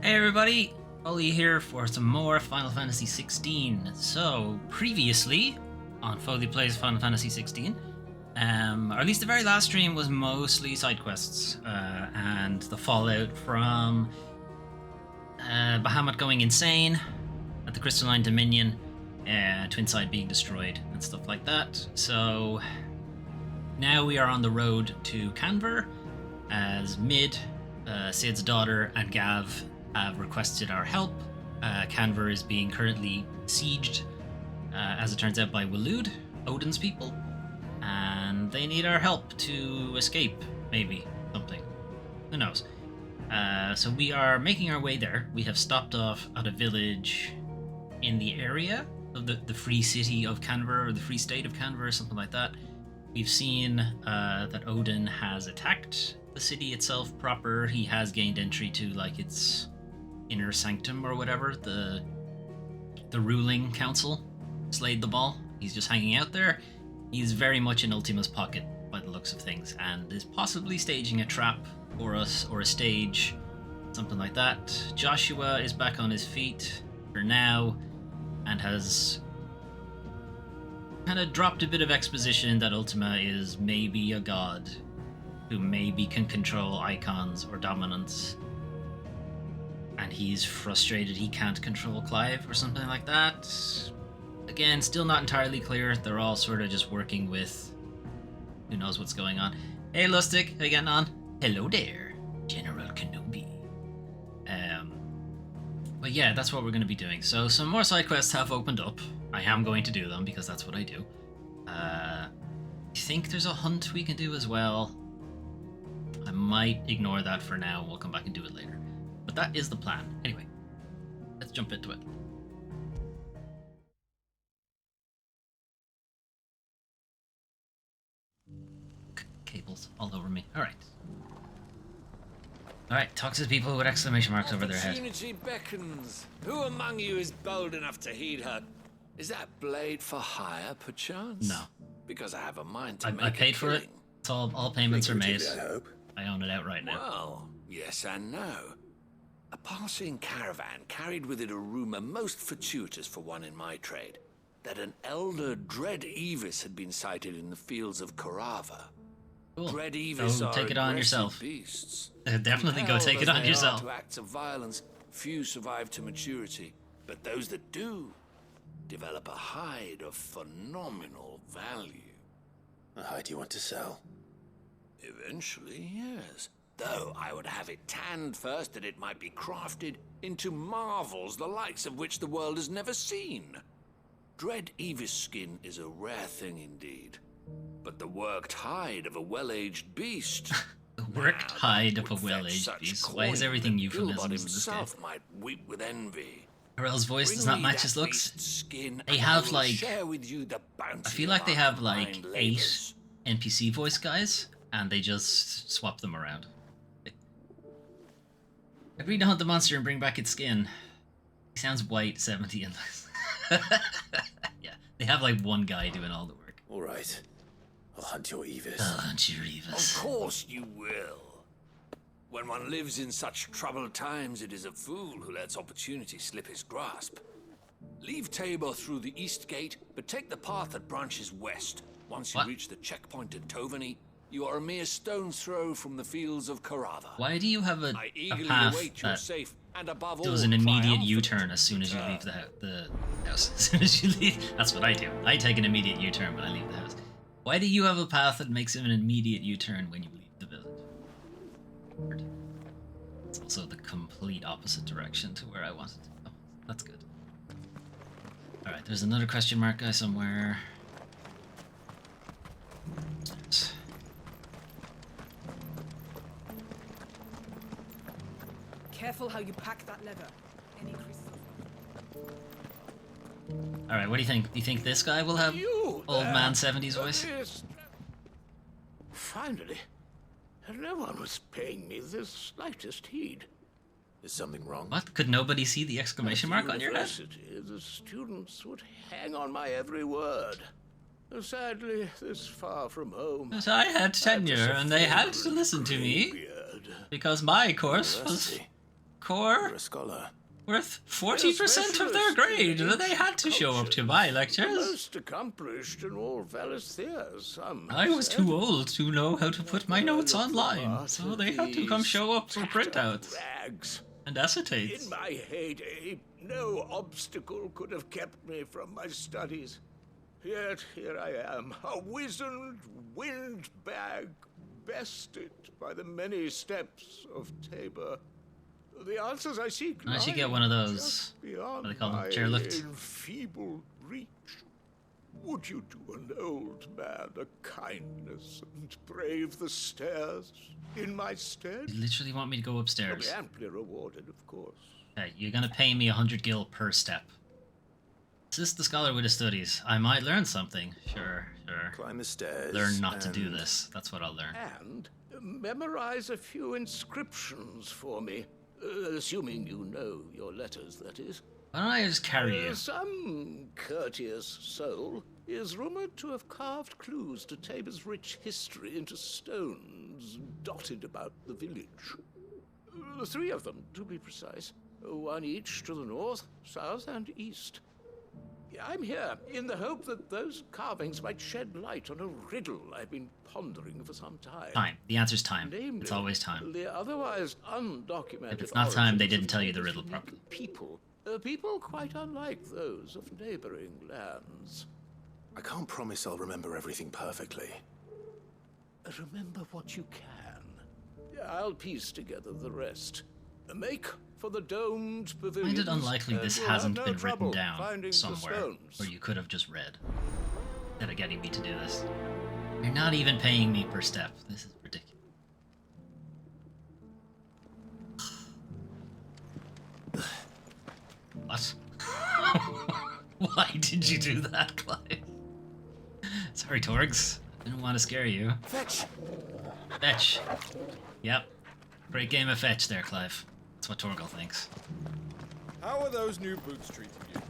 Hey everybody, Foley here for some more Final Fantasy XVI. So, previously on Foley Plays Final Fantasy XVI, or at least the very last stream was mostly side quests and the fallout from Bahamut going insane at the Crystalline Dominion, Twinside being destroyed and stuff like that. So, now we are on the road to Canver as Mid, Cid's daughter, and Gav have requested our help. Canver is being currently sieged, as it turns out, by Waloed, Odin's people, and they need our help to escape, maybe, something. Who knows? So we are making our way there. We have stopped off at a village in the area of the Free City of Canver, or the Free State of Canver, or something like that. We've seen that Odin has attacked the city itself proper. He has gained entry to, like, its inner sanctum or whatever, the ruling council slayed the ball. He's just hanging out there. He's very much in Ultima's pocket by the looks of things, and is possibly staging a trap for us, or a stage, something like that. Joshua is back on his feet for now and has kind of dropped a bit of exposition that Ultima is maybe a god who maybe can control icons or dominance, and he's frustrated he can't control Clive or something like that. Again, still not entirely clear. They're all sort of just working with who knows what's going on. Hey Lustig, how you getting on? Hello there, General Kenobi. But yeah, that's what we're going to be doing. So some more side quests have opened up. I am going to do them because that's what I do. I think there's a hunt we can do as well. I might ignore that for now. We'll come back and do it later. But that is the plan. Anyway, let's jump into it. Cables all over me. All right. All right, talk to the people with exclamation marks over their head. Opportunity beckons. Who among you is bold enough to heed her? Is that blade for hire, perchance? No. Because I have a mind to make I paid for it. It's all payments are made. I hope. I own it outright now. Well, yes and no. A passing caravan carried with it a rumor most fortuitous for one in my trade, that an elder Dread Evis had been sighted in the fields of Korava. Cool. Dread Evis Go are take it on yourself. beasts. Definitely go Compelled take it as on they yourself. are to acts of violence, few survive to maturity, but those that do develop a hide of phenomenal value. A hide you want to sell? Eventually, yes. Though I would have it tanned first, that it might be crafted into marvels the likes of which the world has never seen. Dread Evis skin is a rare thing indeed. But the worked hide of a well-aged beast... The worked hide of a well-aged beast. Why is everything euphemisms in this game? himself might weep with envy. Harrell's voice Bring does not me match that his looks. beast's skin, They and have, I will like... share with you the bounty I feel like of they our have like combined 8 labors. NPC voice guys, and they just swap them around. Agreed to hunt the monster and bring back its skin. He sounds white, 70, and yeah, they have like one guy doing all the work. All right. I'll hunt your Evis. I'll hunt your Evis. Of course you will. When one lives in such troubled times, it is a fool who lets opportunity slip his grasp. Leave Tabor through the east gate, but take the path that branches west. Once you What? reach the checkpoint at Tovani, you are a mere stone's throw from the fields of Karava. Why do you have a I eagerly path await your that safe and above does all an immediate triumphant U-turn as soon as you leave return? the house? As soon as you leave, that's what I do. I take an immediate U-turn when I leave the house. Why do you have a path that makes an immediate U-turn when you leave the village? Weird. It's also the complete opposite direction to where I wanted to go. That's good. Alright, there's another question mark guy somewhere. Careful how you pack that leather. Any crystals? Alright, what do you think? Do you think this guy will have You old there, man 70s at voice? least. Finally, no one was paying me the slightest heed. Is something wrong? What? Could nobody see the exclamation mark on your head? University, the students would hang on my every word. Sadly, this far from home. Yes, I had tenure, and they had to listen to me Beard. because my course was University. core You're a scholar. worth 40% of their grade. They had to show up to my The lectures. most accomplished in all Valisthea, some I have was said. too old to know how to put my notes Look online, smart so at they had to come these show up for packed up printouts rags. and In acetates. my heyday, no obstacle could have kept me from my studies. Yet here I am, a wizened windbag, bested by the many steps of Tabor. The answers I seek I should lie get one of those, just beyond what do they call them, my chairlift? enfeebled reach. Would you do an old man a kindness and brave the stairs in my stead? You literally want me to go You'll be upstairs. amply rewarded, of course. Okay, you're gonna pay me 100 gil per step. Assist the scholar with his studies. I might learn something. Sure. Climb the stairs. Learn not to do and- this. That's what I'll learn. And memorize a few inscriptions for me. Assuming you know your letters, that is. Why don't I just carry you? Some courteous soul is rumored to have carved clues to Tabor's rich history into stones dotted about the village. 3 of them, to be precise. 1 each to the north, south, and east. I'm here in the hope that those carvings might shed light on a riddle I've been pondering for some time. Time. The answer's time. Namely, It's always time. the otherwise undocumented. If it's not time, they origins didn't of tell you the Tabor's riddle unique properly. People. People quite unlike those of neighboring lands. I can't promise I'll remember everything perfectly. Remember what you can. I'll piece together the rest. Make for the domed I pavilion. find it unlikely this hasn't been written down somewhere where you could have just read. Instead of getting me to do this. You're not even paying me per step. This is ridiculous. What? Why did you do that, Clive? Sorry, Torgs. Didn't want to scare you. Fetch! Fetch. Yep. Great game of fetch there, Clive. That's what Torgal thinks. How are those new boots treating you?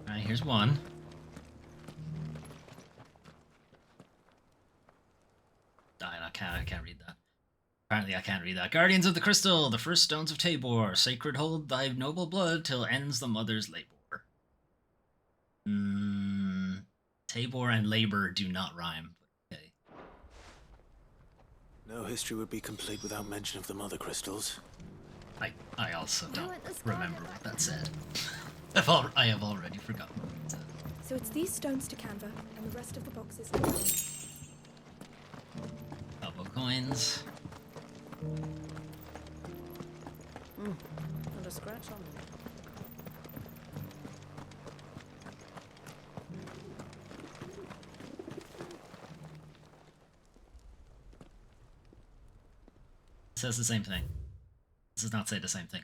Alright, here's one. I can't read that. Apparently I can't read that. Guardians of the Crystal, the first stones of Tabor. Sacred hold thy noble blood till ends the mother's labor. Tabor and labor do not rhyme. Okay. No history would be complete without mention of the mother crystals. I also You don't were at the start remember of what that that said. I have already forgotten what it said. So it's these stones to Canva, and the rest of the boxes. Couple coins. And a scratch on them. It says the same thing. This does not say the same thing.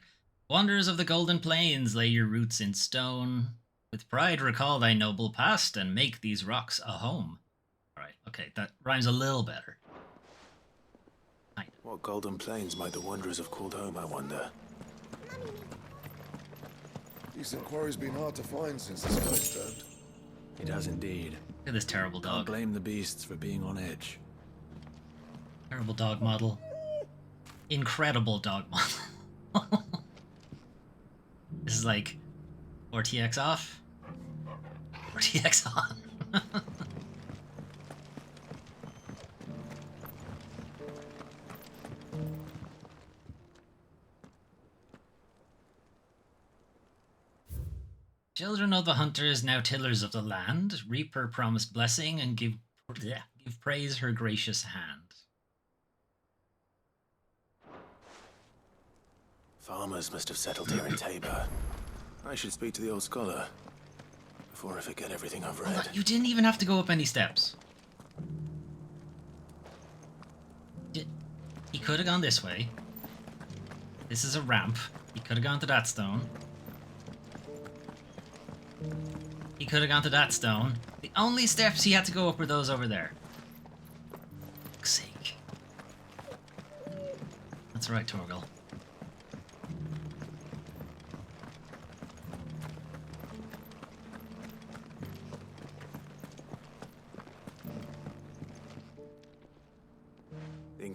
Wanderers of the Golden Plains, lay your roots in stone. With pride recall thy noble past, and make these rocks a home. Alright, okay, that rhymes a little better. Kind of. What golden plains might the wanderers have called home, I wonder? Decent quarry's been hard to find since the sky turned. It has indeed. Look at this terrible Can't dog. blame the beasts for being on edge. Terrible dog model. Incredible dog model. This is like RTX off, RTX on. Children of the hunters, now tillers of the land, reap her promised blessing and give praise her gracious hand. Farmers must have settled here in Tabor. I should speak to the old scholar before I forget everything I've Hold on, read. you didn't even have to go up any steps. He could have gone this way. This is a ramp. He could have gone to that stone. He could have gone to that stone. The only steps he had to go up were those over there. For fuck's sake. That's right, Torgal.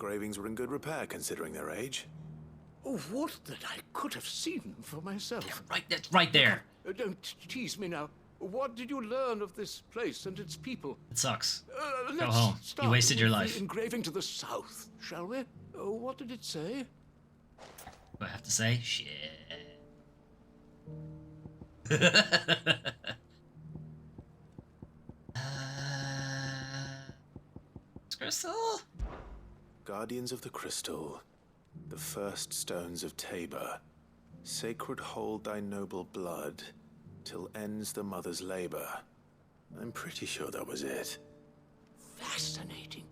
engravings were in good repair considering their age. Oh, would that I could have seen for myself. Right there. Don't tease me now. What did you learn of this place and its people? It sucks. Go Let's home. start You wasted your with life. the engraving to the south, shall we? What did it say? Do I have to say? Shit. Crystal? Guardians of the Crystal, the first stones of Tabor. Sacred hold thy noble blood, till ends the mother's labor. I'm pretty sure that was it. Fascinating.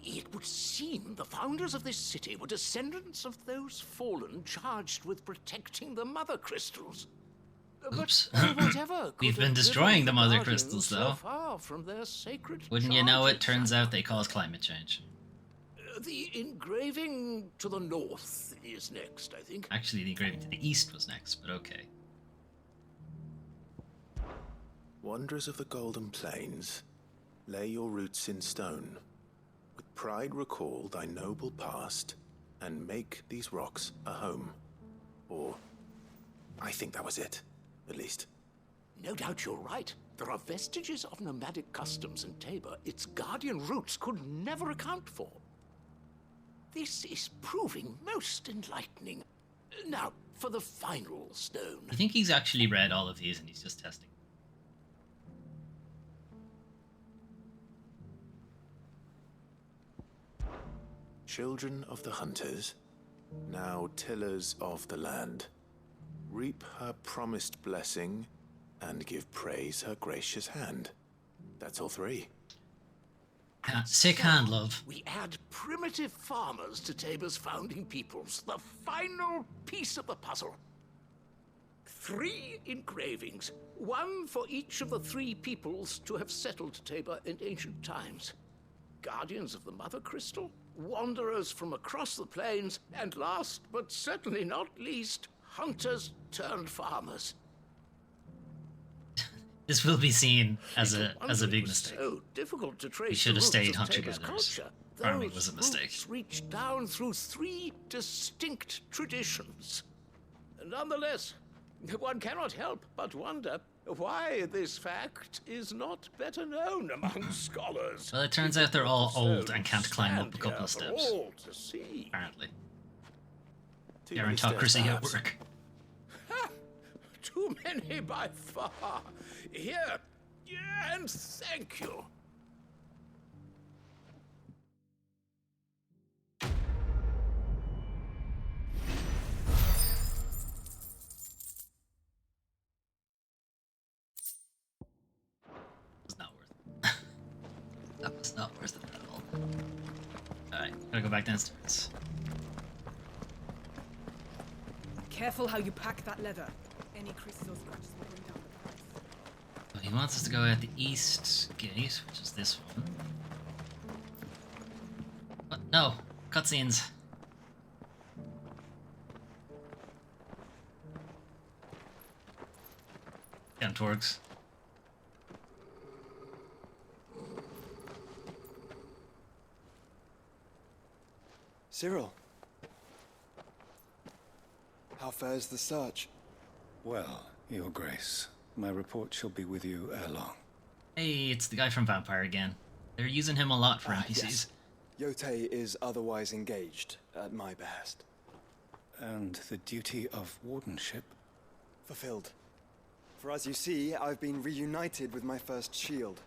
It would seem the founders of this city were descendants of those fallen charged with protecting the mother crystals. Oops. But whatever could We've been have destroying driven the mother Guardians crystals, so though. far from their sacred Wouldn't you know it? charges? Turns out they cause climate change. The engraving to the north is next, I think. Actually, the engraving to the east was next, but okay. Wanderers of the Golden Plains, lay your roots in stone. With pride recall thy noble past, and make these rocks a home. Or, I think that was it, at least. No doubt you're right. There are vestiges of nomadic customs in Tabor its guardian roots could never account for. This is proving most enlightening. Now, for the final stone. I think he's actually read all of these and he's just testing. Children of the hunters, now tillers of the land, reap her promised blessing and give praise her gracious hand. That's all three. Sick hand, love. We add primitive farmers to Tabor's founding peoples, the final piece of the puzzle. 3 engravings, one for each of the 3 peoples to have settled Tabor in ancient times. Guardians of the Mother Crystal, wanderers from across the plains, and last but certainly not least, hunters turned farmers. This will be seen as No a wonder big it was mistake. So difficult to trace We should the have roots stayed of hunter-gatherers. Tabor's culture. Farming Those was a mistake. roots reach down through 3 distinct traditions. Nonetheless, one cannot help but wonder why this fact is not better known among scholars. Well, it turns out they're all old and can't climb up a Stand couple here of for steps. all to see. Apparently. Too many Gerontocracy stairs, at perhaps. work. Too many by far. Here, and thank you. Was not worth it. That was not worth it at all. Alright, gotta go back downstairs. Careful how you pack that leather. Any crystal scratches will bring down the price. So he wants us to go out the east gate, which is this one. What? No! Cutscenes! Down Torgs. Cyril. How fares the search? Well, Your Grace, my report shall be with you ere long. Hey, it's the guy from Vampire again. They're using him a lot for NPCs. Yes. Yote is otherwise engaged at my behest. And the duty of wardenship? Fulfilled. For as you see, I've been reunited with my first shield.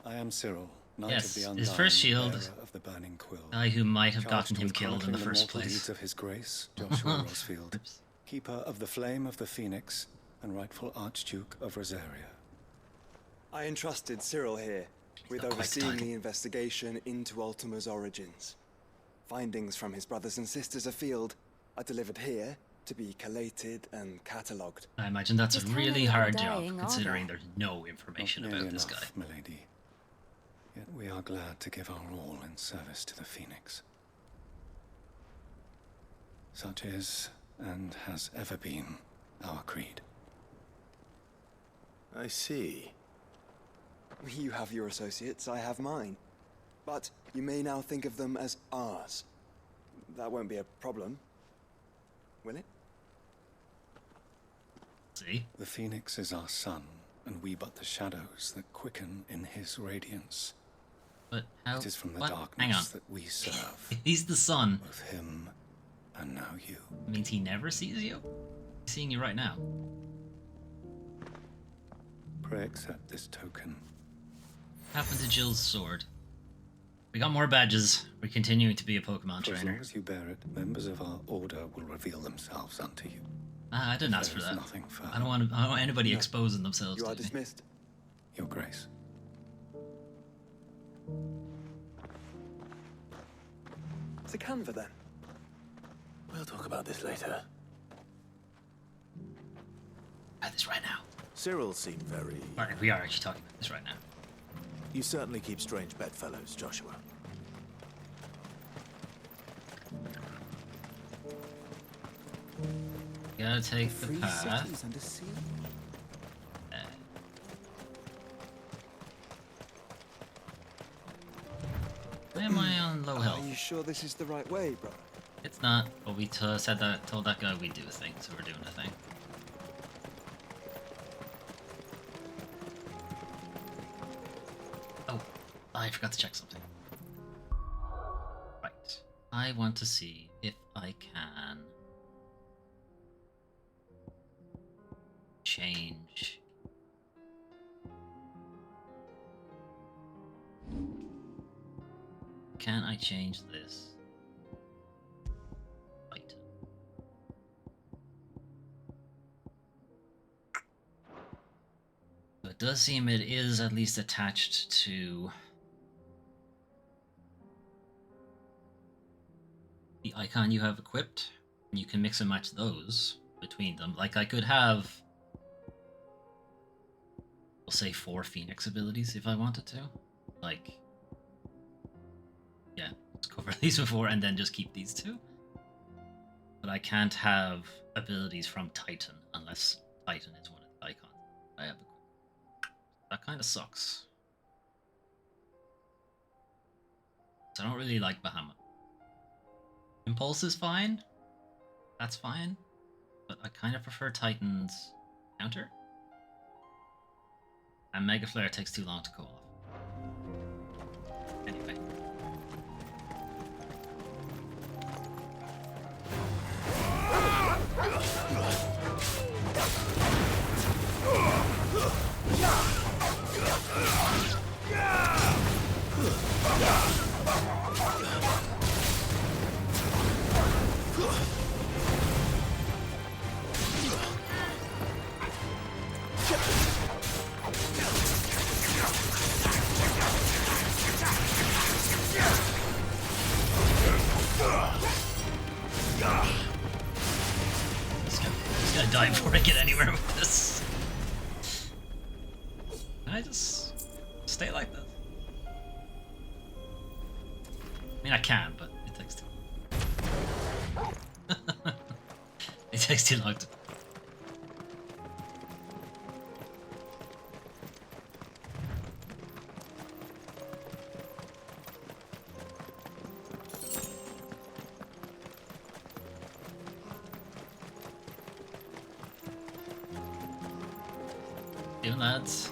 I am Cyril, Knight Yes, of the his Undying, first shield. bearer of the Burning Quill. Guy who might have Charged gotten him with killed in the chronicling first mortal place. deeds of His Grace, Joshua Rosfield, Keeper of the Flame of the Phoenix, and rightful Archduke of Rosaria. I entrusted Cyril here with got quite the overseeing title. the investigation into Ultima's origins. Findings from his brothers and sisters afield are delivered here to be collated and catalogued. I imagine that's a Just how really many are hard job, dying, are considering there? there's no information Not about nearly this enough, guy. milady. Yet we are glad to give our all in service to the Phoenix. Such is, and has ever been, our creed. I see. You have your associates, I have mine. but you may now think of them as ours. That won't be a problem, will it? See? The Phoenix is our sun, and we but the shadows that quicken in his radiance. But how? It is from the Hang on. darkness that we serve. He's the sun. Both him and now you. Means he never sees you? He's seeing you right now. Pray accept this token. What happened to Jill's sword? We got more badges. We're continuing to be a Pokemon For as trainer. long as you bear it, members of our order will reveal themselves unto you. I didn't ask for There is that. nothing further. I don't want anybody No. exposing themselves You to are me. dismissed. Your Grace. To Canva, then. We'll talk about this later. At this right now. Cyril seemed very... Alright, we are actually talking about this right now. You certainly keep strange bedfellows, Joshua. Gotta take the path. under sea. Why am I on low Are health? you sure this is the right way, brother? It's not, but we told that guy we'd do a thing, so we're doing a thing. Oh, I forgot to check something. Right. I want to see if I can change. Can I change this item? So it does seem it is at least attached to the icon you have equipped. And you can mix and match those between them. Like I could have, we'll say 4 Phoenix abilities if I wanted to. Like, yeah, let's cover these before and then just keep these 2. But I can't have abilities from Titan unless Titan is one of the icons I have equipped. That kind of sucks. So I don't really like Bahamut. Impulse is fine. That's fine. But I kind of prefer Titan's counter. And Mega Flare takes too long to go off. Anyway. Just gonna die before I get anywhere with this. Can I just stay like this? I mean, I can, but it takes too long. It takes too long to... Doing lads.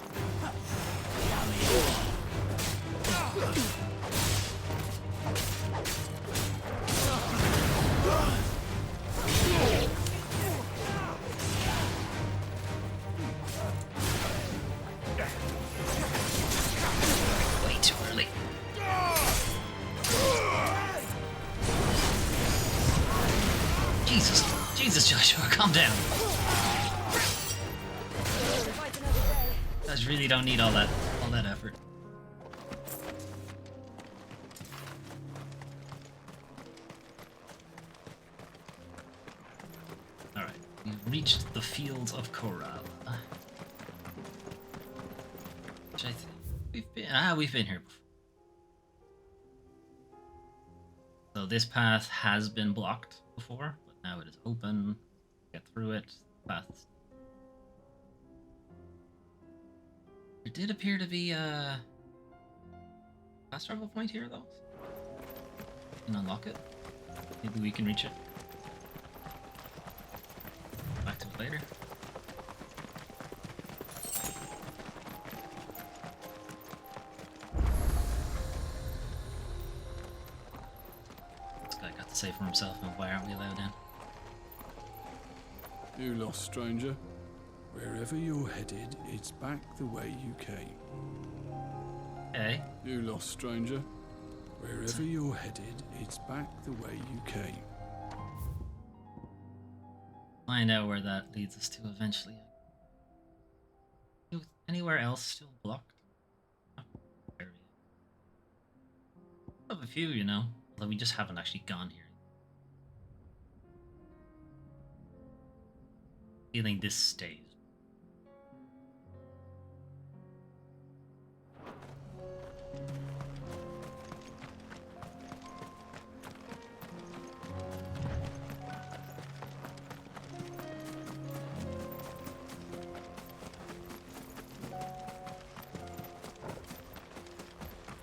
Way too early. Jesus, Joshua, calm down. Guys really don't need all that effort. All right, we've reached the fields of Corral. Which I think we've been here before. So this path has been blocked before, but now it is open. Get through it. Paths. There did appear to be a fast travel point here, though. And unlock it. Maybe we can reach it. Back to it later. This guy got to say for himself, and why aren't we allowed in? You lost, stranger. Wherever you're headed, it's back the way you came. Okay. You lost, stranger. Wherever you're headed, it's back the way you came. Find out where that leads us to eventually. Anywhere else still blocked? Oh, area. Of a few, you know. Although we just haven't actually gone here. Feeling this stays.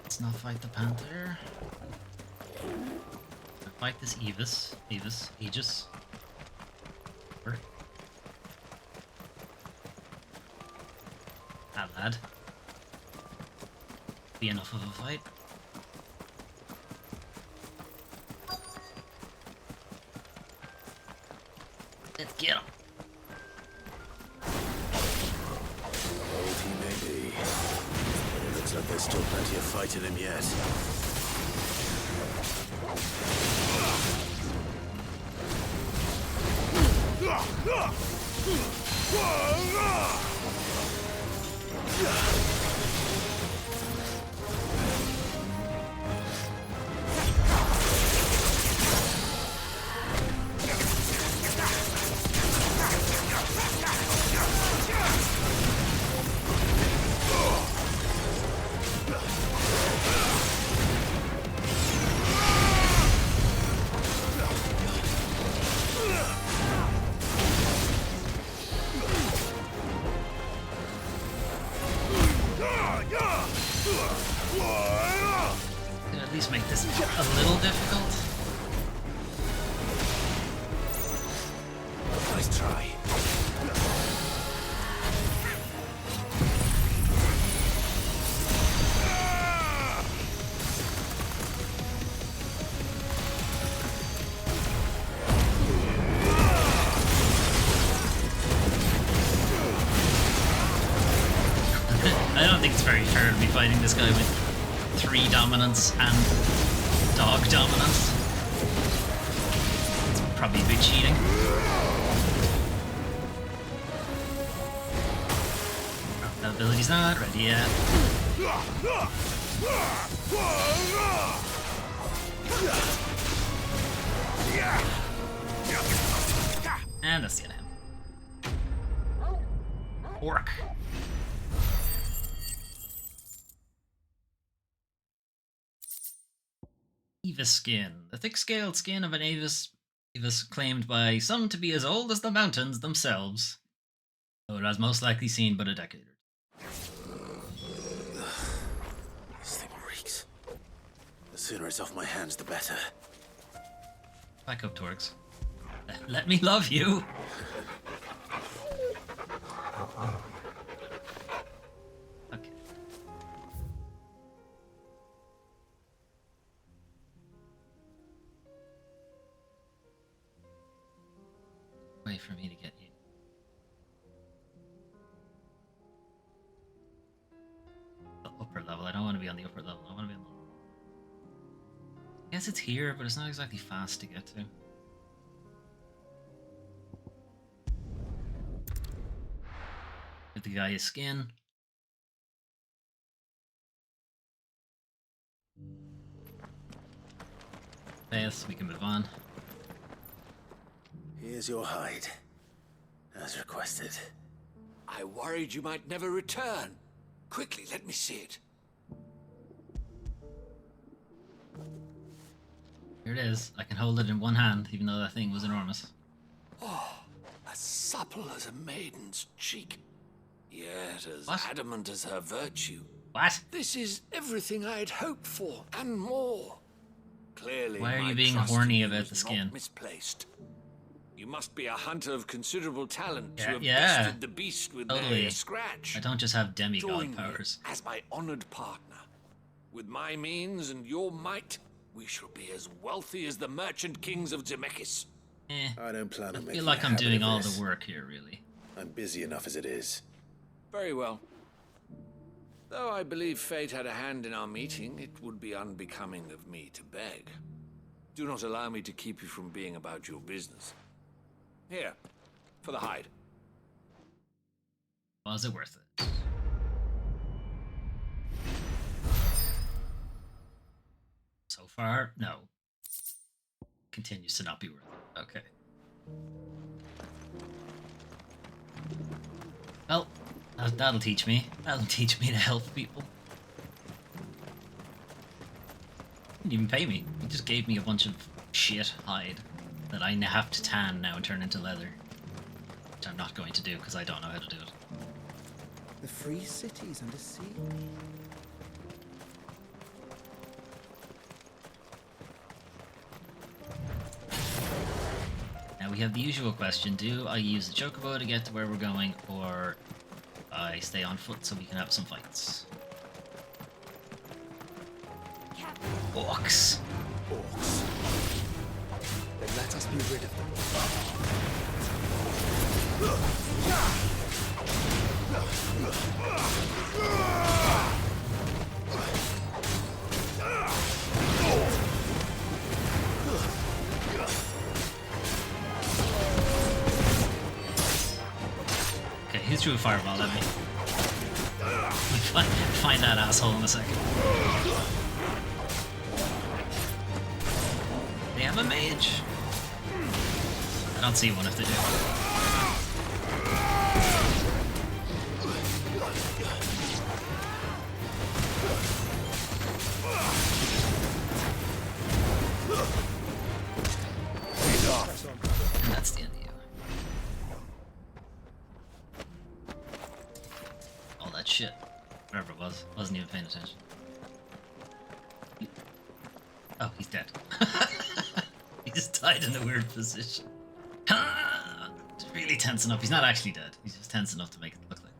Let's not fight the Panther. Fight this Aegis. Where? That lad. Be enough of a fight. Let's get him. Old he may be. It looks like there's still plenty of fight in him yet. At least make this a little difficult. Nice try. I don't think it's very fair to be fighting this guy with 3 dominance and dog dominance. It's probably a bit cheating. The ability's not ready yet. And that's the end of him. Orc. Avis skin. The thick-scaled skin of an Avis claimed by some to be as old as the mountains themselves, though it has most likely seen but a decade or two. This thing reeks. The sooner it's off my hands, the better. Back up, Torx. Let me love you! Okay. Wait for me to get you. The upper level. I don't want to be on the upper level. I want to be on the lower. I guess it's here, but it's not exactly fast to get to. Give the guy his skin. Yes, we can move on. Here's your hide, as requested. I worried you might never return. Quickly, let me see it. Here it is. I can hold it in one hand, even though that thing was enormous. Oh, as supple as a maiden's cheek, yet as What? adamant as her virtue. What? This is everything I'd hoped for, and more. Clearly, Why are my you being trust horny in you about was the not skin? misplaced. You must be a hunter of considerable talent to have Yeah, bested the beast with totally. nary a scratch. I don't just have demigod Join powers. me as my honored partner. With my means and your might, we shall be as wealthy as the merchant kings of Zemeckis. I don't plan on I making feel like a I'm habit doing of all this. the work here, really. I'm busy enough as it is. Very well. Though I believe fate had a hand in our meeting, it would be unbecoming of me to beg. Do not allow me to keep you from being about your business. Here, for the hide. Was it worth it? So far, no. Continues to not be worth it. Okay. Well, that'll teach me. That'll teach me to help people. Didn't even pay me. He just gave me a bunch of shit hide that I have to tan now and turn into leather. Which I'm not going to do because I don't know how to do it. The free cities under sea. Now we have the usual question, do I use the chocobo to get to where we're going, or I stay on foot so we can have some fights? Orcs. Orcs. Then let us be rid of them. Okay, he threw a fireball at me. Find that asshole in a second. They have a mage? I don't see one if they do. And that's the end of you. All that shit. Whatever it was. Wasn't even paying attention. Oh, he's dead. He just died in a weird position. It's really tensing up. He's not actually dead. He's just tense enough to make it look like.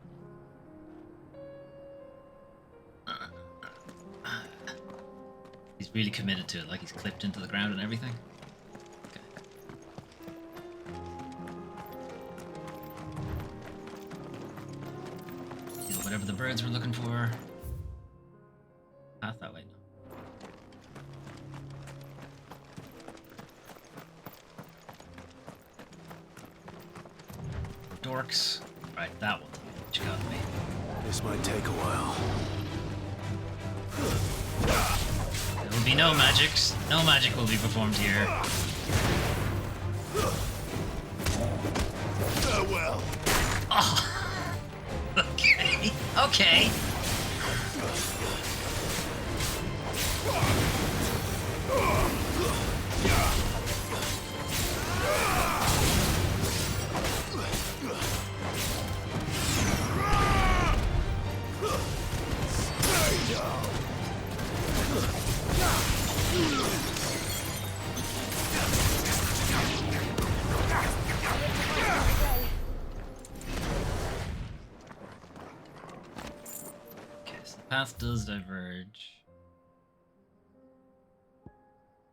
He's really committed to it, like he's clipped into the ground and everything. Okay. Whatever the birds were looking for. Path that way. No. Dorks. Right, that one. What you got me? This might take a while. There will be no magics. No magic will be performed here. Farewell. Oh. Okay. Okay. Path does diverge.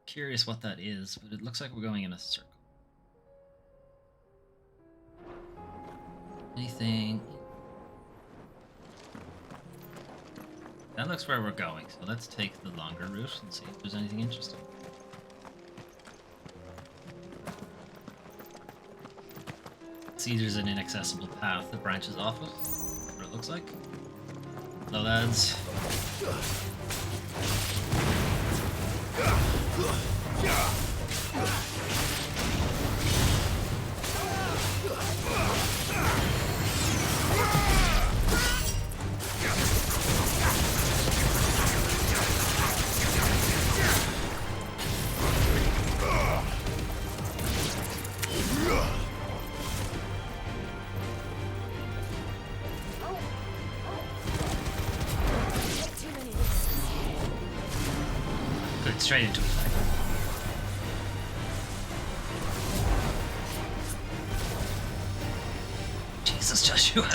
Curious what that is, but it looks like we're going in a circle. Anything? That looks where we're going, so let's take the longer route and see if there's anything interesting. See, there's an inaccessible path that branches off it. What it looks like. Hello, lads. straight into effect. Jesus, Joshua.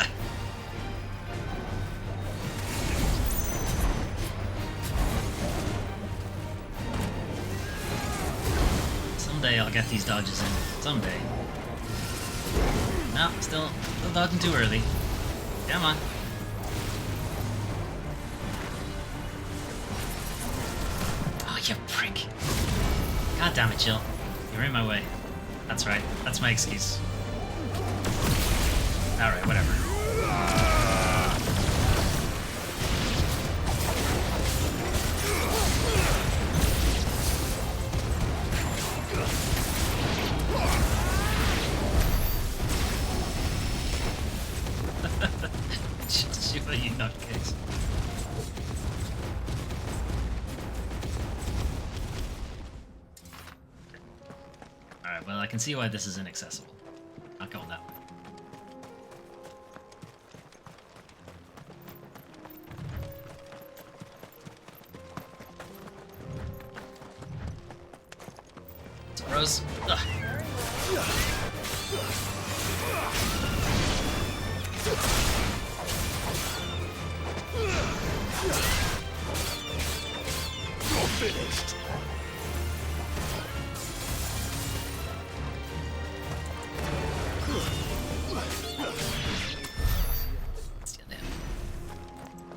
Someday I'll get these dodges in. Someday. No, still dodging too early. Come on. Oh, you prick. God damn it, Jill. You're in my way. That's right. That's my excuse. Alright, whatever. Just you nutcase. Alright, well I can see why this is inaccessible. Not going that way. Rose. Ugh. You're finished.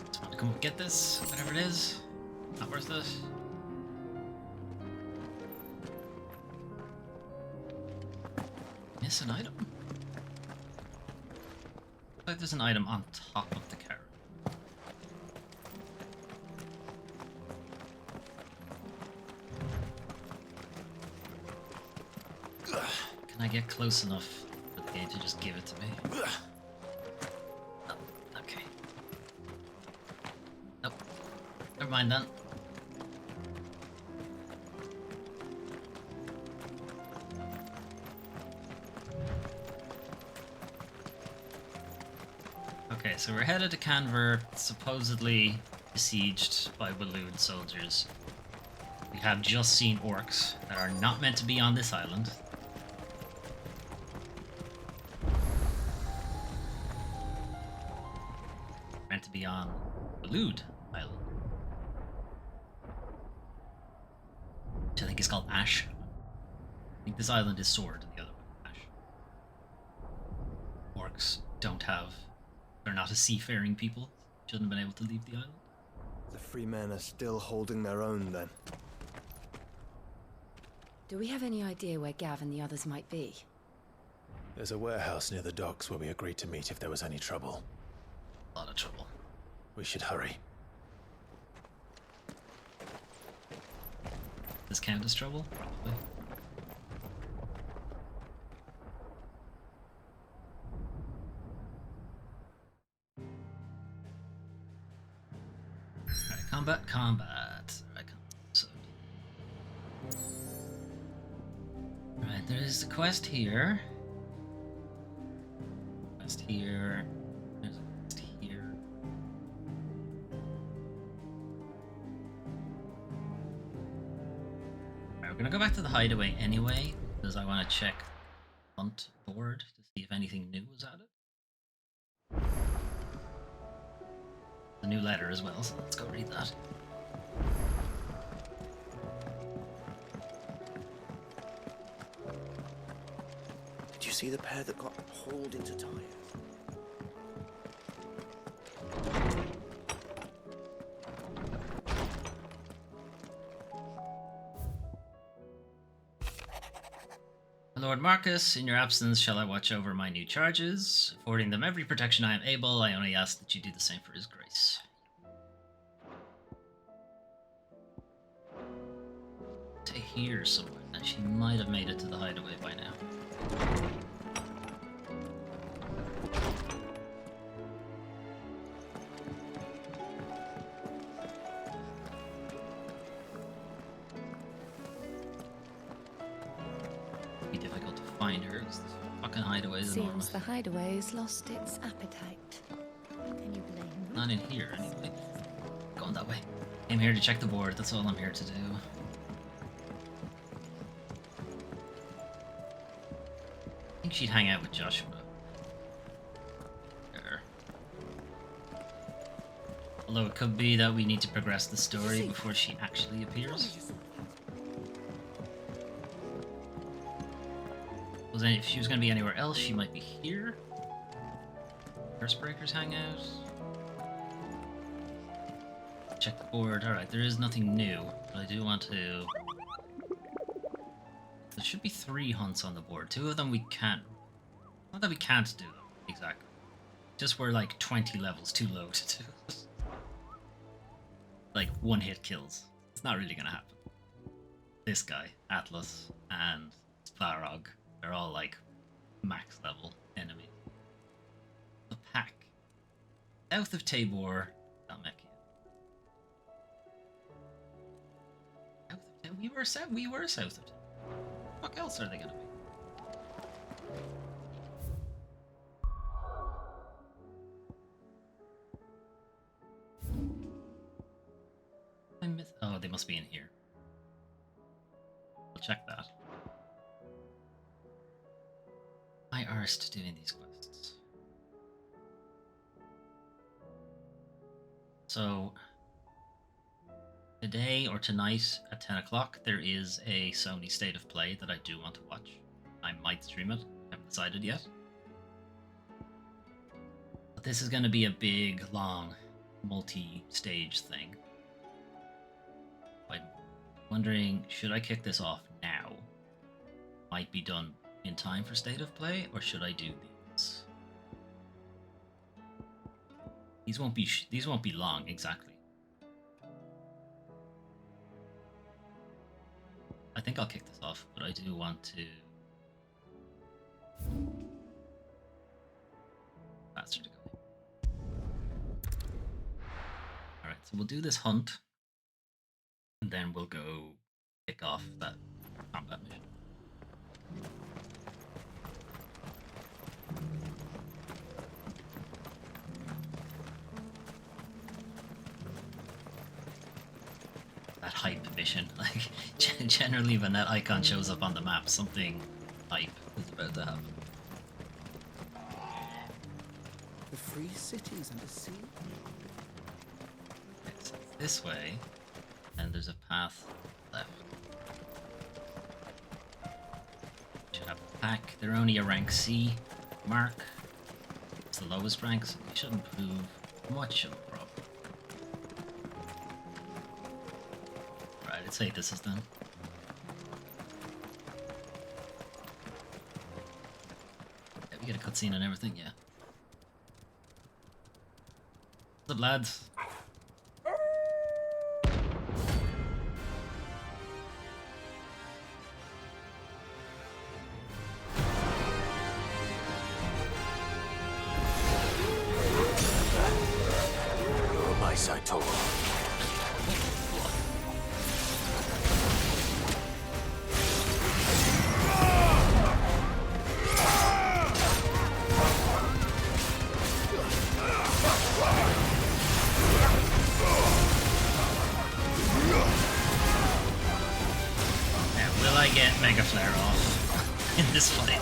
Just want to come get this, whatever it is. Not worth it. Miss an item? Looks like there's an item on top of the carrot. Can I get close enough for the game to just give it to me? Oh, okay. Nope. Never mind then. Okay, so we're headed to Canver, supposedly besieged by Waloed soldiers. We have just seen orcs that are not meant to be on this island. Meant to be on Waloed Island. Which I think is called Ash. I think this island is Sword and the other one, Ash. Orcs don't have... They're not a seafaring people. Shouldn't have been able to leave the island. The free men are still holding their own, then. Do we have any idea where Gav and the others might be? There's a warehouse near the docks where we agreed to meet if there was any trouble. A lot of trouble. We should hurry. This count as trouble? Probably. Alright, combat. Alright, there's the quest here. Quest here. There's a quest here. Alright, we're gonna go back to the hideaway anyway, because I want to check the hunt board to see if anything new was added. A new letter as well, so let's go read that. Did you see the pair that got hauled into Tyre? Lord Marcus, in your absence, shall I watch over my new charges, affording them every protection I am able. I only ask that you do the same for his grace. To here somewhere, and she might have made it to the hideaway by now. Be difficult to find her. This fucking hideaway is enormous. Seems the hideaway's lost its appetite. Can you blame them? Not in here, anyway. Going that way. I'm here to check the board. That's all I'm here to do. think she'd hang out with Joshua. There. Although it could be that we need to progress the story before she actually appears. If she was going to be anywhere else, she might be here. Curse-breakers hang out. Check the board. Alright, there is nothing new, but I do want to... There should be 3 hunts on the board. 2 of them we can't... Not that we can't do them, exactly. Just we're like 20 levels too low to do it. Like, 1-hit kills. It's not really gonna happen. This guy, Atlas, and Svarog, they're all like max level enemies. The pack. South of Tabor, Dalmekia. We were south of Tabor. What else are they gonna be? Oh, they must be in here. We'll check that. I arsed doing these quests. So, today or tonight at 10 o'clock, there is a Sony State of Play that I do want to watch. I might stream it. I haven't decided yet. But this is going to be a big, long, multi-stage thing. I'm wondering, should I kick this off now? Might be done in time for State of Play, or should I do these? These won't be long exactly. I think I'll kick this off, but I do want to faster to go. All right, so we'll do this hunt, and then we'll go kick off that combat mission. That hype mission, like generally when that icon shows up on the map, something hype is about to happen. The free cities and the sea. It's this way, and there's a path left. Should have a pack. They're only a rank C mark. It's the lowest rank, so they shouldn't prove much of a problem. Right, let's say this is done. Yeah, we get a cutscene and everything, yeah. What's up, lads? Mega Flare off in this fight.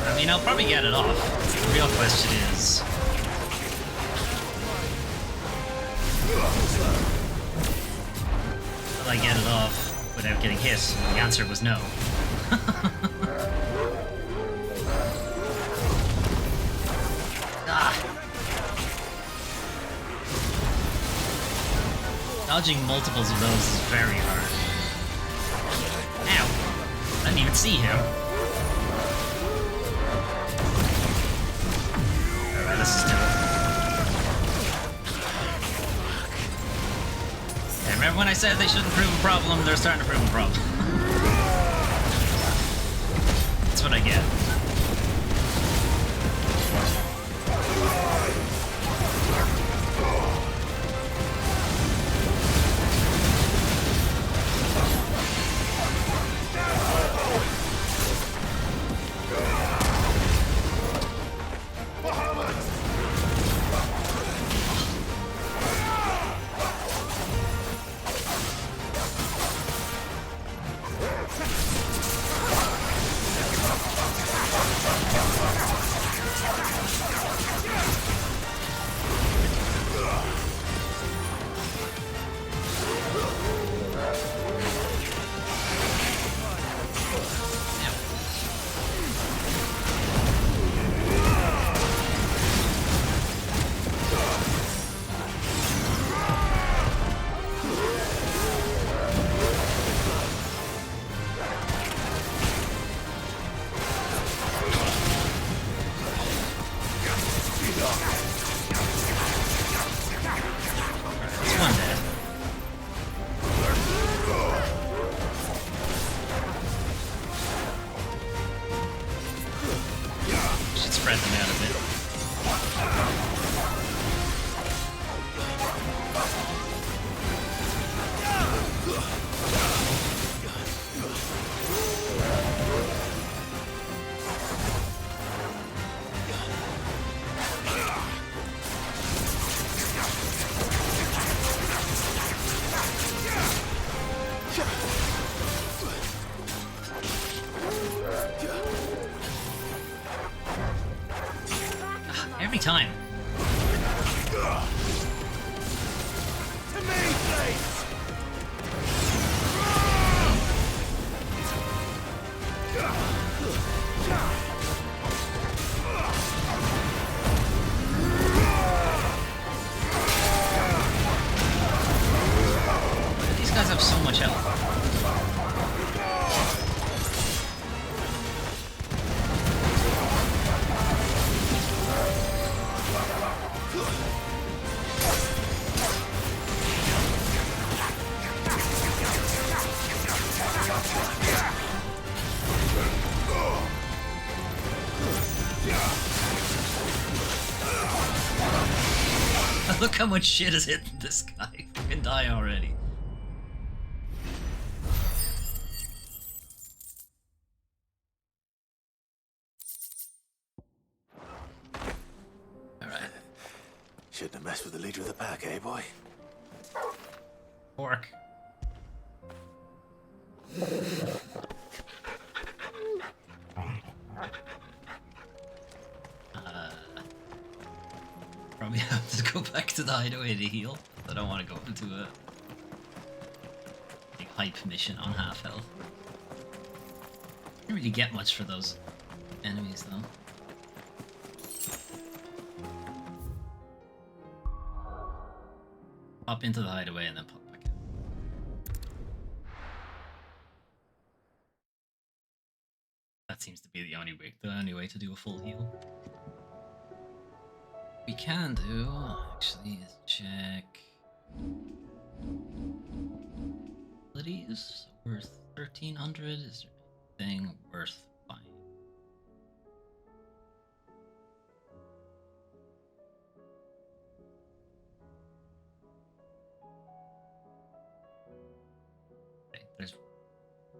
I mean, I'll probably get it off. The real question is... will I get it off without getting hit? The answer was no. Dodging multiples of those is very hard. Ow! I didn't even see him. Alright, let's just do it. Hey, remember when I said they shouldn't prove a problem? They're starting to prove a problem. That's what I get. spread them out a bit. Every time. To me, please! These guys have so much health. Look how much shit is hitting this guy. Fucking die already. Alright. Shouldn't have messed with the leader of the pack, eh, boy? Pork. Probably have to go back to the hideaway to heal. I don't want to go into a big hype mission on half health. Didn't really get much for those enemies though. Pop into the hideaway and then pop back in. That seems to be the only way to do a full heal. We can do, actually, is check abilities worth 1300. Is there anything worth buying? Okay, there's,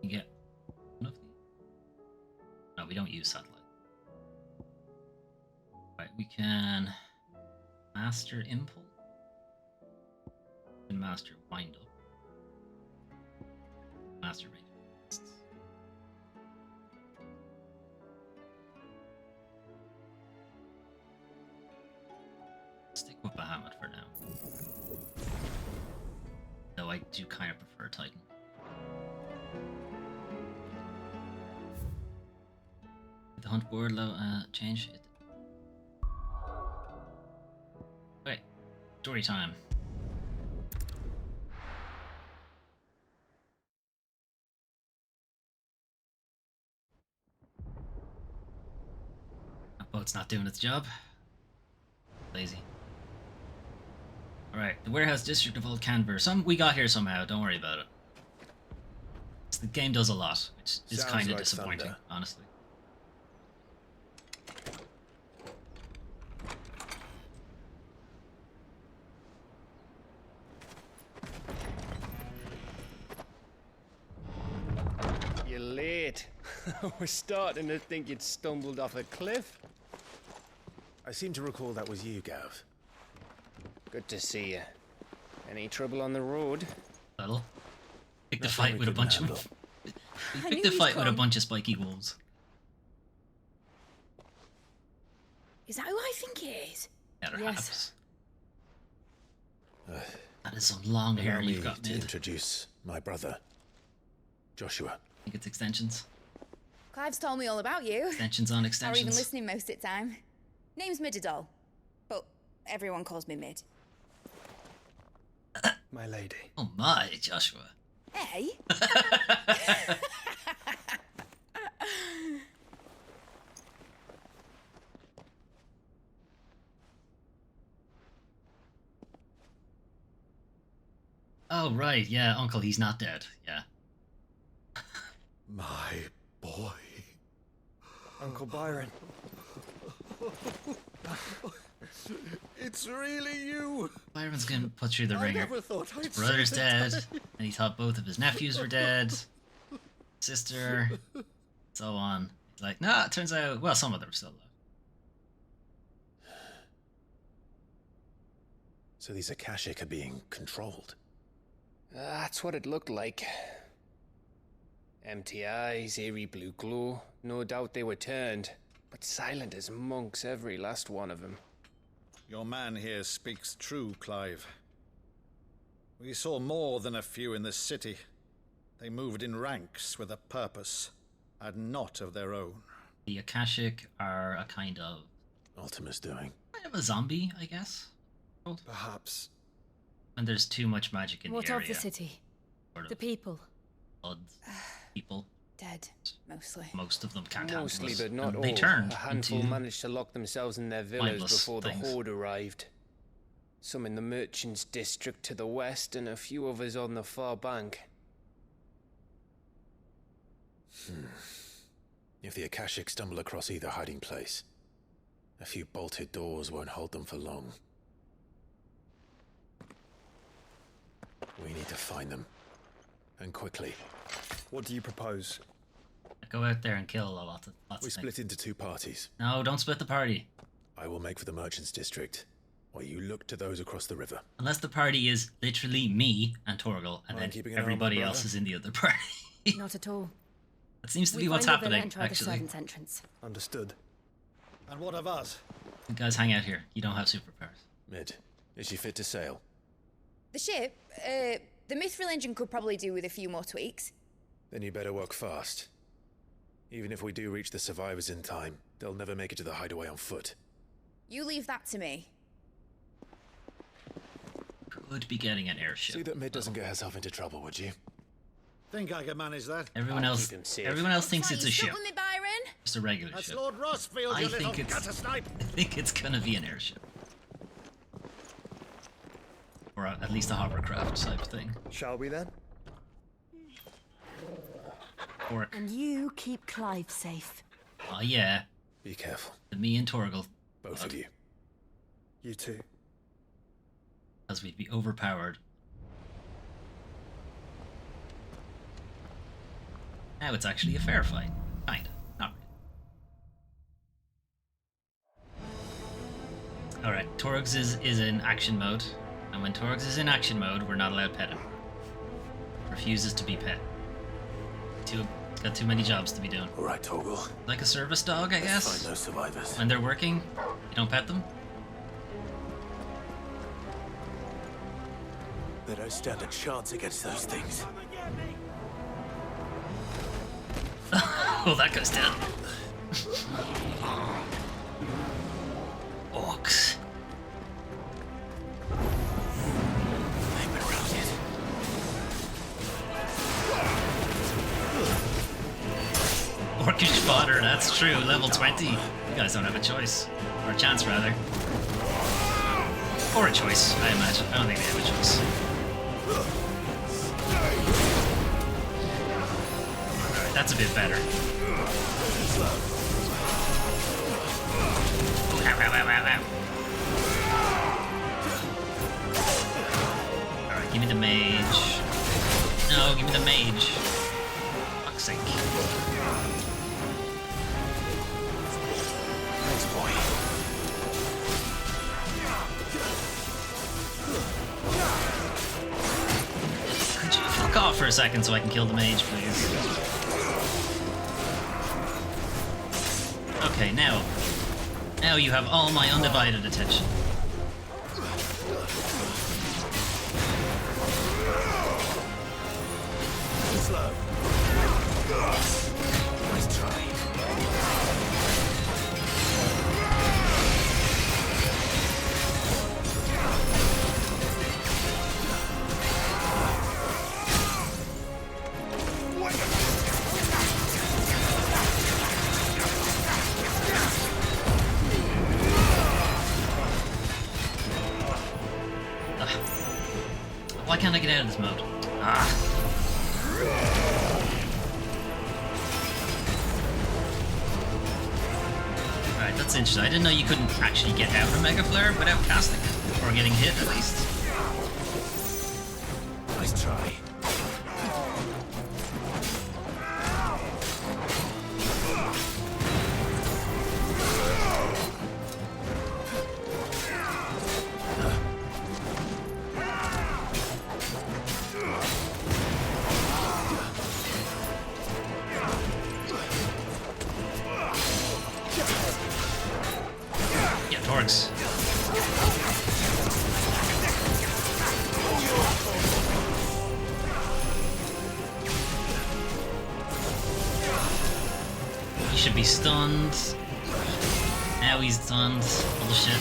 you get one of these. No, we don't use satellite. Right, we can master impulse and master wind up. Master range. Stick with Bahamut for now. Though I do kind of prefer Titan. The hunt board level change it. Okay, story time. That boat's not doing its job. Lazy. Alright, the warehouse district of Old Canver. We got here somehow, don't worry about it. The game does a lot, which is Sounds kind of like disappointing, thunder. honestly. You're late. We're starting to think you'd stumbled off a cliff. I seem to recall that was you, Gav. Good to see you. Any trouble on the road? Little. Picked a Nothing fight we with a couldn't bunch handle. of. We picked a fight with a bunch of spiky wolves. Is that who I think it is? Yeah, there Yes. That is some long hair Allow me you've got, to mid. introduce my brother, Joshua. I think it's extensions. Clive's told me all about you. Extensions on Or even extensions. listening most of the time. Name's Midadol, but everyone calls me Mid. My lady. Oh my, Joshua. Hey? Oh, right, yeah, Uncle, he's not dead. Yeah. My boy. Uncle Byron. It's really you. Byron's gonna put through the I ringer. never thought I'd His brother's see the dead, time. and he thought both of his nephews were dead. Sister, so on. He's like, nah, it turns out, well, some of them are still alive. So these Akashic are being controlled. That's what it looked like. Empty eyes, eerie blue glow. No doubt they were turned, but silent as monks, every last one of them. Your man here speaks true, Clive. We saw more than a few in this city. They moved in ranks with a purpose, and not of their own. The Akashic are a kind of... Ultima's doing. Kind of a zombie, I guess. Perhaps. When there's too much magic in What the area. of the city? Sort of The people? Bloods, people. Dead, mostly. Most of them can't Mostly, handle us. but not And all. they turned A handful into managed to lock themselves in their villas mindless before the things. horde arrived. Some in the merchants' district to the west, and a few others on the far bank. If the Akashic stumble across either hiding place, a few bolted doors won't hold them for long. We need to find them. And quickly. What do you propose? Go out there and kill a lot of We things. split into two parties. No, don't split the party. I will make for the merchants' district, while you look to those across the river. Unless the party is literally me and Torgal, and I'm then keeping an eye on my everybody brother. else is in the other party. Not at all. That seems to We be what's find the villa happening, and try the actually. servants' entrance. Understood. And what of us? You guys hang out here. You don't have superpowers. Mid, is she fit to sail? The ship, the mithril engine could probably do with a few more tweaks. Then you better work fast. Even if we do reach the survivors in time, they'll never make it to the hideaway on foot. You leave that to me. Could be getting an airship. See that Mid doesn't get herself into trouble, would you? Think I can manage that? Everyone I'll else, keep him safe. everyone else thinks Why, it's you a stuck ship. with me, Byron? Just a regular That's ship. Lord Rossfield, I you little think it's. gutter snipe. I think it's gonna be an airship, or at least a hovercraft type thing. Shall we then? Or And you keep Clive safe. oh yeah, Be careful. me and Torgal, Both of you. You too. as we'd be overpowered. Now it's actually a fair fight. Kinda. Not really. Alright, Torgs is in action mode. And when Torgs is in action mode, we're not allowed pet him. Refuses to be pet. Got too many jobs to be doing. Alright, Torgal. Like a service dog, I Let's guess? find those survivors. When they're working, you don't pet them? They don't stand a chance against those things. Oh, that guy's dead. Orcs. They've been routed. Orcish fodder, that's true. Level 20. You guys don't have a choice. Or a chance, rather. Or a choice, I imagine. I don't think they have a choice. Alright, that's a bit better. Ooh, ow, ow, ow, ow, ow. Alright, give me the mage. No, give me the mage. Fuck's sake. Thanks, boy. Could you fuck off for a second so I can kill the mage, please? Okay, now. Now you have all my undivided attention. Slow. Nice try. Why can't I get out of this mode? Ah. Alright, That's interesting. I didn't know you couldn't actually get out of Mega Flare without casting it. Or getting hit, at least. Nice try. Yeah, Torx. He should be stunned. Now he's stunned. Bullshit.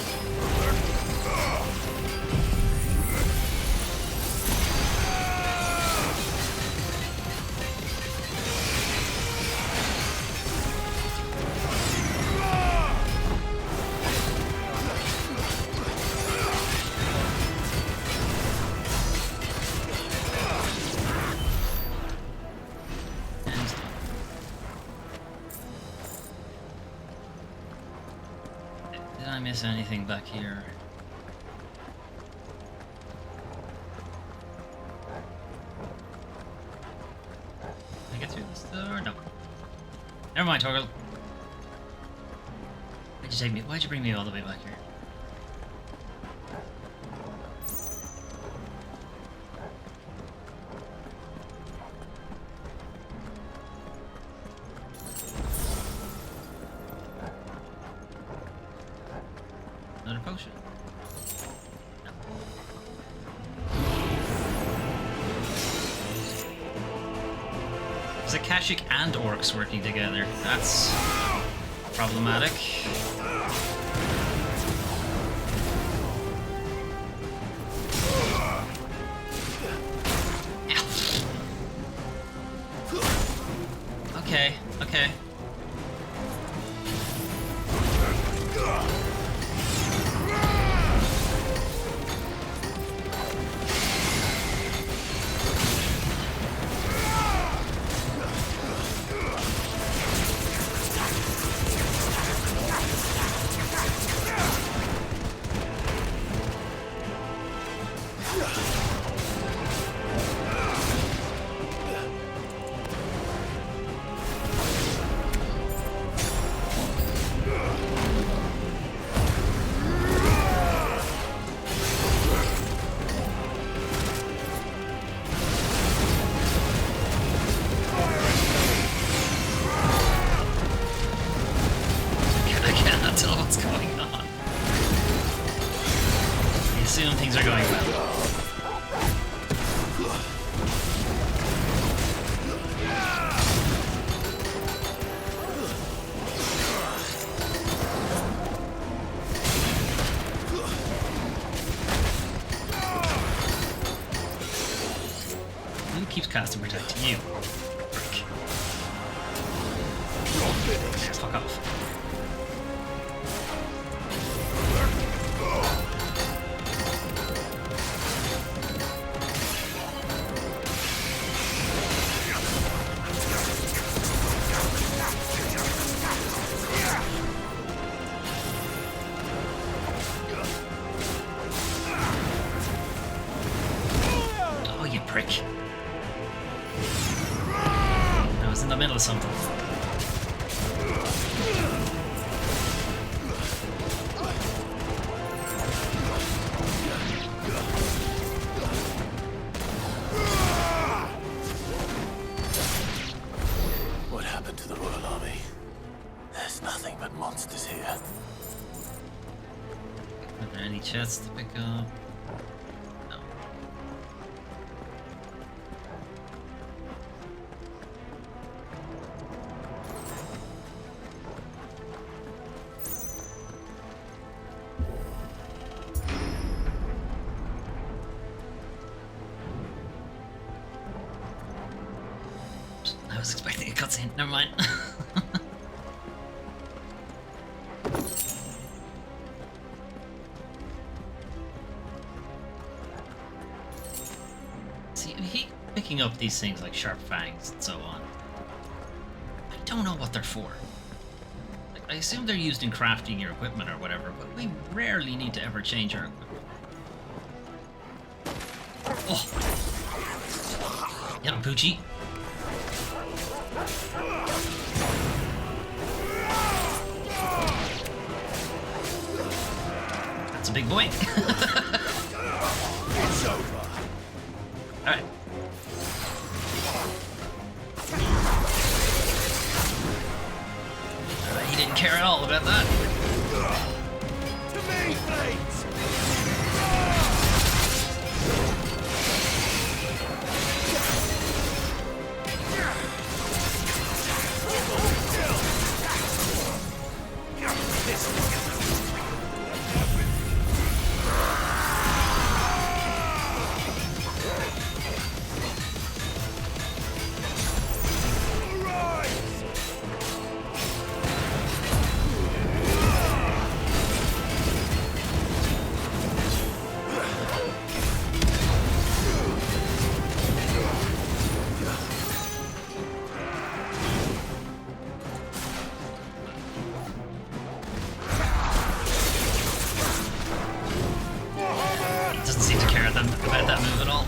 Did I miss anything back here? Can I get through this door? No. Never mind, Torgal. Why'd you take me? Why'd you bring me all the way back here? Another potion. No. Is Akashic and Orcs working together? That's problematic. Okay, okay. Tell what's going on. I assume things are going well. Who keeps casting protect? You. Frick. Fuck off. Oh, you prick. I was in the middle of something. What happened to the Royal Army? There's nothing but monsters here. Are there any chests to pick up? No. I was expecting a cutscene. Never mind. See, he picking up these things like sharp fangs and so on. I don't know what they're for. Like, I assume they're used in crafting your equipment or whatever, but we rarely need to ever change our equipment. Oh! Yeah, Poochie. That's a big boy. It's over. Alright. He didn't care at all about that. To me, blades! Doesn't seem to care about that move at all.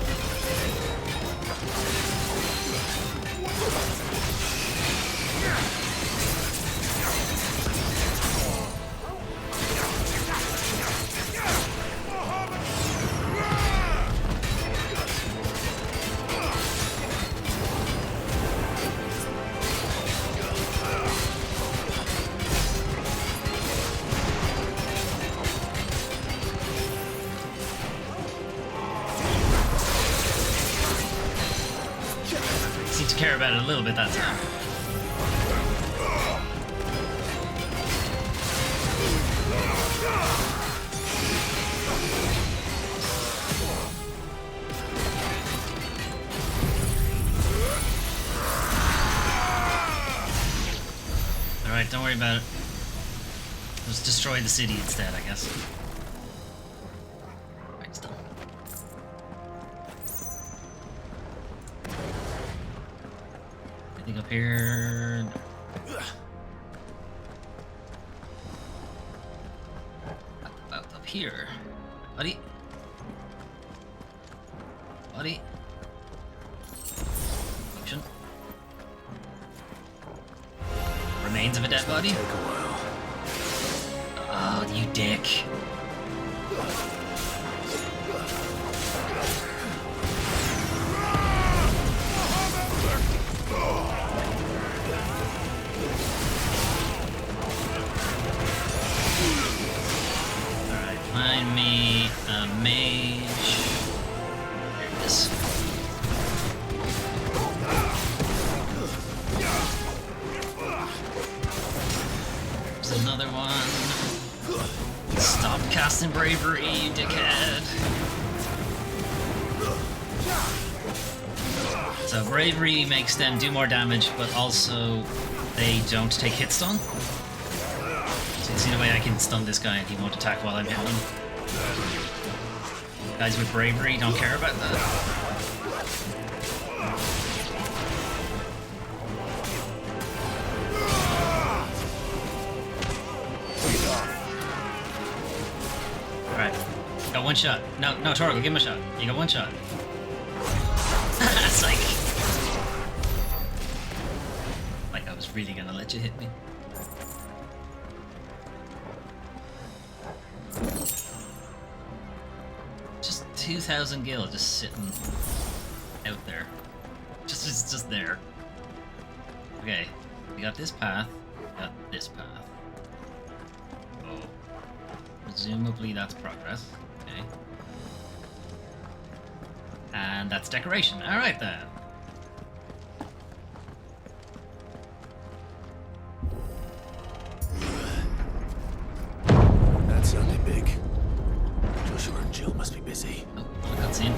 Seems to care about it a little bit that time. Alright, don't worry about it. Just destroy the city instead, I guess. Right, it's done. Anything up here? No. About up here. Buddy. Buddy. Potion. Remains of a dead body? Oh, you dick. Alright, find me a mage. There it is. There's another one. Stop casting bravery, you dickhead. So bravery makes them do more damage, but also they don't take hit stun. So you see the way I can stun this guy and he won't attack while I'm hitting him. Guys with bravery don't care about that. Alright. Got one shot. No, Torgal, give him a shot. You got one shot. Psych. Like I was really gonna let you hit me. Just 2,000 gil just sitting out there. Just there. Okay. We got this path. We got this path. Oh. Presumably that's progress. Okay. And that's decoration. Alright then. That sounded big. Joshua and Jill must be busy. Oh, another cutscene.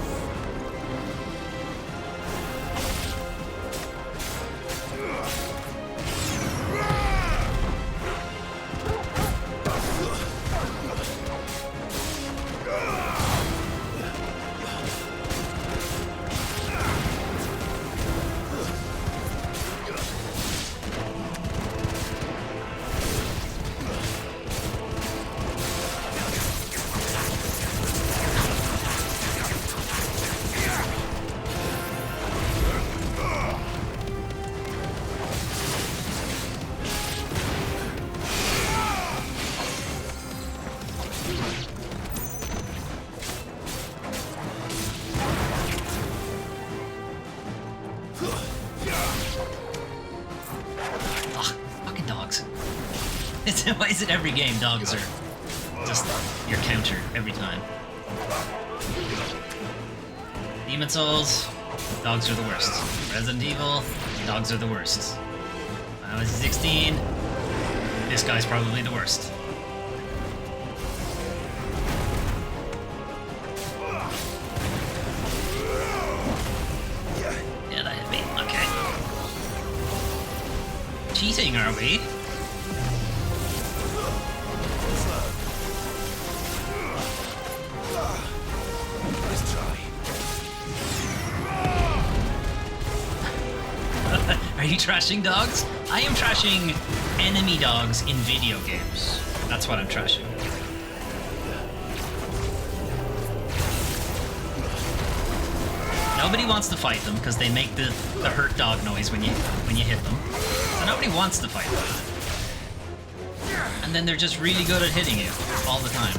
dogs? Why is it every game dogs are just your counter every time? Demon Souls, dogs are the worst. Resident Evil, dogs are the worst. Final Fantasy 16, this guy's probably the worst. Yeah, that hit me. Okay. Cheating, are we? Are you trashing dogs? I am trashing enemy dogs in video games. That's what I'm trashing. Nobody wants to fight them because they make the hurt dog noise when you hit them. So nobody wants to fight them. And then they're just really good at hitting you all the time.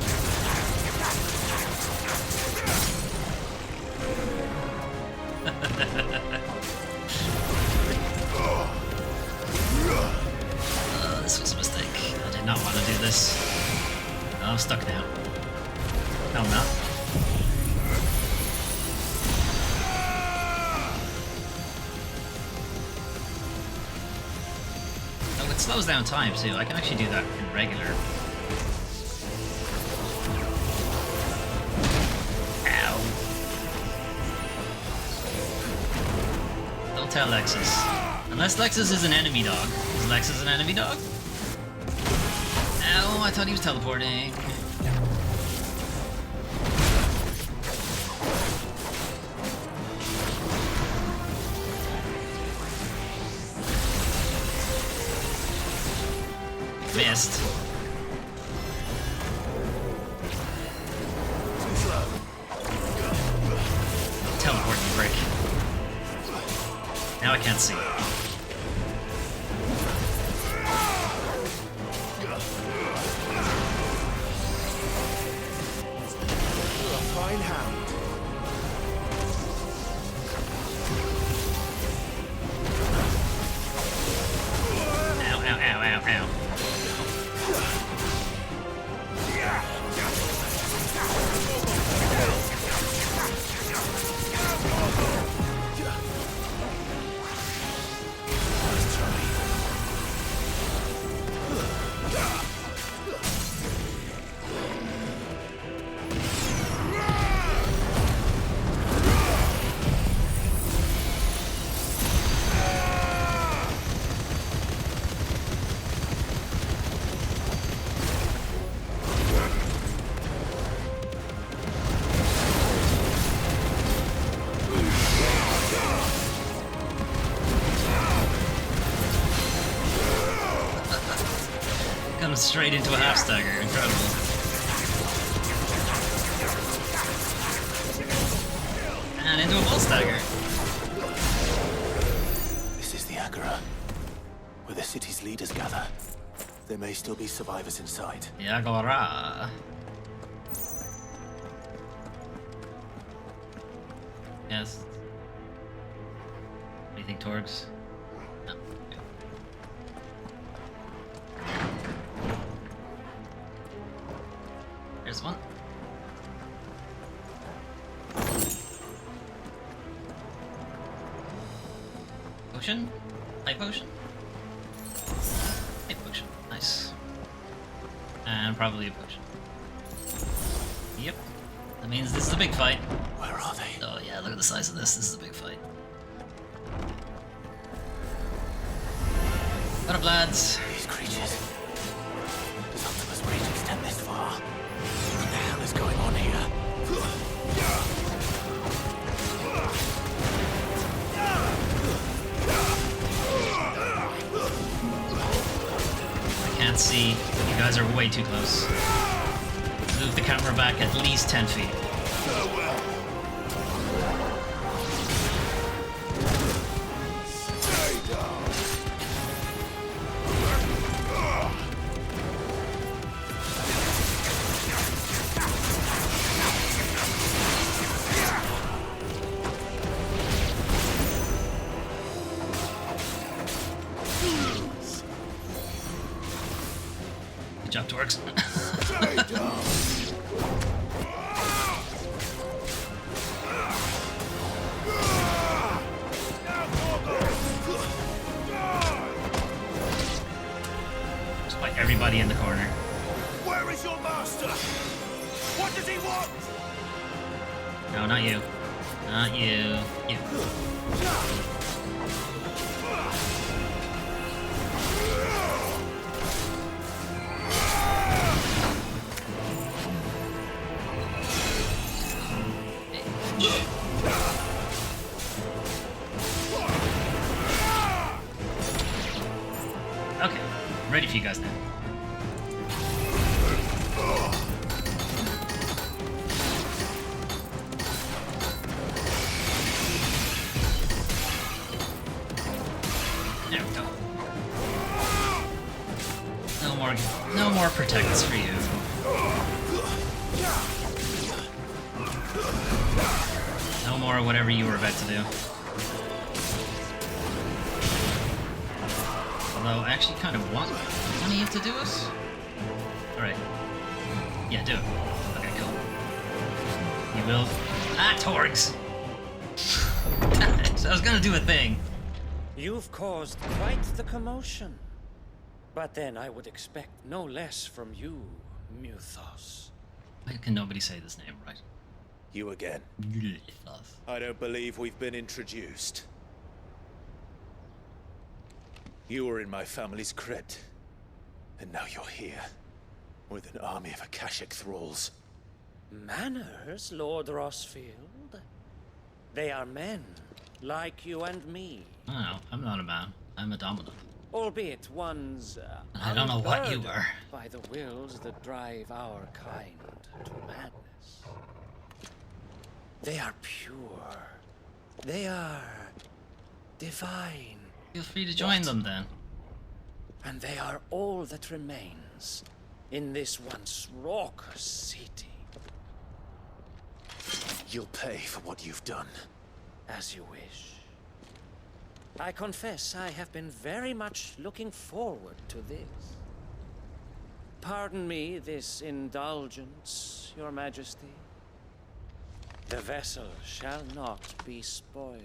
This was a mistake. I did not want to do this. Oh, I'm stuck now. No, I'm not. Oh, it slows down time too. I can actually do that in regular. Ow. Don't tell Lexus. Unless Lexus is an enemy dog. Is Lexus an enemy dog? Ow, I thought he was teleporting. Missed. Teleport, you brick. Now I can't see. Fine hound. Ow, ow, ow, ow, ow. Comes straight into a half stagger. Incredible. And into a full stagger. This is the Agora, where the city's leaders gather. There may still be survivors inside. The Agora. Yes. What do you think, Torgs? No. There's one. Potion? High potion? High potion. Nice. And probably a potion. Yep. That means this is a big fight. Where are they? Oh yeah, look at the size of this. This is a big fight. What up, lads? These creatures. Does Optimus reach extend this far? What the hell is going on here? I can't see. You guys are way too close. Move the camera back at least 10 feet. Good job, Torx. Just fight everybody in the corner. Where is your master? What does he want? No, not you. Not you. You. Okay, I'm ready for you guys now. There we go. No more protects for you. No more whatever you were about to do. Although I actually kind of want you to do it. Alright. Yeah, do it. Okay, cool. You will. Ah, Torgs! Damn it, I was gonna do a thing. You've caused quite the commotion. But then I would expect no less from you, Muthos. Why can nobody say this name right? You again. I don't believe we've been introduced. You were in my family's crypt, and now you're here, with an army of Akashic thralls. Manners, Lord Rossfield? They are men, like you and me. No, I'm not a man. I'm a dominant. Albeit one's I don't know what you are. By the wills that drive our kind to madness. They are pure. They are divine. Feel free to join them then. And they are all that remains in this once raucous city. You'll pay for what you've done. As you wish. I confess I have been very much looking forward to this. Pardon me this indulgence, Your Majesty. The vessel shall not be spoiled.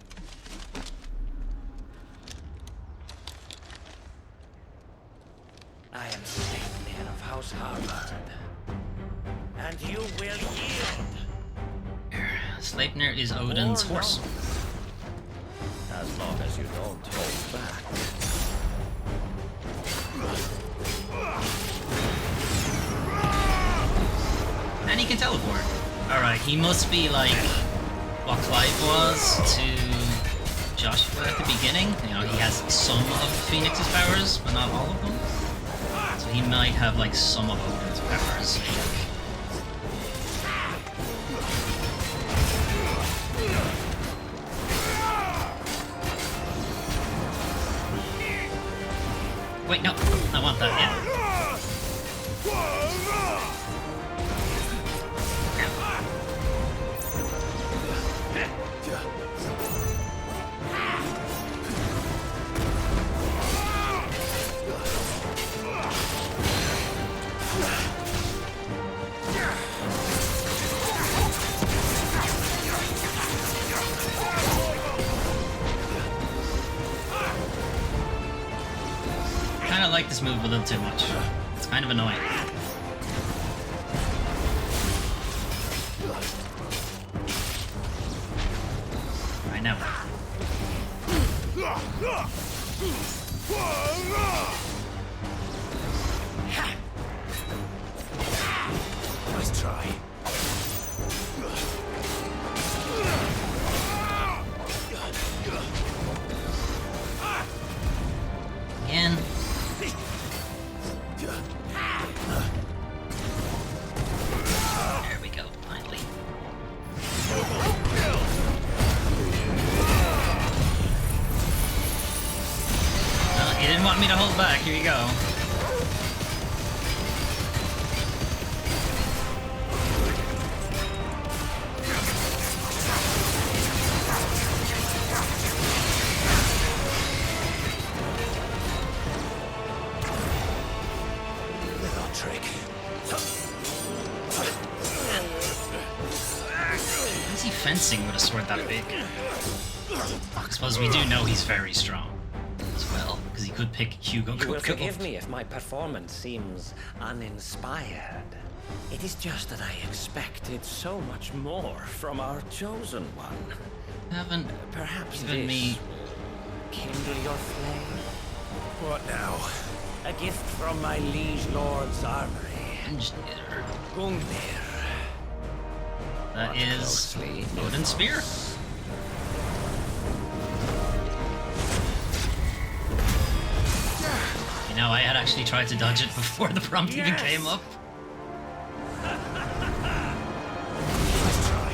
I am Sleipnir of House Harvard, and you will yield. Sleipnir is Odin's horse. As long as you don't hold back. And he can teleport. Alright, he must be like what Clive was to Joshua at the beginning. You know, he has some of Phoenix's powers, but not all of them. So he might have like some of Odin's powers. Wait, no, I want that, yeah. I like this move a little too much. It's kind of annoying. Right now. Nice try. Again. There we go, finally. Well, you didn't want me to hold back, here you go. Little trick. fencing with a sword that big? I suppose we do know he's very strong as well, because he could pick Hugo. You will forgive me if my performance seems uninspired. It is just that I expected so much more from our chosen one. Haven't perhaps given me kindle your flame. What now? A gift from my liege lord's armory. Gungnir. That is Odin's spear. You know, I had actually tried to dodge it before the prompt even came up. Let's try.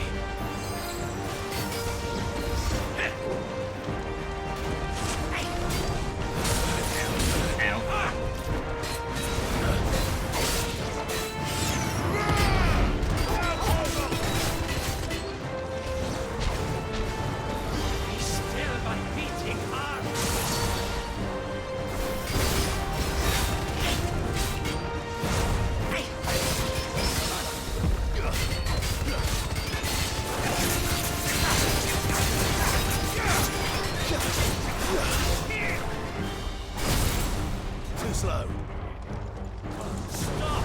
Too slow. Stop!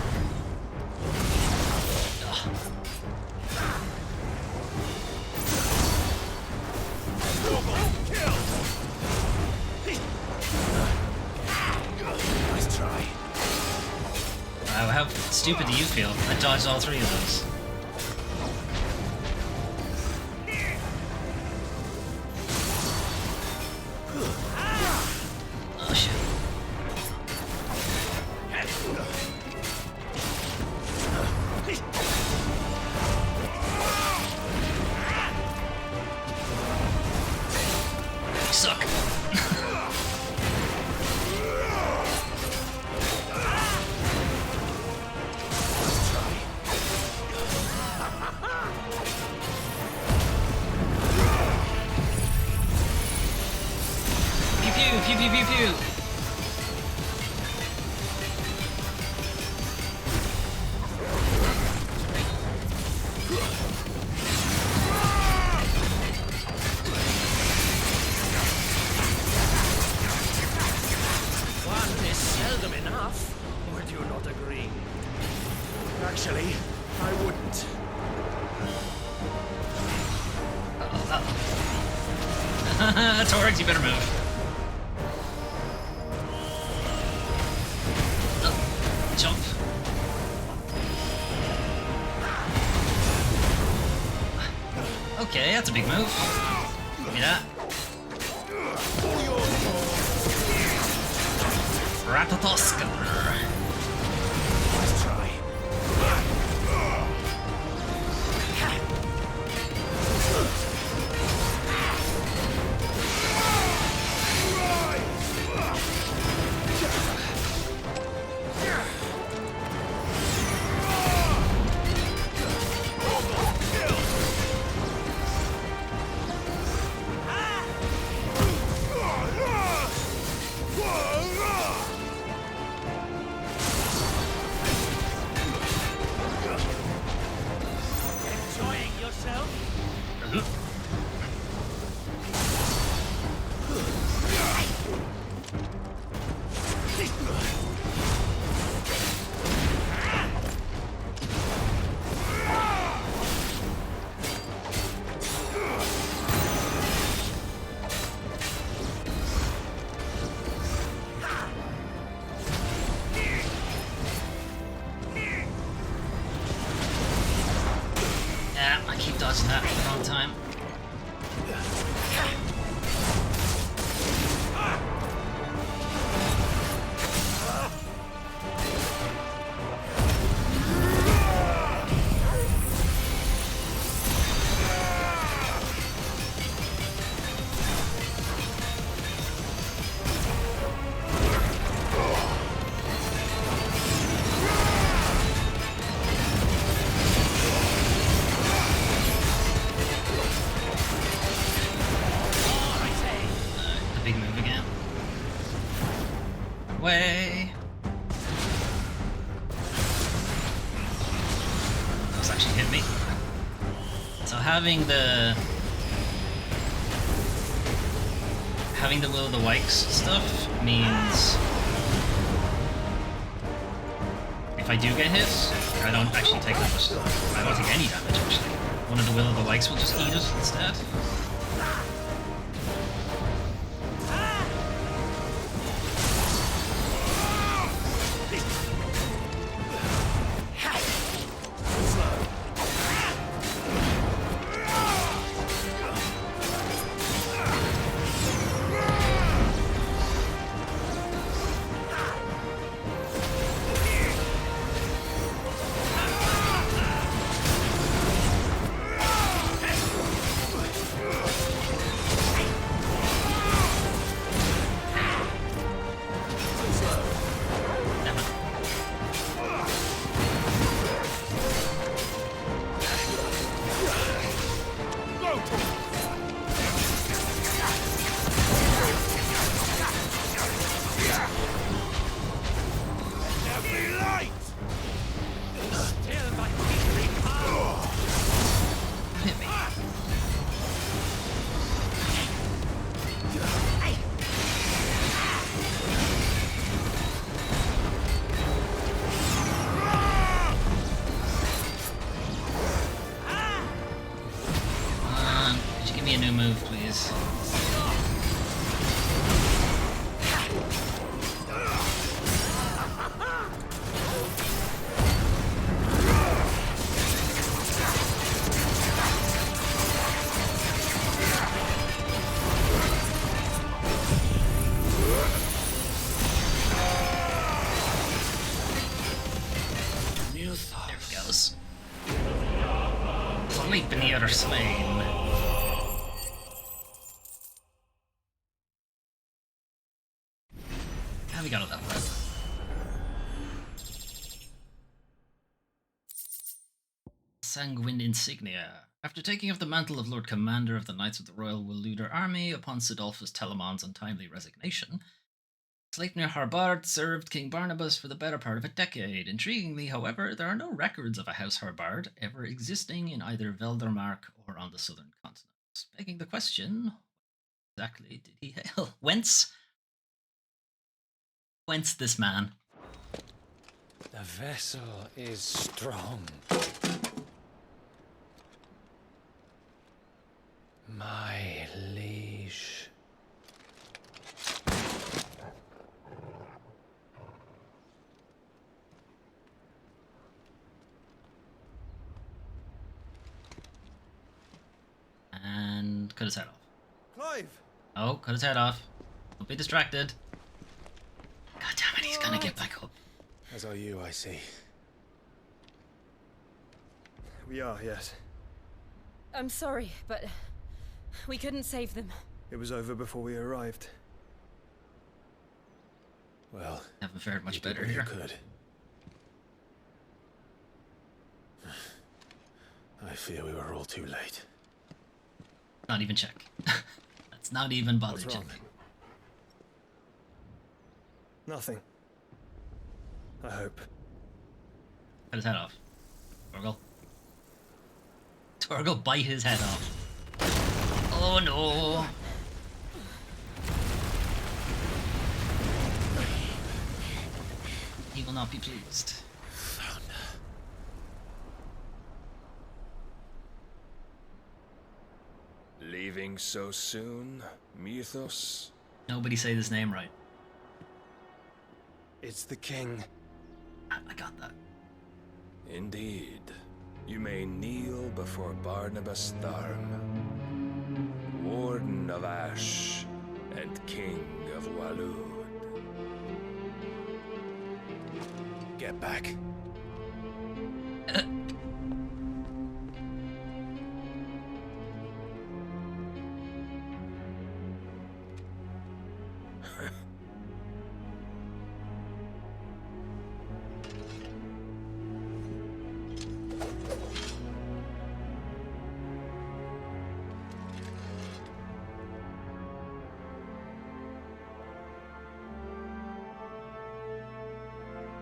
Nice try. Wow, how stupid do you feel? I dodged all three of those. Oh shit. You suck. Pew pew pew pew pew pew. One is seldom enough. Would you not agree? Actually, I wouldn't. Torx, you better move. Jump. Okay, that's a big move. Give me that. Ratatosk. Nice try. Enjoying yourself? Yeah, I keep dodging that at the wrong time. The big move again. Way. This actually hit me. So having the Will of the Wikes stuff means if I do get hit, I don't actually take that much. I don't take any damage actually. One of the Will of the Wikes will just eat it instead. Sleep in the utter slain. How we got all that far? Sanguine Insignia. After taking up the mantle of Lord Commander of the Knights of the Royal Woluder Army upon Sidolphus Telemon's untimely resignation, Sleipnir Harbard served King Barnabas for the better part of a decade. Intriguingly, however, there are no records of a House Harbard ever existing in either Veldermark or on the southern continent. Begging the question, exactly did he hail? Whence this man? The vessel is strong. My liege. And cut his head off. Clive! Oh, cut his head off. Don't be distracted. God damn it, he's gonna get back up. As are you, I see. We are, yes. I'm sorry, but we couldn't save them. It was over before we arrived. Well, haven't fared much you did better what here. You could. I fear we were all too late. Not even check. Let's not even bother What's wrong? checking. Nothing. I hope. Cut his head off. Torgal. Torgal, bite his head off. Oh no! He will not be pleased. Leaving so soon, Mythos? Nobody say this name right. It's the king. I got that. Indeed. You may kneel before Barnabas Tharm, Warden of Ash and King of Walud. Get back.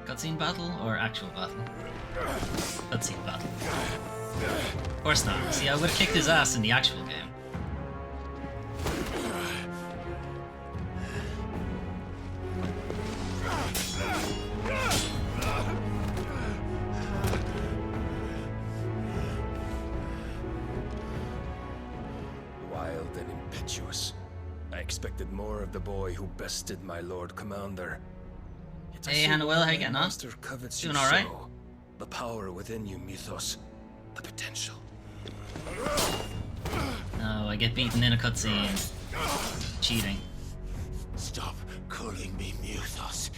Cutscene battle or actual battle? Cutscene battle. Of course not. See, I would have kicked his ass in the actual game. Wild and impetuous. I expected more of the boy who bested my Lord Commander. Yet I Hey, see Hannah, why how you my getting on? master covets Doing you all right? so. The power within you, Mythos. The potential. No, I get beaten in a cutscene. Cheating. Stop calling me Mythos.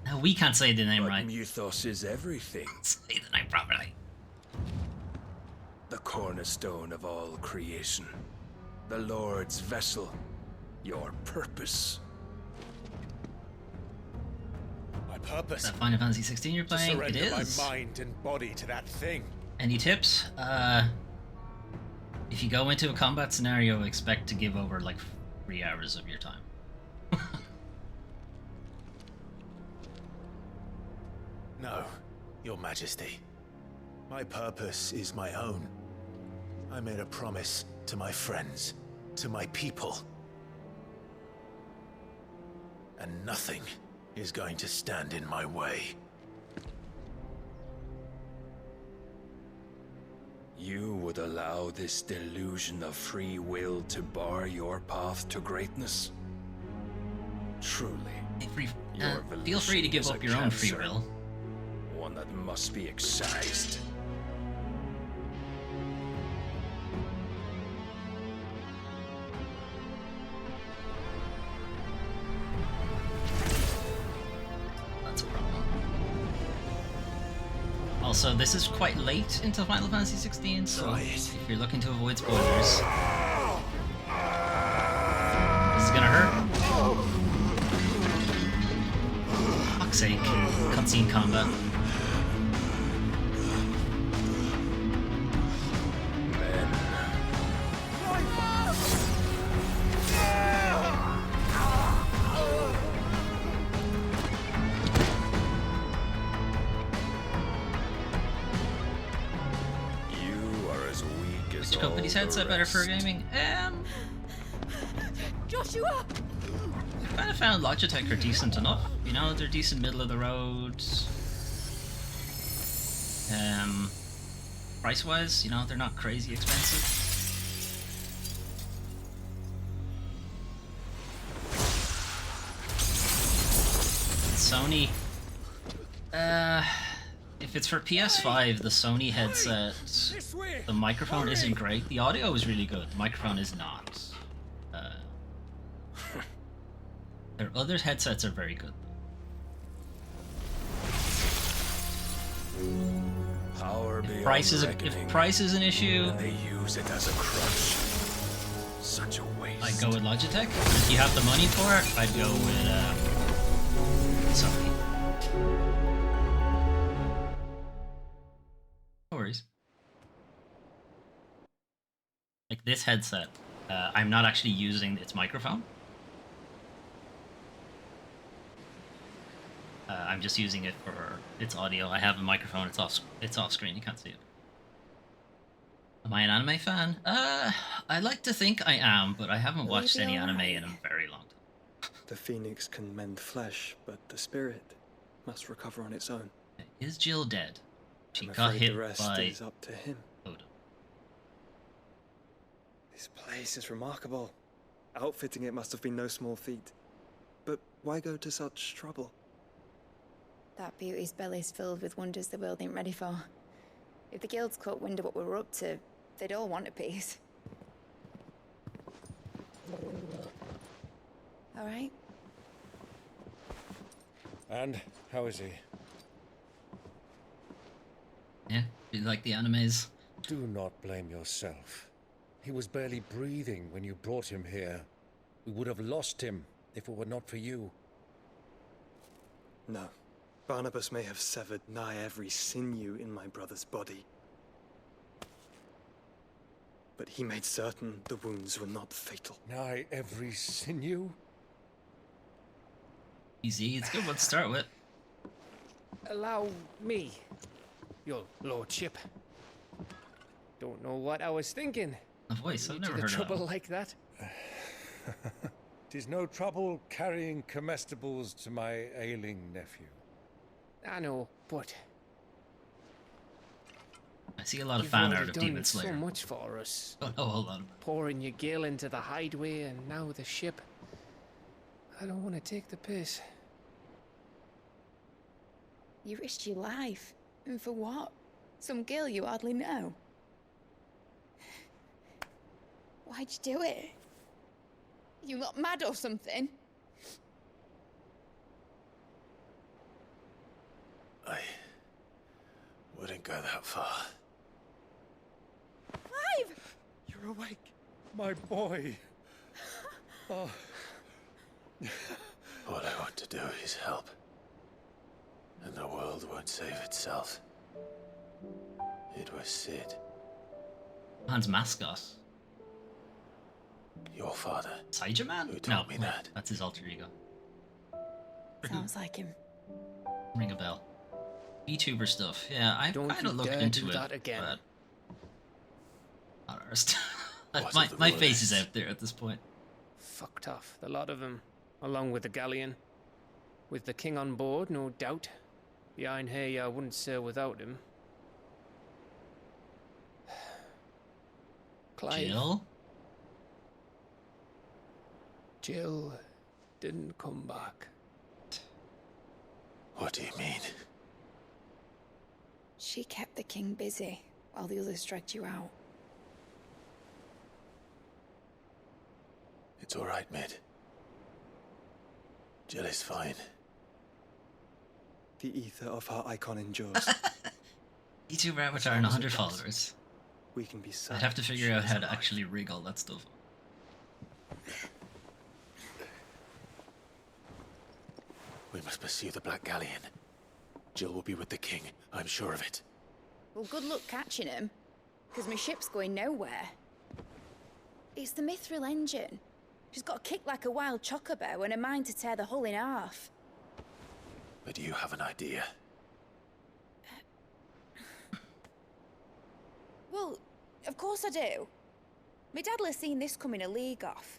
No, we can't say the name But right. Mythos is everything. Say the name properly. The cornerstone of all creation. The Lord's vessel. Your purpose. My purpose? That Final Fantasy 16 you're To playing? It surrender is. my mind and body to that thing. Any tips? If you go into a combat scenario, expect to give over like 3 hours of your time. No, Your Majesty. My purpose is my own. I made a promise to my friends, to my people. And nothing is going to stand in my way. You would allow this delusion of free will to bar your path to greatness? Truly, your feel free to give volition up is your a own free cancer, will. one that must be excised. That's a problem. Also, this is quite late into Final Fantasy 16, so if you're looking to avoid spoilers, this is gonna hurt. Fuck's sake, cutscene combat. Which company's headset better for gaming? Joshua! I kind of found Logitech are decent enough. You know, they're decent middle of the road. Price wise, you know, they're not crazy expensive. Sony. If it's for PS5, the Sony headset, the microphone isn't great. The audio is really good. The microphone is not. Their other headsets are very good. Power If price is an issue, and they use it as a crutch. Such a waste. I'd go with Logitech. If you have the money for it, I'd go with Sony. No worries. Like this headset, I'm not actually using its microphone. I'm just using it for its audio. I have a microphone. It's off screen. You can't see it. Am I an anime fan? I like to think I am, but I haven't watched any anime in a very long time. The phoenix can mend flesh, but the spirit must recover on its own. Is Jill dead? She I'm got afraid hit the rest by is up to him. Odin. This place is remarkable. Outfitting it must have been no small feat. But why go to such trouble? That beauty's belly's filled with wonders the world ain't ready for. If the guilds caught wind of what we were up to, they'd all want a piece. All right? And how is he? Yeah, you like the animes? Do not blame yourself. He was barely breathing when you brought him here. We would have lost him if it were not for you. No. Barnabas may have severed nigh every sinew in my brother's body. But he made certain the wounds were not fatal. Nigh every sinew? Easy, it's a good one to start with. Allow me, your lordship. Don't know what I was thinking. A voice, I've Lead to never the heard of trouble that one. like that. Tis no trouble carrying comestibles to my ailing nephew. I know, but I see a lot of you've fan already art of done Demon Slayer. so much for us. Don't know a whole lot about it. Pouring your gale into the hideaway and now the ship. I don't want to take the piss. You risked your life. And for what? Some girl you hardly know. Why'd you do it? You lot mad or something? I wouldn't go that far. Clive! You're awake, my boy. Oh. All I want to do is help. And the world won't save itself. It was Sid, Man's mascot. your father, Saija Man? who told me that. That's his alter ego. Sounds like him. Ring a bell. VTuber stuff. Yeah, I Don't kind of you looked dare into do it. that again. But not ours. Was my it the my face is Rolex? out there at this point. Fucked off, the lot of them, along with the galleon. With the king on board, no doubt. Behind here, I wouldn't sail without him. Clive. Jill? Jill didn't come back. What do you mean? She kept the king busy while the others dragged you out. It's all right, Mid. Jill is fine. The ether of her icon endures. VTuber avatar and 100 followers. We can be I'd certain have to figure she out is how to alive. actually rig all that stuff. We must pursue the Black Galleon. Jill will be with the king, I'm sure of it. Well, good luck catching him, because my ship's going nowhere. It's the Mithril engine. She's got a kick like a wild chocobo and a mind to tear the hull in half. But do you have an idea? Well, of course I do. My dad'll have seen this coming a league off.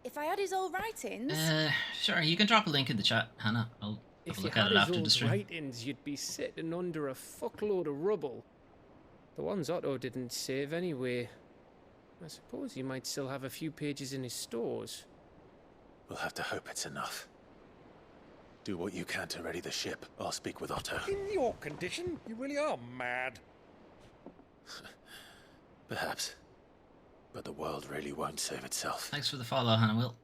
If I had his old writings... Sure, you can drop a link in the chat, Hannah. I'll have If a you look at had it his after the old stream. writings, you'd be sitting under a fuckload of rubble. The ones Otto didn't save anyway. I suppose he might still have a few pages in his stores. We'll have to hope it's enough. Do what you can to ready the ship. I'll speak with Otto. In your condition, you really are mad. Perhaps. But the world really won't save itself. Thanks for the follow, Hannah Will.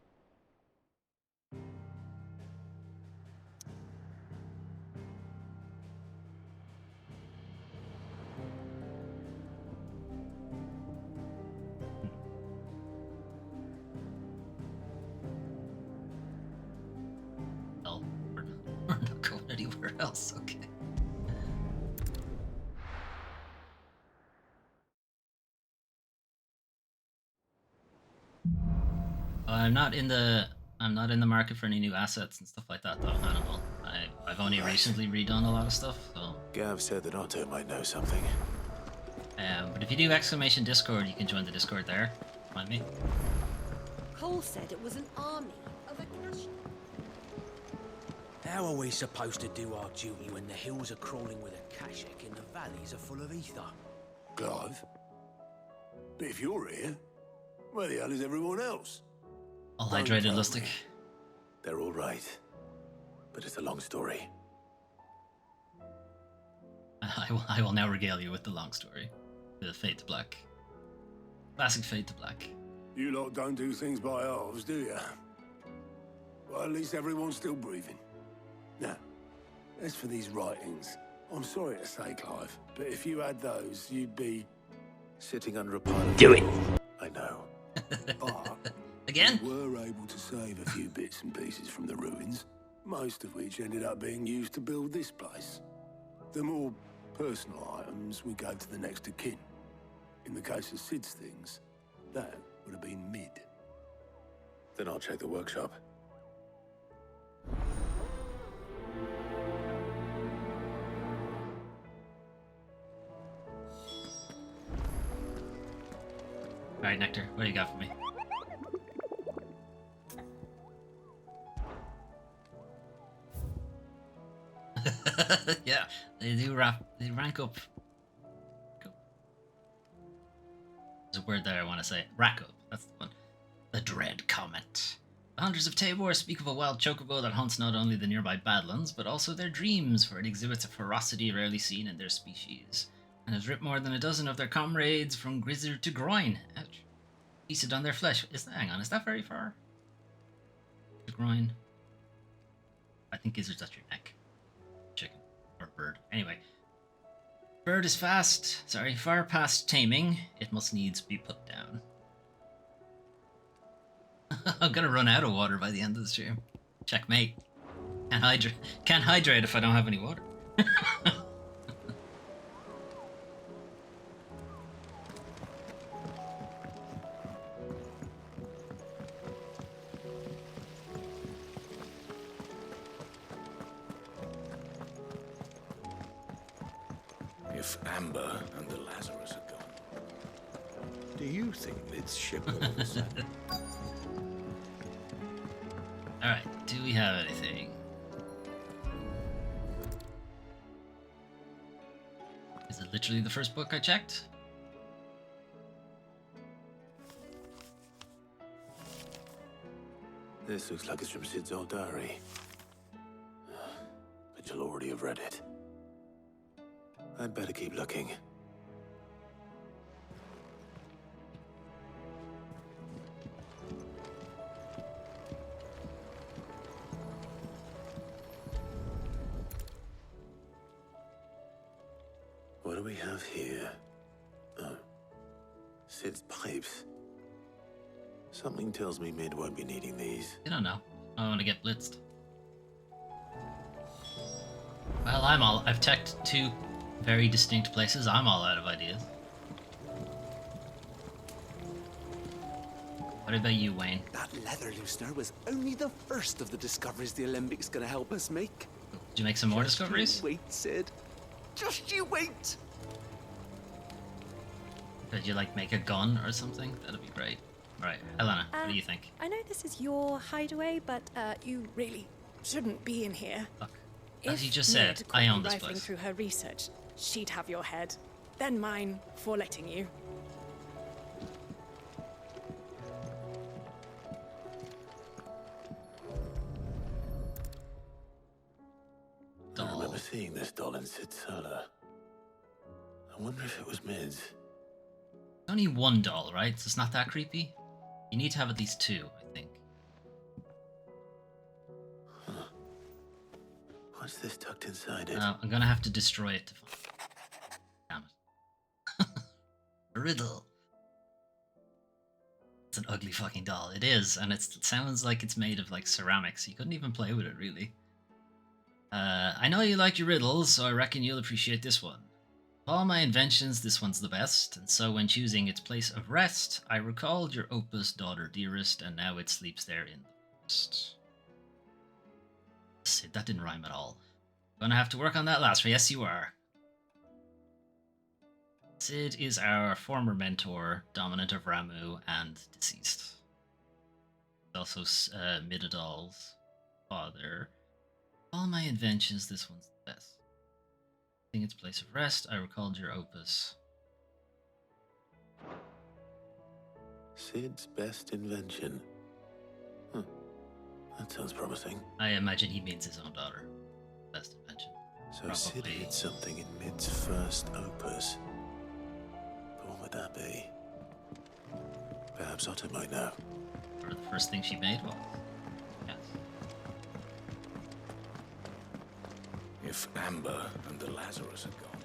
Oh, we're not going anywhere else, okay. I'm not in the market for any new assets and stuff like that though, Hannibal. I've only recently redone a lot of stuff, so Gav said that Otto might know something. but if you do exclamation Discord, you can join the Discord there. Find me. Cole said it was an army of a cash. How are we supposed to do our duty when the hills are crawling with a kashik and the valleys are full of ether? Clive? But if you're here, where the hell is everyone else? All Don't hydrated tell Lustig. me. They're all right. But it's a long story. I will now regale you with the long story. The Fade to Black. Classic Fade to Black. You lot don't do things by halves, do you? Well, at least everyone's still breathing. Now, as for these writings, I'm sorry to say, Clive, but if you had those, you'd be... Sitting under a pile of... Do it! I know. But again? we were able to save a few bits and pieces from the ruins, most of which ended up being used to build this place. The more personal items we gave to the next of kin. In the case of Sid's things, that would have been Mid. Then I'll check the workshop. Alright, Nectar, what do you got for me? Yeah, they rank up. There's a word there I want to say. Rack up, that's the one. The Dread Comet. The hunters of Tabor speak of a wild chocobo that haunts not only the nearby Badlands, but also their dreams, for it exhibits a ferocity rarely seen in their species, and has ripped more than a dozen of their comrades from gizzard to groin. Ouch. Feasted on their flesh. Hang on, is that very far? The groin. I think gizzard's at your neck. Chicken. Or bird. Anyway. Bird is far past taming. It must needs be put down. I'm gonna run out of water by the end of the stream. Checkmate. Can't hydrate if I don't have any water. If Amber and the Lazarus are gone, do you think Mid's ship will set? Alright, do we have anything? Is it literally the first book I checked? This looks like it's from Sid's old diary. But you'll already have read it. I'd better keep looking. What do we have here? Oh. Sid's pipes. Something tells me Mid won't be needing these. I don't know. I want to get blitzed. Well, I've checked 2 very distinct places. I'm all out of ideas. What about you, Wayne? That leather loosener was only the first of the discoveries the Alembics gonna help us make. Did you make some more discoveries? Just you wait, Sid. Just you wait! Could you, like, make a gun or something? That'd be great. Alright, Helena, what do you think? I know this is your hideaway, but you really shouldn't be in here. Look, as you just Ned said, caught I you own this rifling place. through her research, she'd have your head. Then mine for letting you. I remember seeing this doll in Sid's cellar. I wonder if it was Mid's. Only 1 doll, right? So it's not that creepy. You need to have at least 2, I think. Huh. What's this tucked inside it? I'm gonna have to destroy it to find it. Damn it. A riddle. It's an ugly fucking doll. It is, and it sounds like it's made of like ceramics. You couldn't even play with it, really. I know you like your riddles, so I reckon you'll appreciate this one. Of all my inventions, this one's the best, and so when choosing its place of rest, I recalled your opus, daughter dearest, and now it sleeps there in the forest. Sid, that didn't rhyme at all. Gonna have to work on that last one. Yes, you are. Sid is our former mentor, dominant of Ramu, and deceased. Also Midadal's father. All my inventions, this one's the best. In its place of rest, I recalled your opus. Sid's best invention. Huh. That sounds promising. I imagine he means his own daughter. Best invention. So Sid hid something in Mid's first opus. But what would that be? Perhaps Otto might know. Or the first thing she made was. Yes. If Amber and the Lazarus are gone.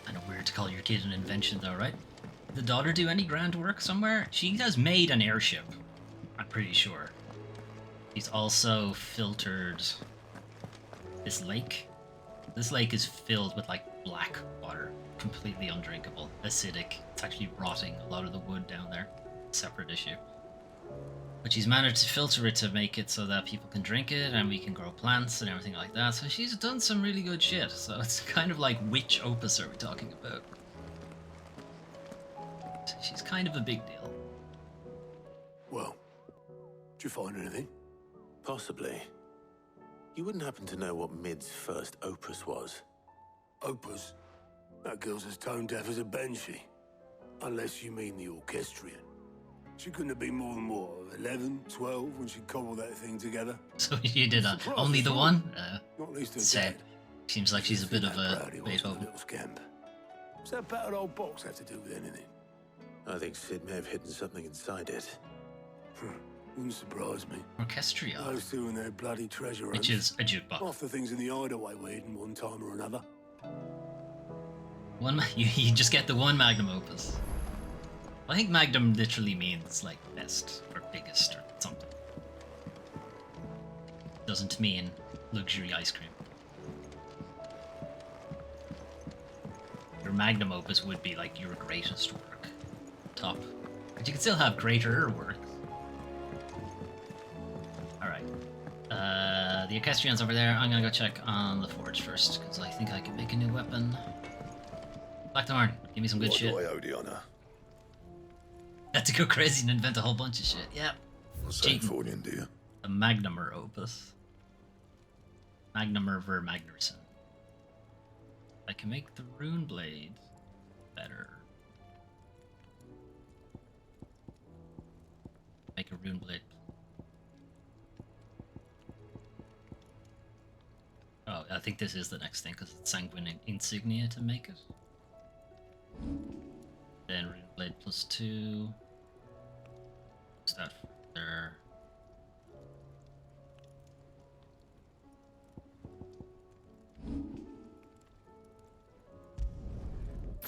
Kind of weird to call your kid an invention, though, right? Did the daughter do any grand work somewhere? She has made an airship. I'm pretty sure. She's also filtered this lake. This lake is filled with like black water, completely undrinkable, acidic. It's actually rotting a lot of the wood down there. Separate issue. But she's managed to filter it to make it so that people can drink it and we can grow plants and everything like that. So she's done some really good shit. So it's kind of like which opus are we talking about? She's kind of a big deal. Well, did you find anything? Possibly. You wouldn't happen to know what Mid's first opus was? Opus? That girl's as tone deaf as a banshee. Unless you mean the orchestrion. She couldn't have been more than, what, 11, 12 when she cobbled that thing together? So you did only the one? Not least her sad. dad. Seems like she's a bit of a Beethoven. Little scamp. What's that battered old box have to do with anything? I think Sid may have hidden something inside it. Wouldn't surprise me. Orchestria. Those two and their bloody treasure Which is a jukebox. Half the things in the hideaway were hidden one time or another. You just get the one magnum opus. I think magnum literally means like best or biggest or something. Doesn't mean luxury ice cream. Your magnum opus would be like your greatest work. Top. But you can still have greater work. Alright. The orchestrion's over there. I'm gonna go check on the forge first, because I think I can make a new weapon. Blackthorn, give me some good shit. What do I owe the honor? Had to go crazy and invent a whole bunch of shit. Yep. What's that for you, dear? The Magnumer opus. Magnumer ver Magnuson. I can make the rune blade better. Make a rune blade. Oh, I think this is the next thing because it's sanguine insignia to make it. Then rune blade +2. What's that for there?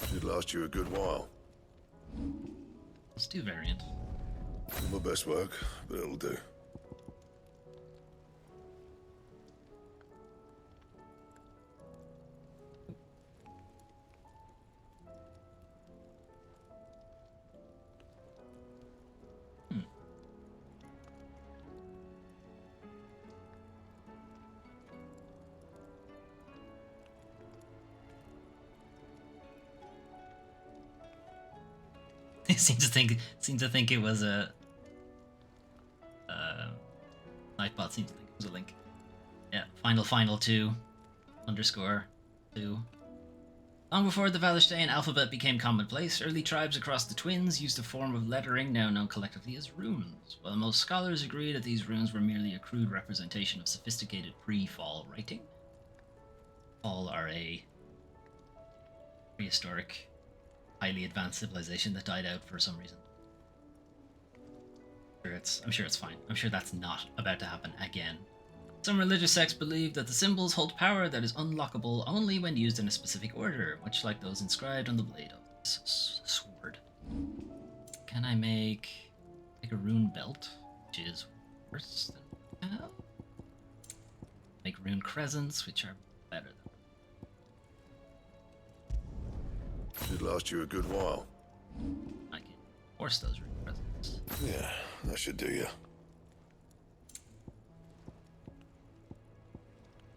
Should last you a good while. Let's do variant. My best work, but it'll do. They seem to think it was a Nightbot seems to think it was a link. Yeah, final 2 _2. Long before the Valishtaean alphabet became commonplace, early tribes across the Twins used a form of lettering now known collectively as runes. While most scholars agree that these runes were merely a crude representation of sophisticated pre-Fall writing. Fall are a prehistoric, highly advanced civilization that died out for some reason. I'm sure it's fine. I'm sure that's not about to happen again. Some religious sects believe that the symbols hold power that is unlockable only when used in a specific order, much like those inscribed on the blade of this sword. Can I make a rune belt, which is worse than that? Make rune crescents, which are better than. Should last you a good while. I can force those rune crescents. Yeah, that should do you.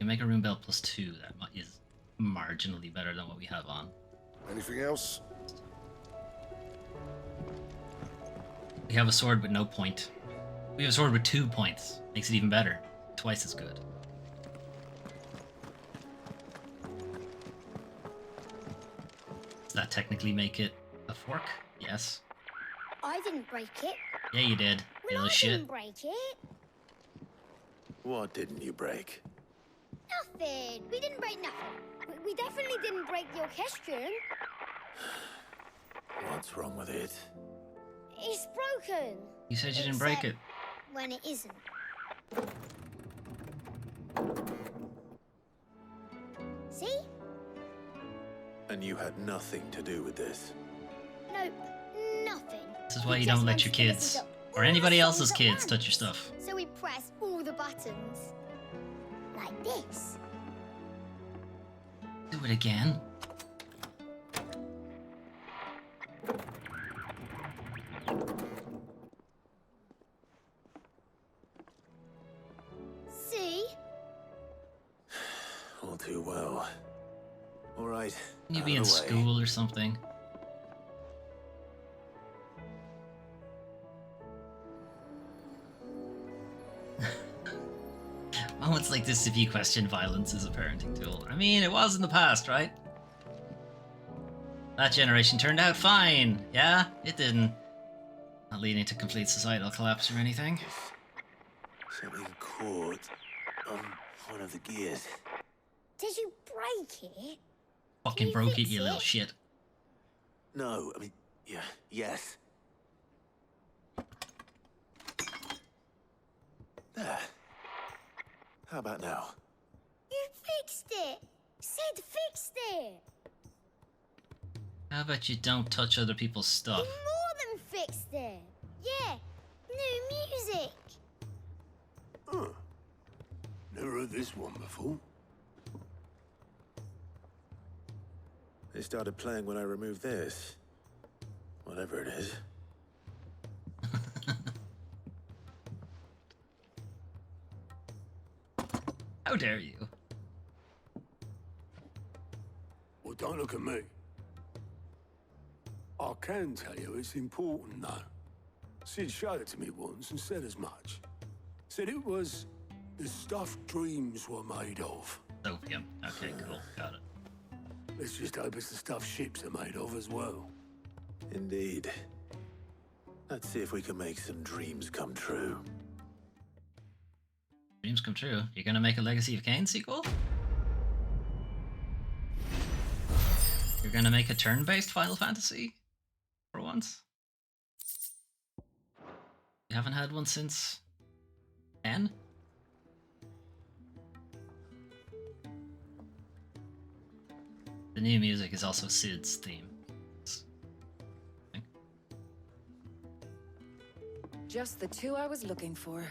You make a rune belt +2. That is marginally better than what we have on. Anything else? We have a sword with no point. We have a sword with 2 points. Makes it even better. Twice as good. Does that technically make it a fork? Yes. I didn't break it. Yeah, you did. Well, I shit. didn't break it. What didn't you break? Nothing. We didn't break nothing. We definitely didn't break the orchestrion. What's wrong with it? It's broken. You said you didn't break it. When it isn't. See? And you had nothing to do with this? Nope, nothing. This is why you don't let your kids, or anybody else's kids, touch your stuff. So we press all the buttons. Like this. Do it again. too well. All right. Can you out be of in the way. school or something? Moments like this, if you question violence as a parenting tool. I mean, it was in the past, right? That generation turned out fine. Yeah, it didn't. Not leading to complete societal collapse or anything. Something caught on one of the gears. Did you break it? Fucking broke it, you little shit. No, I mean, yeah, yes. There. How about now? You fixed it! Sid fixed it! How about you don't touch other people's stuff? He more than fixed it! Yeah, new music! Huh. Never heard this one before. They started playing when I removed this. Whatever it is. How dare you? Well, don't look at me. I can tell you it's important, though. Sid showed it to me once and said as much. Said it was the stuff dreams were made of. Opium. Okay, cool. Got it. Let's just hope it's the stuff ships are made of as well. Indeed. Let's see if we can make some dreams come true. Dreams come true. You're gonna make a Legacy of Kain sequel? You're gonna make a turn-based Final Fantasy? For once? You haven't had one since 10? The new music is also Sid's theme. Just the two I was looking for.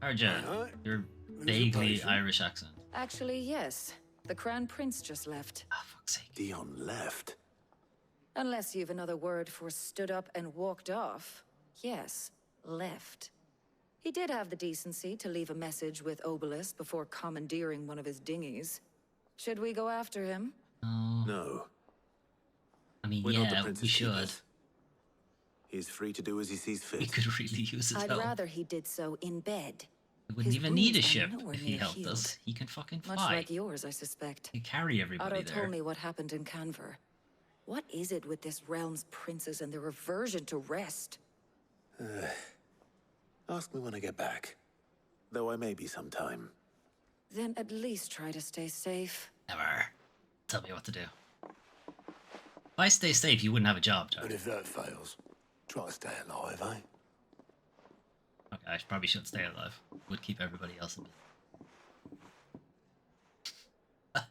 Arja, your vaguely Irish accent. Actually, yes. The Crown Prince just left. Ah, fuck's sake. Dion left. Unless you've another word for stood up and walked off. Yes, left. He did have the decency to leave a message with Obelisk before commandeering one of his dinghies. Should we go after him? No. I mean, We're not the yeah, prince's we should. keepers. He's free to do as he sees fit. We could really use his I'd help. rather he did so in bed. We wouldn't His even need a wounds are ship nowhere if he near helped healed. us. He can fucking fly. Much like yours, I suspect. He carry everybody Otto there. told me what happened in Canver. What is it with this realm's princes and their aversion to rest? Ask me when I get back. Though I may be sometime. Then at least try to stay safe. Never. Tell me what to do. If I stay safe, you wouldn't have a job, Joe. And if that fails, try to stay alive, eh? Okay, I probably should stay alive. Would keep everybody else in bed.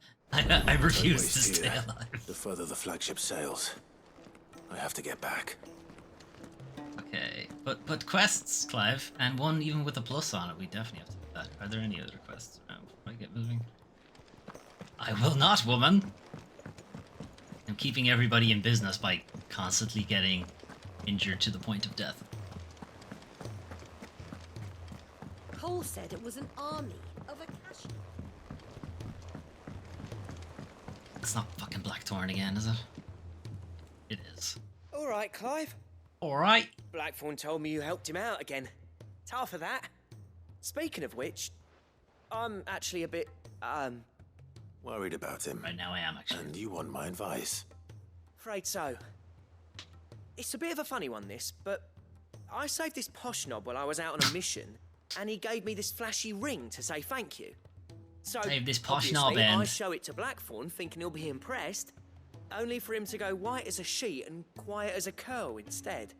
I refuse to stay Here, alive. the further the flagship sails. I have to get back. Okay, but quests, Clive, and one even with a plus on it, we definitely have to do that. Are there any other quests around before I get moving? I will not, woman! I'm keeping everybody in business by constantly getting injured to the point of death. Cole said it was an army of Akashi. It's not fucking Blackthorn again, is it? It is. All right, Clive. All right. Blackthorn told me you helped him out again. It's half of that. Speaking of which, I'm actually a bit, Worried about him. Right now I am, actually. And you want my advice? afraid so. It's a bit of a funny one, this, but I saved this posh knob while I was out on a mission, and he gave me this flashy ring to say thank you. So, Save this posh obviously, knob, I End. show it to Blackthorn, thinking he'll be impressed, only for him to go white as a sheet and quiet as a curl instead.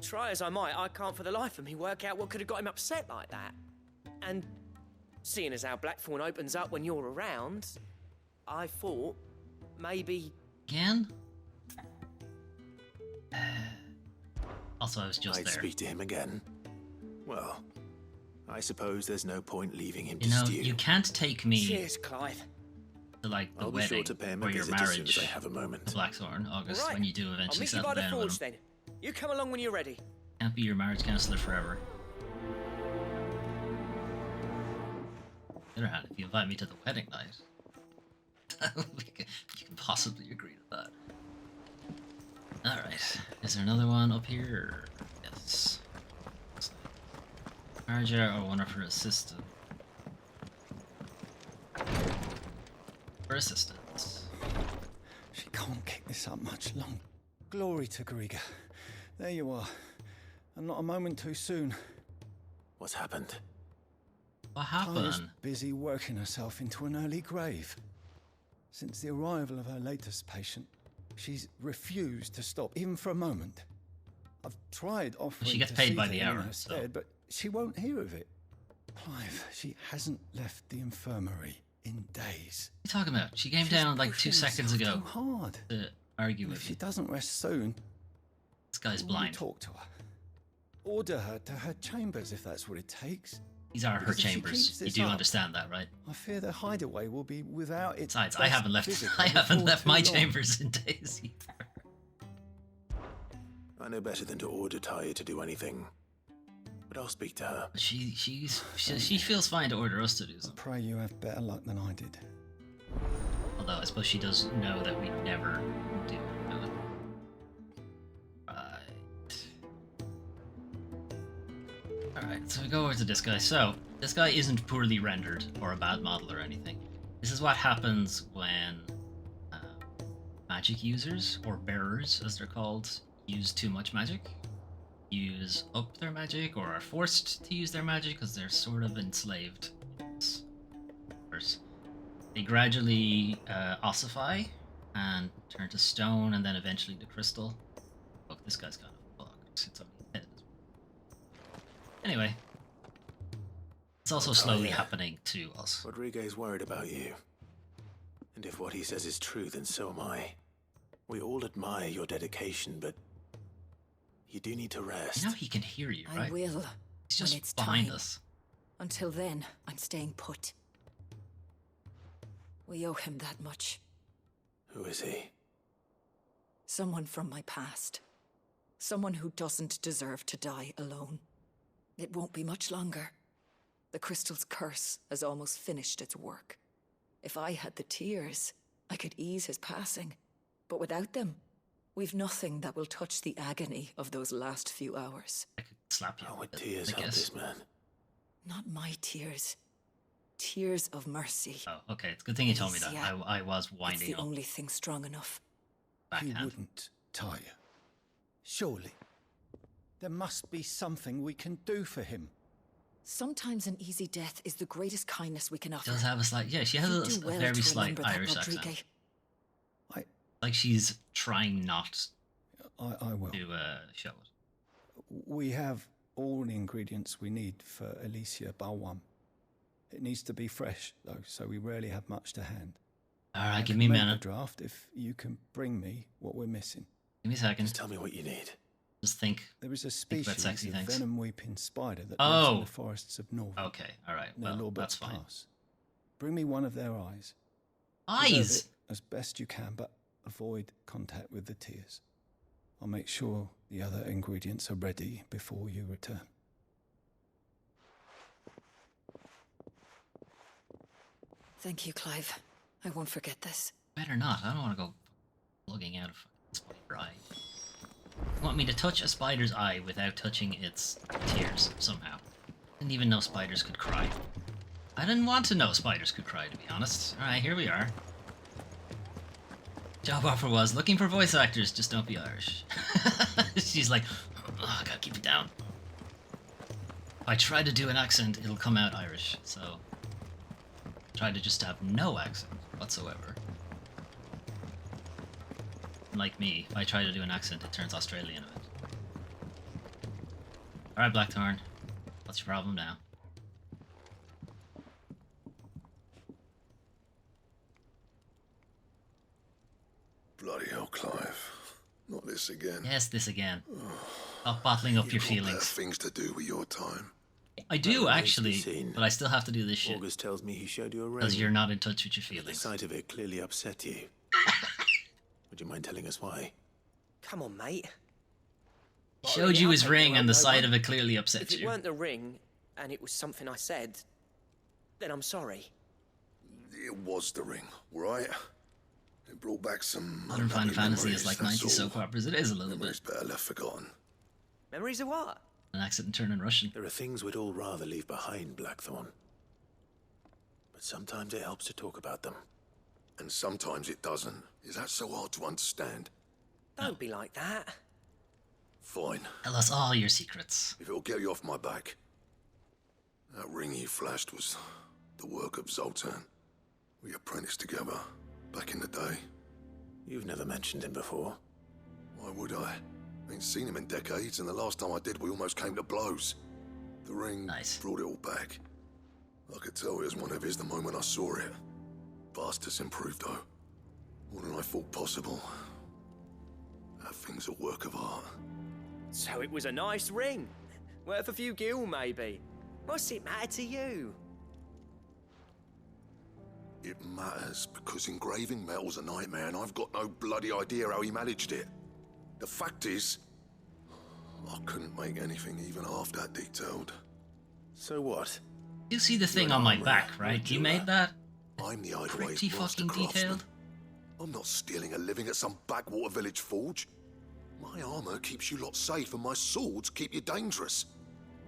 Try as I might, I can't for the life of me work out what could have got him upset like that. And seeing as how Blackthorn opens up when you're around, I thought maybe... Again? Also, I was just I'd there. speak to him again. Well, I suppose there's no point leaving him You to know, stew. you can't take me Cheers, Clive. to like the I'll be wedding sure to pay him a or your visit as soon marriage. as I have a moment. to Blackthorn, August, Right. when you do I'll eventually meet you settle by the down with forge him. then. You come along when you're ready. Can't be your marriage counselor forever. On the other hand, if you invite me to the wedding night, You can possibly agree to that. Alright. Is there another one up here? Yes. Arja or one of her assistants. Her assistants. She can't keep this up much longer. Glory to Griga. There you are. And not a moment too soon. What's happened? What happened? Talia's busy working herself into an early grave. Since the arrival of her latest patient, she's refused to stop, even for a moment. I've tried offering she gets to paid see by to the her in hour, her stead, but she won't hear of it. Clive, she hasn't left the infirmary in days. What are you talking about? She came She's down like 2 pushing seconds herself ago too hard. to argue And with if me. she doesn't rest soon, This guy's will blind. you talk to her? Order her to her chambers if that's what it takes. These are her Because if she chambers. keeps You this do up, understand that, right? I fear the hideaway will be without its. Besides, I best haven't left. visitor I haven't before left too my long. chambers in days either. I know better than to order Talia to do anything. But I'll speak to her. She feels fine to order us to do I something. pray you have better luck than I did. Although I suppose she does know that we never do. Alright, so we go over to this guy. So, this guy isn't poorly rendered or a bad model or anything. This is what happens when magic users, or bearers as they're called, use too much magic. Use up their magic or are forced to use their magic because they're sort of enslaved. They gradually ossify and turn to stone and then eventually to crystal. Look, this guy's kind of fucked. It's on his head. Anyway, it's also slowly happening to us. Rodriguez worried about you. And if what he says is true, then so am I. We all admire your dedication, but you do need to rest. Now he can hear you, right? I will. He's just when it's behind time. us. Until then, I'm staying put. We owe him that much. Who is he? Someone from my past. Someone who doesn't deserve to die alone. It won't be much longer. The crystal's curse has almost finished its work. If I had the tears, I could ease his passing. But without them, we've nothing that will touch the agony of those last few hours. I could slap you. How would tears help this man? Not my tears. Tears of mercy. Oh, okay. It's a good thing you told me that. Yeah. I was It's winding the up. only thing strong enough. He Backhand. wouldn't, Talia. Surely. There must be something we can do for him. Sometimes an easy death is the greatest kindness we can offer. Does have a slight, yeah, she has You a, do well very to slight remember that, Irish Rodrigue. accent. Like she's trying not I will. to show it. We have all the ingredients we need for Alicia Balwam. It needs to be fresh, though, so we rarely have much to hand. All right, I give can me a make minute. the draft if you can bring me what we're missing. Give me a second. Just tell me what you need. Just think. There is a Think about species sexy of things. venom-weeping spider that lives in Oh. the forests of North. Okay, all right. Near Well, Lawbert's that's fine. Pass. Bring me one of their eyes. Eyes? Preserve it as best you can, but avoid contact with the tears. I'll make sure the other ingredients are ready before you return. Thank you, Clive. I won't forget this. Better not. I don't want to go plugging out a fucking spider eye. You want me to touch a spider's eye without touching its tears somehow? Didn't even know spiders could cry. I didn't want to know spiders could cry, to be honest. Alright, here we are. Job offer was looking for voice actors, just don't be Irish. She's like, oh, I gotta keep it down. If I try to do an accent, it'll come out Irish, so try to just have no accent whatsoever. Like me, if I try to do an accent, it turns Australian a bit. Alright, Blackthorn. What's your problem now? Bloody hell, Clive. Not this again. Yes, this again. Stop bottling up your You've got better feelings. things to do with your time. I do, actually, but I still have to do this shit. August tells me he showed you a ring. Because you're not in touch with your The feelings. sight of it clearly upset you. Would you mind telling us why? Come on, mate. He showed you his ring and the sight of it clearly If upset it you. weren't the ring, and it was something I said, then I'm sorry. It was the ring, right? It brought back some... Modern Final Fantasy memories, is like that's 90s soap all. operas. It is a little Memories bit. better left forgotten. Memories of what? An accident turn in Russian. There are things we'd all rather leave behind, Blackthorn. But sometimes it helps to talk about them. And sometimes it doesn't. Is that so hard to understand? Don't be like that. Fine. Tell us all your secrets. If it'll get you off my back. That ring you flashed was the work of Zoltan. We apprenticed together back in the day. You've never mentioned him before. Why would I? Ain't seen him in decades, and the last time I did, we almost came to blows. The ring brought it all back. I could tell it was one of his the moment I saw it. Vast has improved, though. More than I thought possible. That thing's a work of art. So it was a nice ring. Worth a few gil, maybe. What's it matter to you? It matters because engraving metal's a nightmare, and I've got no bloody idea how he managed it. The fact is, I couldn't make anything even half that detailed. So what? You see the thing on my back, right? You made that? I'm the Pretty Idway's master fucking craftsman. detailed. I'm not stealing a living at some backwater village forge. My armor keeps you lot safe, and my swords keep you dangerous.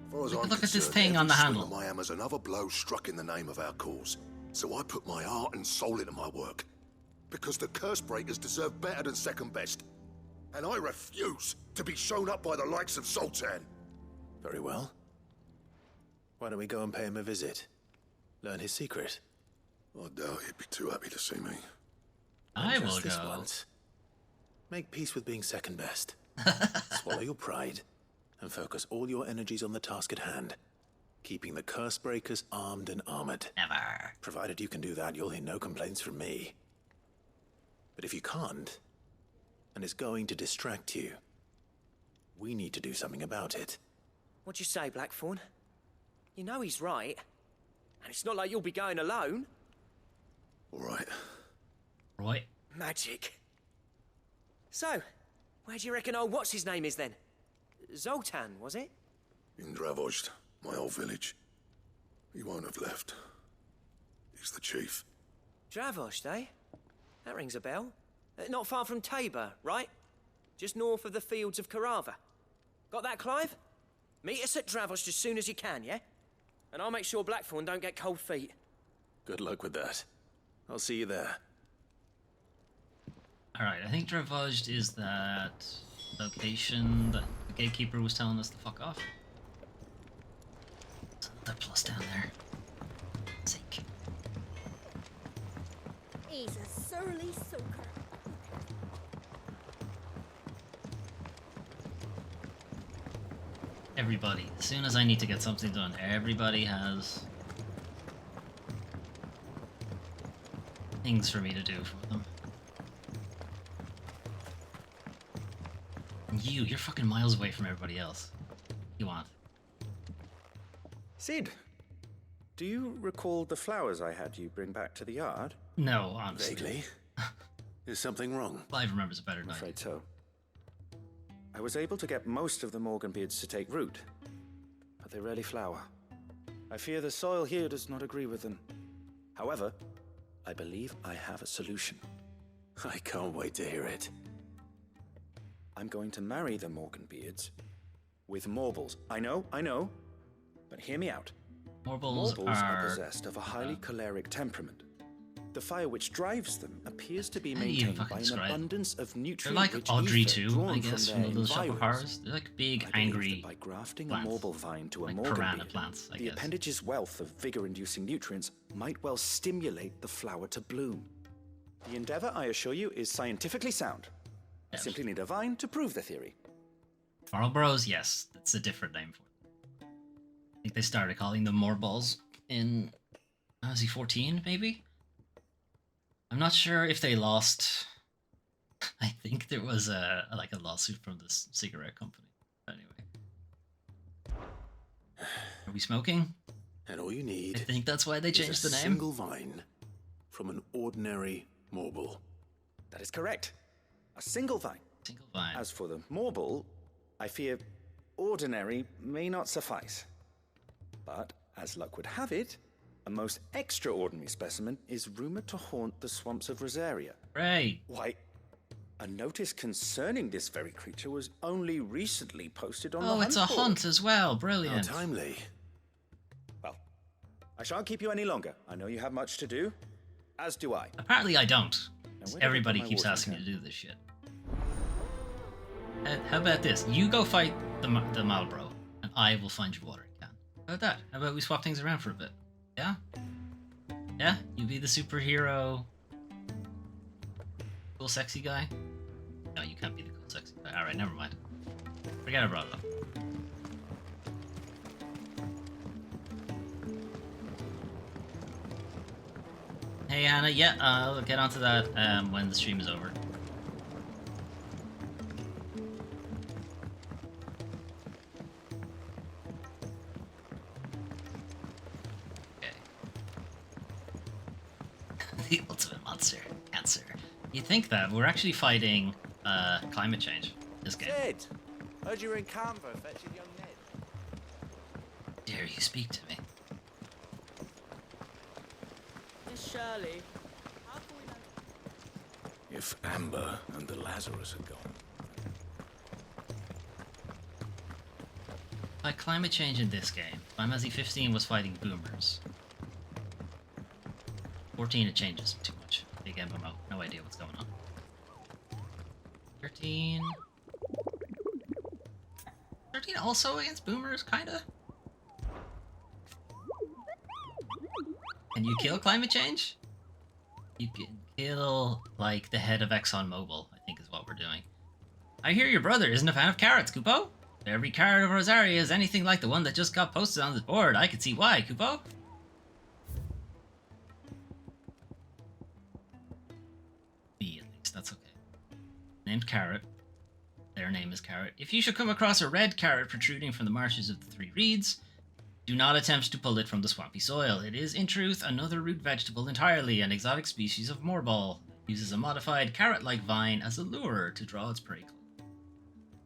As far as I'm Look at this concerned, thing on the every swing handle. of my hammer's another blow struck in the name of our cause. So I put my heart and soul into my work. Because the curse breakers deserve better than second best. And I refuse to be shown up by the likes of Zoltan. Very well. Why don't we go and pay him a visit? Learn his secret. I doubt he'd be too happy to see me. I will Just this go. once. Make peace with being second best. Swallow your pride and focus all your energies on the task at hand. Keeping the curse breakers armed and armored. Never. Provided you can do that, you'll hear no complaints from me. But if you can't, and it's going to distract you, we need to do something about it. What'd you say, Blackthorn? You know he's right. And it's not like you'll be going alone. All right. Right. Magic. So, where do you reckon old what's-his-name is then? Zoltan, was it? In Dravozd, my old village. He won't have left. He's the chief. Dravozd, eh? That rings a bell. Not far from Tabor, right? Just north of the fields of Carava. Got that, Clive? Meet us at Dravozd as soon as you can, yeah? And I'll make sure Blackthorn don't get cold feet. Good luck with that. I'll see you there. Alright, I think Dravozd is that location that the gatekeeper was telling us to fuck off. There's another plus down there. Sake. He's a surly soaker. Everybody. As soon as I need to get something done, everybody has things for me to do for them. And you're fucking miles away from everybody else. You want? Sid, do you recall the flowers I had you bring back to the yard? No, honestly. Vaguely. Is something wrong? Clive remembers it better than I'm I do. afraid so. I was able to get most of the Morganbeards to take root, but they rarely flower. I fear the soil here does not agree with them. However, I believe I have a solution. I can't wait to hear it. I'm going to marry the Morganbeards with Morbles. I know, but hear me out. Morbles Morbles are possessed of a highly choleric temperament. The fire which drives them appears to be How do you even maintained fucking by an describe them? abundance of They're nutrient-rich like Audrey ether too, drawn I guess, from from their those shop of environs. horrors. They're like big, I believe angry that by grafting plants. a Morble vine to Like a piranha Morganbeard, plants, I the guess. appendage's wealth of vigor-inducing nutrients might well stimulate the flower to bloom. The endeavor, I assure you, is scientifically sound. I simply need a vine to prove the theory. Marlboros, yes, that's a different name for them. I think they started calling them Morballs in, was he 14, maybe? I'm not sure if they lost. I think there was a lawsuit from this cigarette company. Anyway, are we smoking? And all you need I think that's why they is changed a the name. single vine from an ordinary Morble. That is correct. A single vine. Single vine. As for the Morble, I fear ordinary may not suffice. But, as luck would have it, A most extraordinary specimen is rumored to haunt the swamps of Rosaria. Right. Why, a notice concerning this very creature was only recently posted on the Oh, it's a hunt board. hunt as well. Brilliant. How timely. Well, I shan't keep you any longer. I know you have much to do, as do I. Apparently I don't. Now, where did I Everybody put my keeps watering asking me can? to do this shit. How about this? You go fight the Malbro, and I will find your watering can. How about that? How about we swap things around for a bit? Yeah? Yeah? You be the superhero... cool sexy guy? No, you can't be the cool sexy guy. Alright, never mind. Forget I brought it up. Hey Hannah, yeah, I'll get onto that when the stream is over. The ultimate monster answer. You think that we're actually fighting climate change this game? Sid, heard you were in Canva fetching young Ned. Dare you speak to me? Miss Shirley. If Amber and the Lazarus had gone. By climate change in this game, Final Fantasy 15 was fighting boomers. 14 it changes too much. Big MMO. No idea what's going on. 13 also against boomers, kinda? Can you kill climate change? You can kill, like, the head of ExxonMobil, I think is what we're doing. I hear your brother isn't a fan of carrots, Kupo. If every carrot of Rosaria is anything like the one that just got posted on this board, I could see why, Kupo. Me, at least, that's okay. Named Carrot. Their name is Carrot. If you should come across a red carrot protruding from the marshes of the Three Reeds, do not attempt to pull it from the swampy soil. It is, in truth, another root vegetable entirely, an exotic species of moorball. It uses a modified carrot-like vine as a lure to draw its prey close,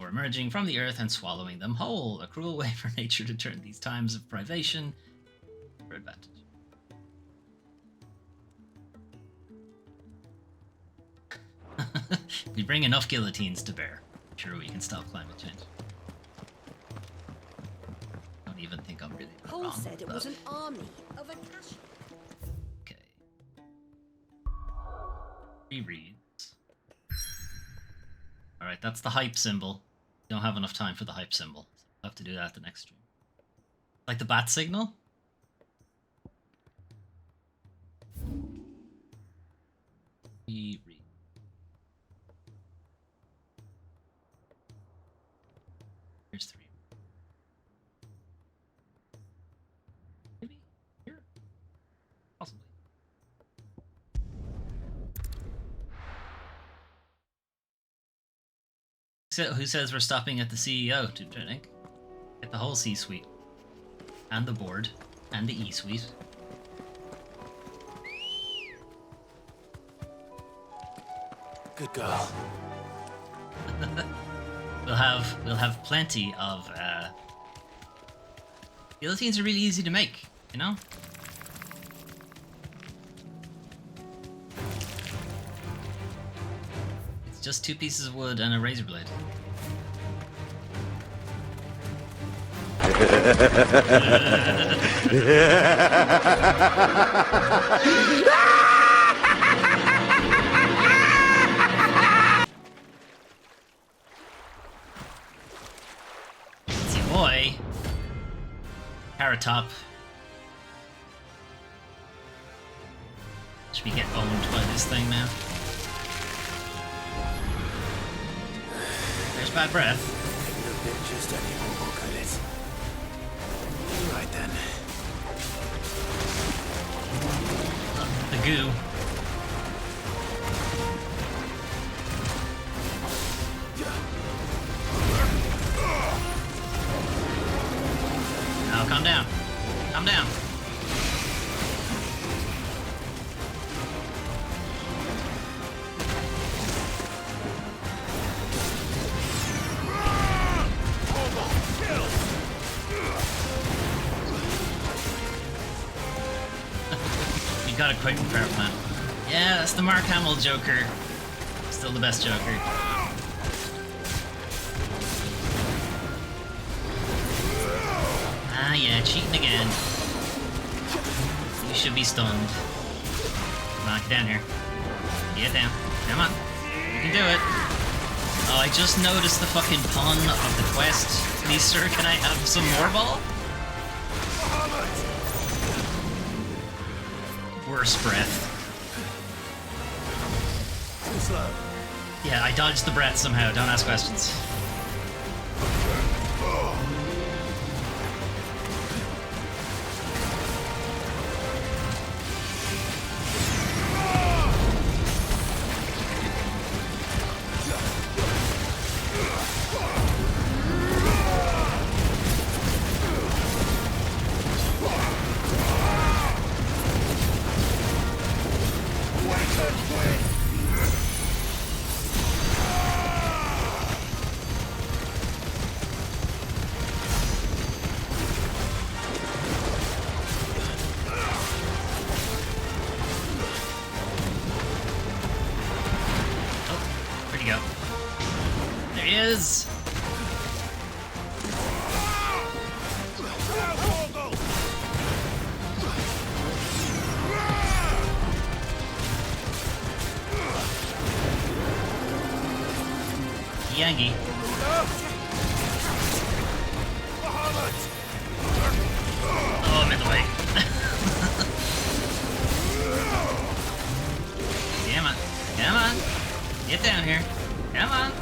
or emerging from the earth and swallowing them whole. A cruel way for nature to turn these times of privation for advantage. If we bring enough guillotines to bear, sure we can stop climate change. I don't even think I'm really Cole wrong, said it though. was an army of a cash. Okay. 3 reads. Alright, that's the hype symbol. Don't have enough time for the hype symbol. So I'll have to do that the next stream. Like the bat signal? Read. Here's 3. Maybe? Here? Possibly. Who says we're stopping at the CEO, Nick? Get the whole C-suite. And the board. And the E-suite. Good girl. We'll have plenty of guillotines are really easy to make, you know? It's just 2 pieces of wood and a razor blade. Boy, Carrot Top. Should we get owned by this thing now? There's bad breath. Look at just anymore, could it? Right then. The goo. Now calm down. Calm down. got a quick power plant. Yeah, that's the Mark Hamill Joker. Still the best Joker. Ah, yeah, cheating again. You should be stunned. Come on, get down here. Get down. Come on. You can do it. Oh, I just noticed the fucking pun of the quest. Please, sir, can I have some more ball? Worst breath. Too slow. Yeah, I dodged the breath somehow. Don't ask questions. Yangi. Oh, I'm in the way. Come on. Come on. Get down here. Come on.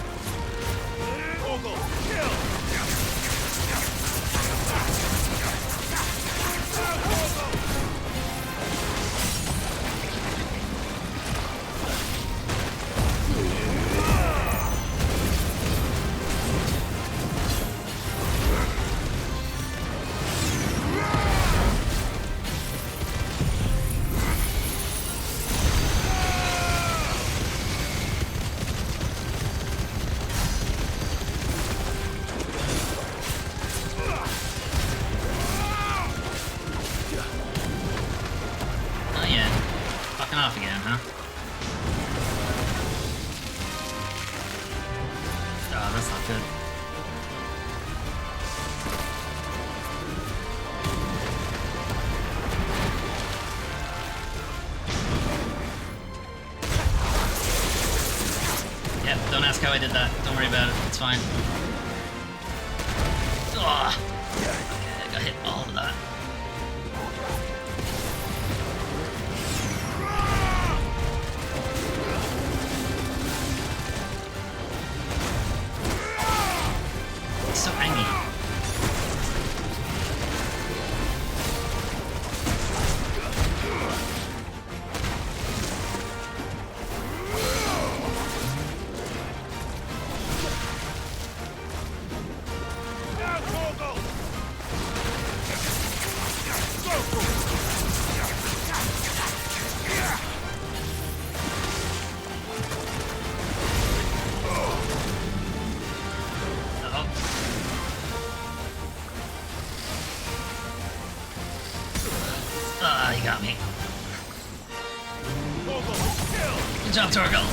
Off again, huh? Oh, that's not good. Yep, don't ask how I did that. Don't worry about it. It's fine. Oh, okay, I got hit all of that. So angry. You got me. Good job, Torgal.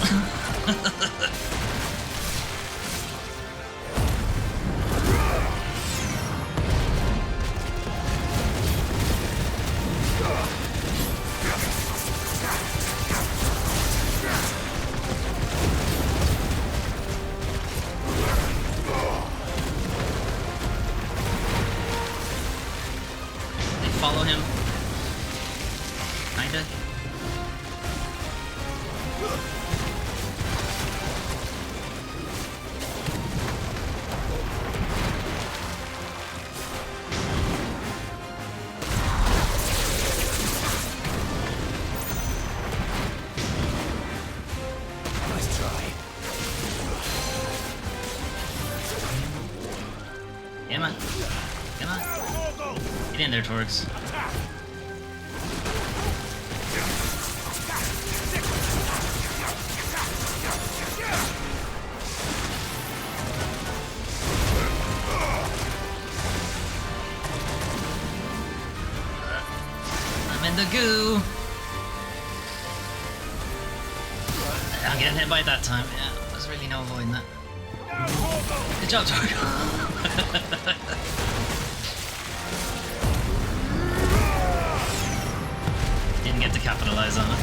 They follow him. Kinda. Nice try. Come on. Come on. Get in there, Torgs. I'm in the goo. I'm getting hit by it that time. Yeah, there's really no avoiding that. Good job, Torgo. Didn't get to capitalize on it.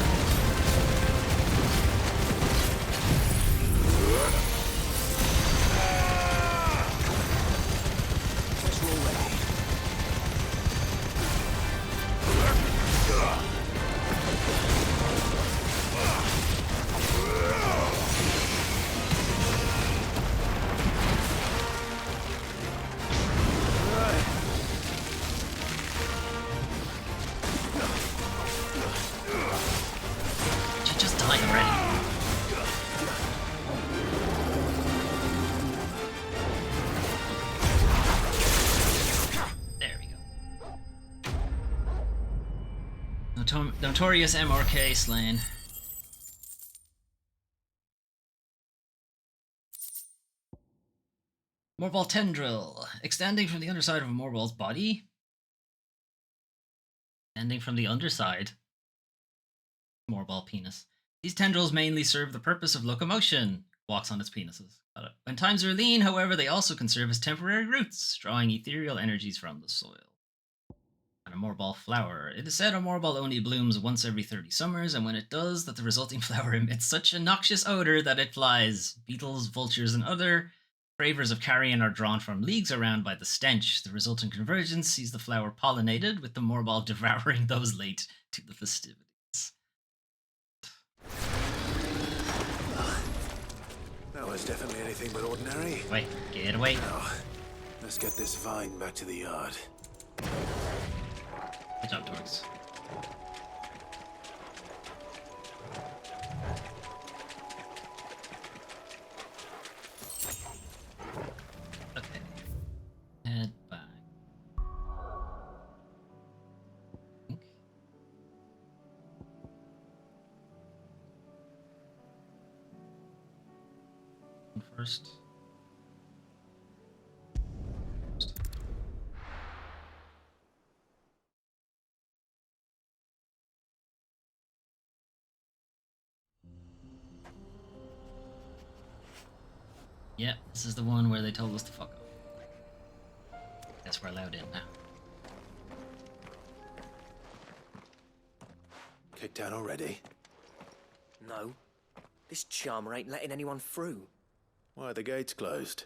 Notorious MRK slain. Morball tendril. Extending from the underside of a Morball's body. Extending from the underside. Morball penis. These tendrils mainly serve the purpose of locomotion. Walks on its penises. Got it. When times are lean, however, they also can serve as temporary roots, drawing ethereal energies from the soil. And a Morball flower. It is said a Morball only blooms once every 30 summers, and when it does, that the resulting flower emits such a noxious odor that it flies. Beetles, vultures, and other cravers of carrion are drawn from leagues around by the stench. The resultant convergence sees the flower pollinated, with the Morball devouring those late to the festivities. That was definitely anything but ordinary. Wait, get away. Now, let's get this vine back to the yard. Good job, Dorks. Okay. Head back. First. Yeah, this is the one where they told us to fuck off. Guess we're allowed in now. Kicked out already? No. This charmer ain't letting anyone through. Why are the gates closed?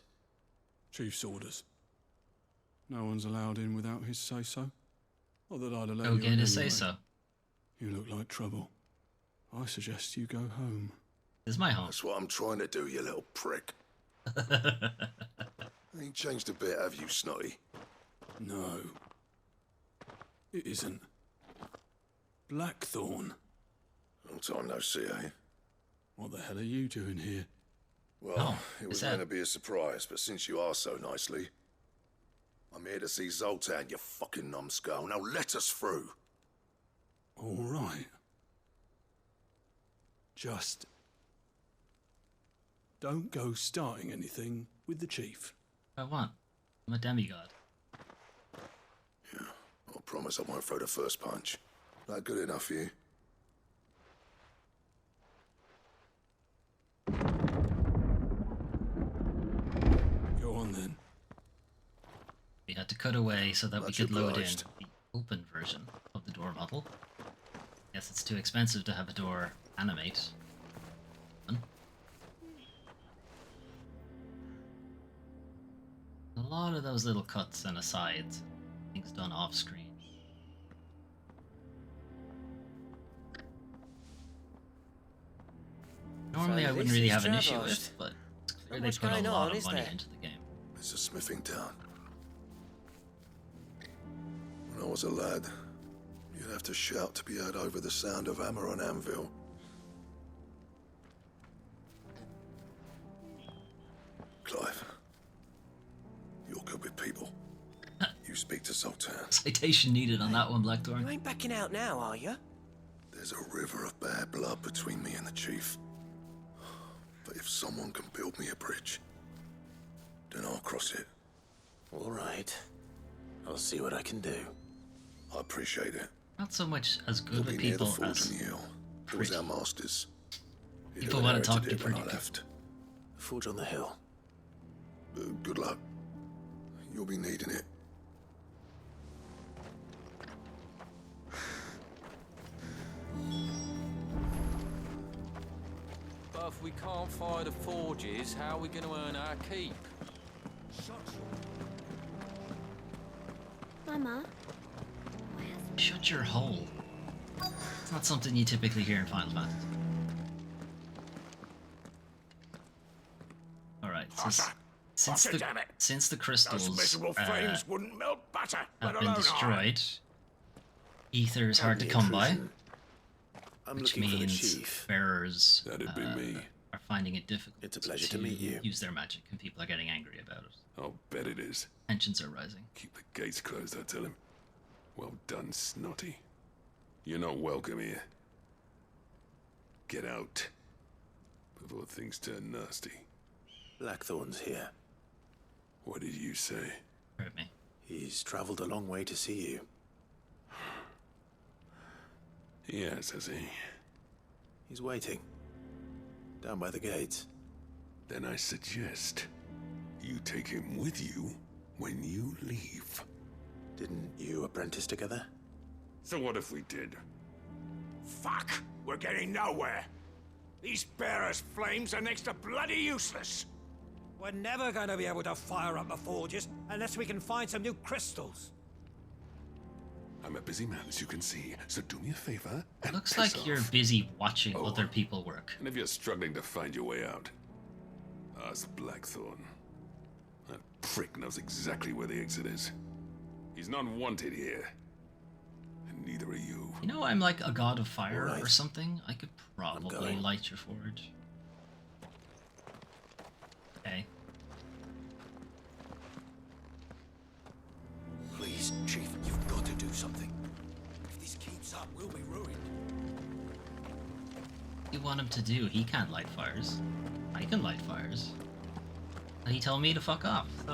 Chief's orders. No one's allowed in without his say-so. Not that I'd allow Go you get in his anyway. say-so. You look like trouble. I suggest you go home. This is my home. That's what I'm trying to do, you little prick. Ain't changed a bit, have you, Snotty? No. It isn't. Blackthorn. Long time no see, eh? What the hell are you doing here? Well, it was going to be a surprise, but since you asked so nicely, I'm here to see Zoltan, you fucking numbskull. Now let us through. All right. Just don't go starting anything with the chief. I want. I'm a demigod. Yeah, I promise I won't throw the first punch. That good enough for you? Go on then. We had to cut away so that Much we could load in obliged. the open version of the door model. Guess it's too expensive to have a door animate. A lot of those little cuts and asides, things done off screen. Normally I wouldn't really have an issue with, but it's clear they put a lot of money into the game. It's a smithing town. When I was a lad, you'd have to shout to be heard over the sound of hammer on anvil. Clive, you're good with people. You speak to Zoltan. Citation needed on that one, Blackthorn. You ain't backing out now, are you? There's a river of bad blood between me and the chief. But if someone can build me a bridge, then I'll cross it. All right. I'll see what I can do. I appreciate it. Not so much as good We'll with be near the people forge as in the hill. It was our masters. People want to talk to you when pretty I good. left. Forge on the hill. Good luck. You'll be needing it. But if we can't fire the forges, how are we going to earn our keep? Mama. Shut your hole. It's not something you typically hear in Final Fantasy. Alright, since the crystals Those miserable flames wouldn't melt butter, have let been alone destroyed, ether is hard to come by, I'm which looking for the means chief. bearers That'd be me. are finding it difficult It's a pleasure to meet you. use their magic, and people are getting angry about it. I'll bet it is. Tensions are rising. Keep the gates closed, I tell him. Well done, Snotty. You're not welcome here. Get out. Before things turn nasty. Blackthorn's here. What did you say? Hurt me. He's traveled a long way to see you. Yes, has he? He's waiting. Down by the gates. Then I suggest you take him with you when you leave. Didn't you apprentice together? So what if we did? Fuck! We're getting nowhere. These bearers' flames are next to bloody useless. We're never going to be able to fire up the forges unless we can find some new crystals. I'm a busy man, as you can see, so do me a favor and Looks piss like you're off. busy watching other people work. And if you're struggling to find your way out, ask Blackthorn. That prick knows exactly where the exit is. He's not wanted here. And neither are you. You know, I'm like a god of fire Right. or something. I could probably going. light your forge. Okay. Please, Chief, you've got to do something. If this keeps up, we'll be ruined. What do you want him to do? He can't light fires. I can light fires. And he told me to fuck off, so...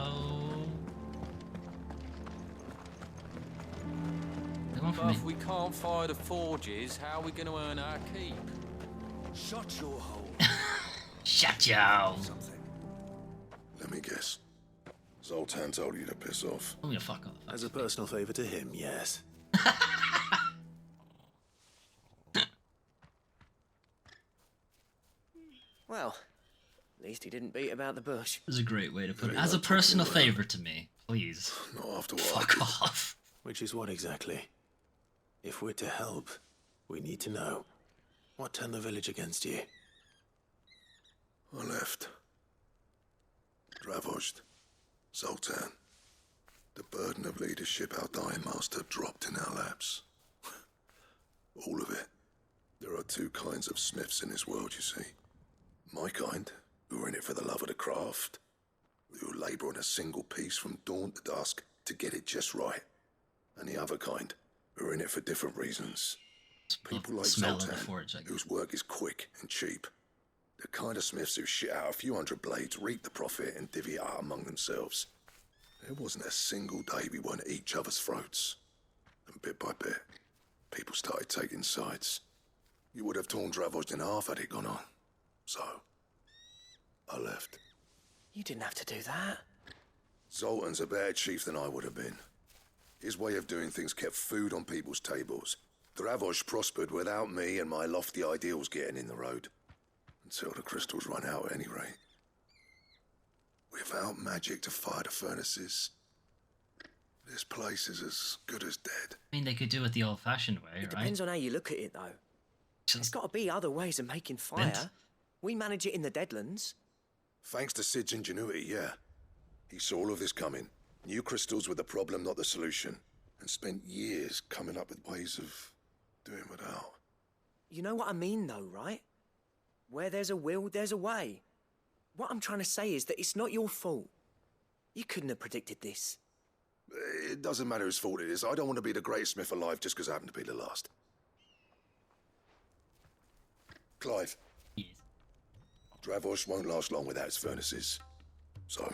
They want But from me. if we can't fire the forges, how are we going to earn our keep? Shut your hole. Shut yo! Let me guess. Zoltan told you to piss off. Oh, yeah, fuck off. As a personal favor to him, yes. Well, at least he didn't beat about the bush. This is a great way to put it. Yeah, As a talking personal around. favor to me, please. Not after what Fuck I did. off. Which is what exactly? If we're to help, we need to know. What turned the village against you? I left. Dravoshed. Zoltan. The burden of leadership our dying master dropped in our laps. All of it. There are two kinds of smiths in this world, you see. My kind, who are in it for the love of the craft, who labour on a single piece from dawn to dusk to get it just right. And the other kind, who are in it for different reasons. People like Smell of the Zoltan, forge, I guess. whose work is quick and cheap. The kind of smiths who shit out a few hundred blades, reap the profit, and divvy it out among themselves. There wasn't a single day we weren't at each other's throats. And bit by bit, people started taking sides. You would have torn Dravoshed in half had it gone on. So, I left. You didn't have to do that. Zoltan's a better chief than I would have been. His way of doing things kept food on people's tables. Dravoshed prospered without me and my lofty ideals getting in the road. Until the crystals run out at any rate. Without magic to fire the furnaces, this place is as good as dead. I mean, they could do it the old-fashioned way, It right? depends on how you look at it, though. There's got to be other ways of making fire. Mint. We manage it in the Deadlands. Thanks to Sid's ingenuity, yeah. He saw all of this coming. Knew crystals were the problem, not the solution. And spent years coming up with ways of doing without. You know what I mean, though, right? Where there's a will, there's a way. What I'm trying to say is that it's not your fault. You couldn't have predicted this. It doesn't matter whose fault it is. I don't want to be the greatest smith alive just because I happen to be the last. Clive. Yes. Dravoshed won't last long without its furnaces. So,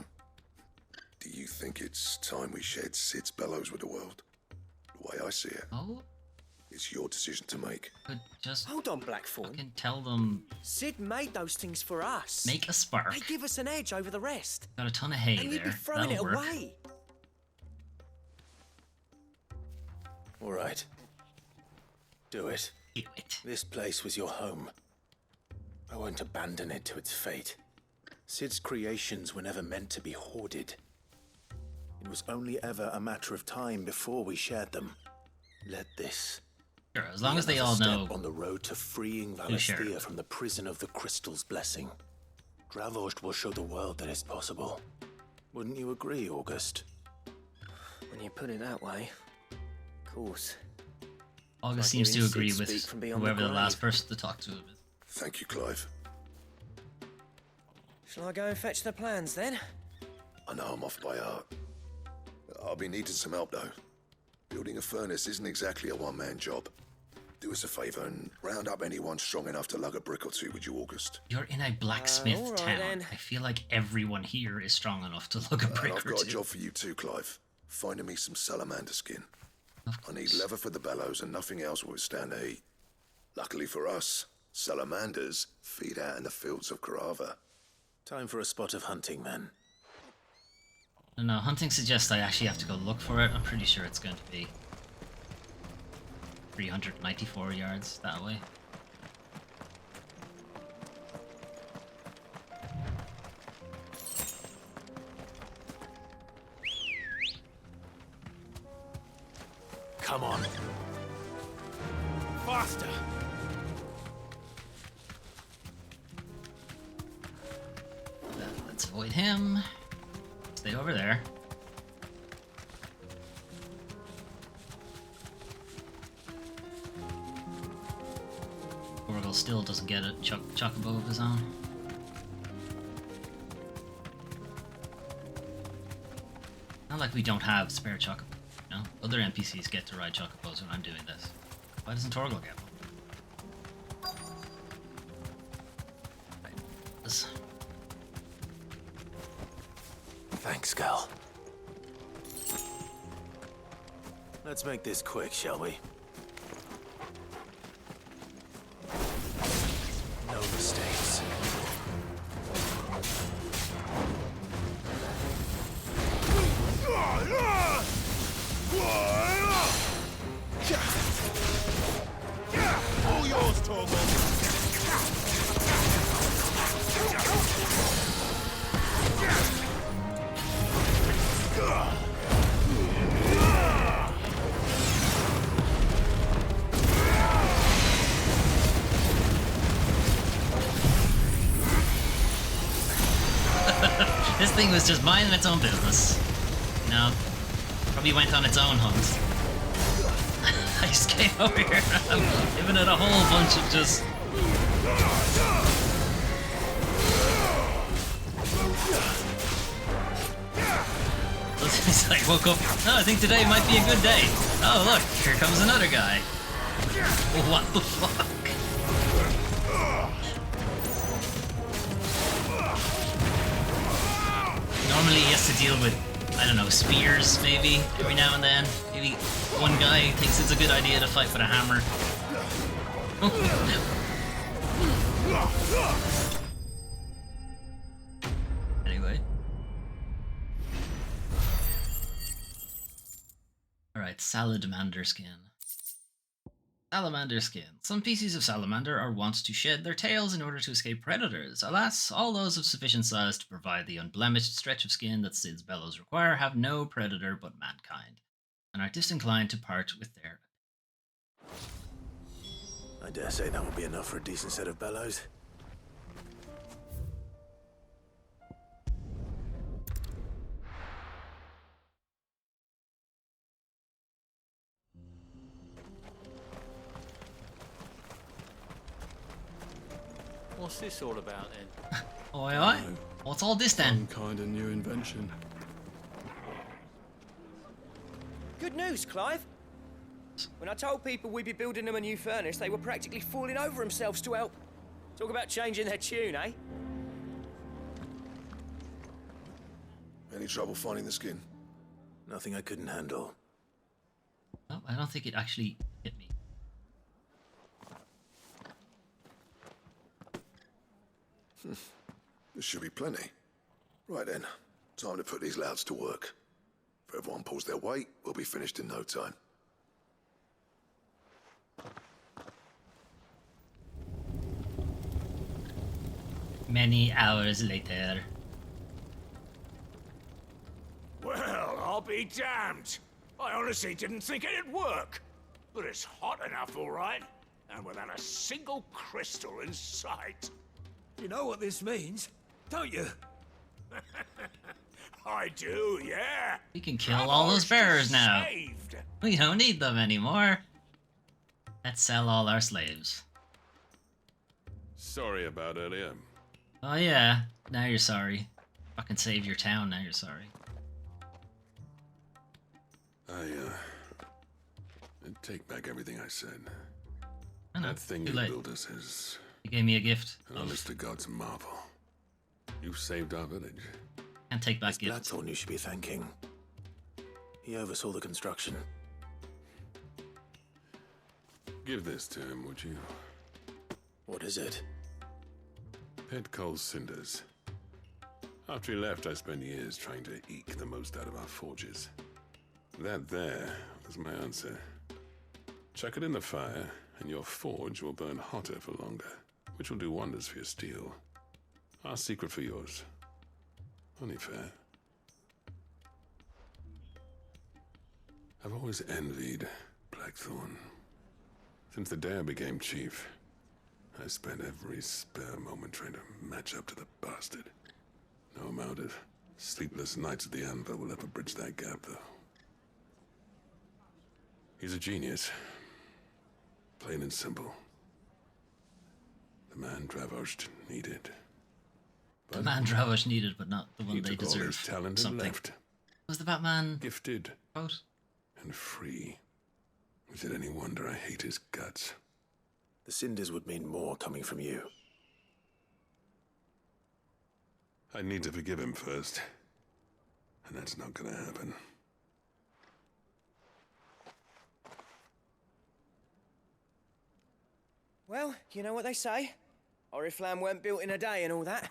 do you think it's time we shared Sid's bellows with the world? The way I see it. Oh? It's your decision to make. Could just hold on, Blackthorn. Fucking tell them. Sid made those things for us. Make a spark. They give us an edge over the rest. Got a ton of hay and there. you'd be throwing That'll it work. away. All right. Do it. Do it. This place was your home. I won't abandon it to its fate. Sid's creations were never meant to be hoarded. It was only ever a matter of time before we shared them. Let this. Sure, as long as they all know. On the road to freeing who shared Valisthea it. from the prison of the Crystal's blessing. Dravost will show the world that it's possible. Wouldn't you agree, August? When you put it that way, of course. August Like seems to hearing agree Sid with speak from beyond whoever the grave. last person to talk to is. Thank you, Clive. Shall I go and fetch the plans then? I know I'm off by heart. I'll be needing some help, though. Building a furnace isn't exactly a one-man job. Do us a favour and round up anyone strong enough to lug a brick or two with you, August. You're in a blacksmith all right town. then. I feel like everyone here is strong enough to lug a brick And I've or got two. a job for you too, Clive. Finding me some salamander skin. Of I need course. leather for the bellows and nothing else will withstand the heat. Luckily for us, salamanders feed out in the fields of Carava. Time for a spot of hunting, then. No, hunting suggests I actually have to go look for it. I'm pretty sure it's going to be 394 yards that way. Come on. Faster! Let's avoid him. Stay over there. Oracle still doesn't get a chocobo of his own. Not like we don't have spare chocobo. No, other NPCs get to ride chocobos when I'm doing this. Why doesn't Torgal get one? Right. Thanks, Gal. Let's make this quick, shall we? No mistakes. All yours, Torgal. This thing was just minding its own business. No, probably went on its own hunt. I just came over here and I'm giving it a whole bunch of just... It's like, woke up, oh, I think today might be a good day. Oh, look, here comes another guy. What the fuck? Normally he has to deal with, I don't know, spears, maybe, every now and then. Maybe one guy thinks it's a good idea to fight with a hammer. Anyway. Alright, salamander skin. Salamander skin. Some species of salamander are wont to shed their tails in order to escape predators. Alas, all those of sufficient size to provide the unblemished stretch of skin that Sid's bellows require have no predator but mankind, and are disinclined to part with their... I dare say that will be enough for a decent set of bellows. What's this all about then? Oi, oi. What's all this then? Some kind of new invention. Good news, Clive. When I told people we'd be building them a new furnace, they were practically falling over themselves to help. Talk about changing their tune, eh? Any trouble finding the skin? Nothing I couldn't handle. Oh, I don't think it actually hit me. This should be plenty. Right then, time to put these louds to work. If everyone pulls their weight, we'll be finished in no time. Many hours later. Well, I'll be damned. I honestly didn't think it'd work. But it's hot enough, all right. And without a single crystal in sight. You know what this means, don't you? I do, yeah. We can kill all those bearers now. Saved. We don't need them anymore. Let's sell all our slaves. Sorry about earlier. Oh yeah, now you're sorry. Fucking save your town, now you're sorry. I take back everything I said. I know, That thing too you late. built us is... You gave me a gift. honest to God's marvel. You've saved our village. Can't take back It's gifts. Blackthorn you should be thanking. He oversaw the construction. Give this to him, would you? What is it? Pet Cole's cinders. After he left, I spent years trying to eke the most out of our forges. That there was my answer. Chuck it in the fire, and your forge will burn hotter for longer, which will do wonders for your steel. Our secret for yours. Only fair. I've always envied Blackthorn. Since the day I became chief, I spent every spare moment trying to match up to the bastard. No amount of sleepless nights at the anvil will ever bridge that gap, though. He's a genius. Plain and simple. The man Dravosh needed. The man Dravosh needed, but not the one He they took all deserve. his talent and Something. left. Was the Batman Gifted quote? and free. Is it any wonder I hate his guts? The cinders would mean more coming from you. I need to forgive him first. And that's not gonna happen. Well, you know what they say. Oriflamme weren't built in a day and all that.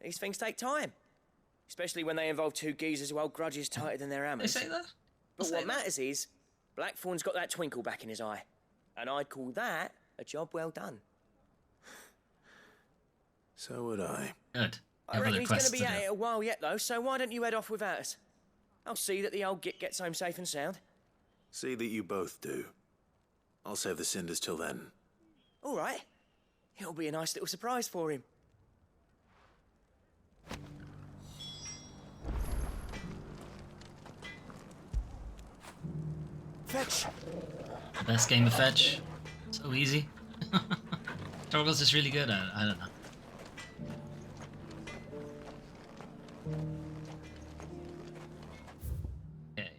These things take time. Especially when they involve two geezers who hold grudges tighter than their hammers. They say that? But what matters is, Blackthorn's got that twinkle back in his eye. And I'd call that a job well done. So would I. Good. I reckon he's going to be at it a while yet, though, so why don't you head off without us? I'll see that the old git gets home safe and sound. See that you both do. I'll save the cinders till then. All right. It'll be a nice little surprise for him. Fetch! The best game of fetch. So easy. Torgal's just really good at it. I don't know. Okay.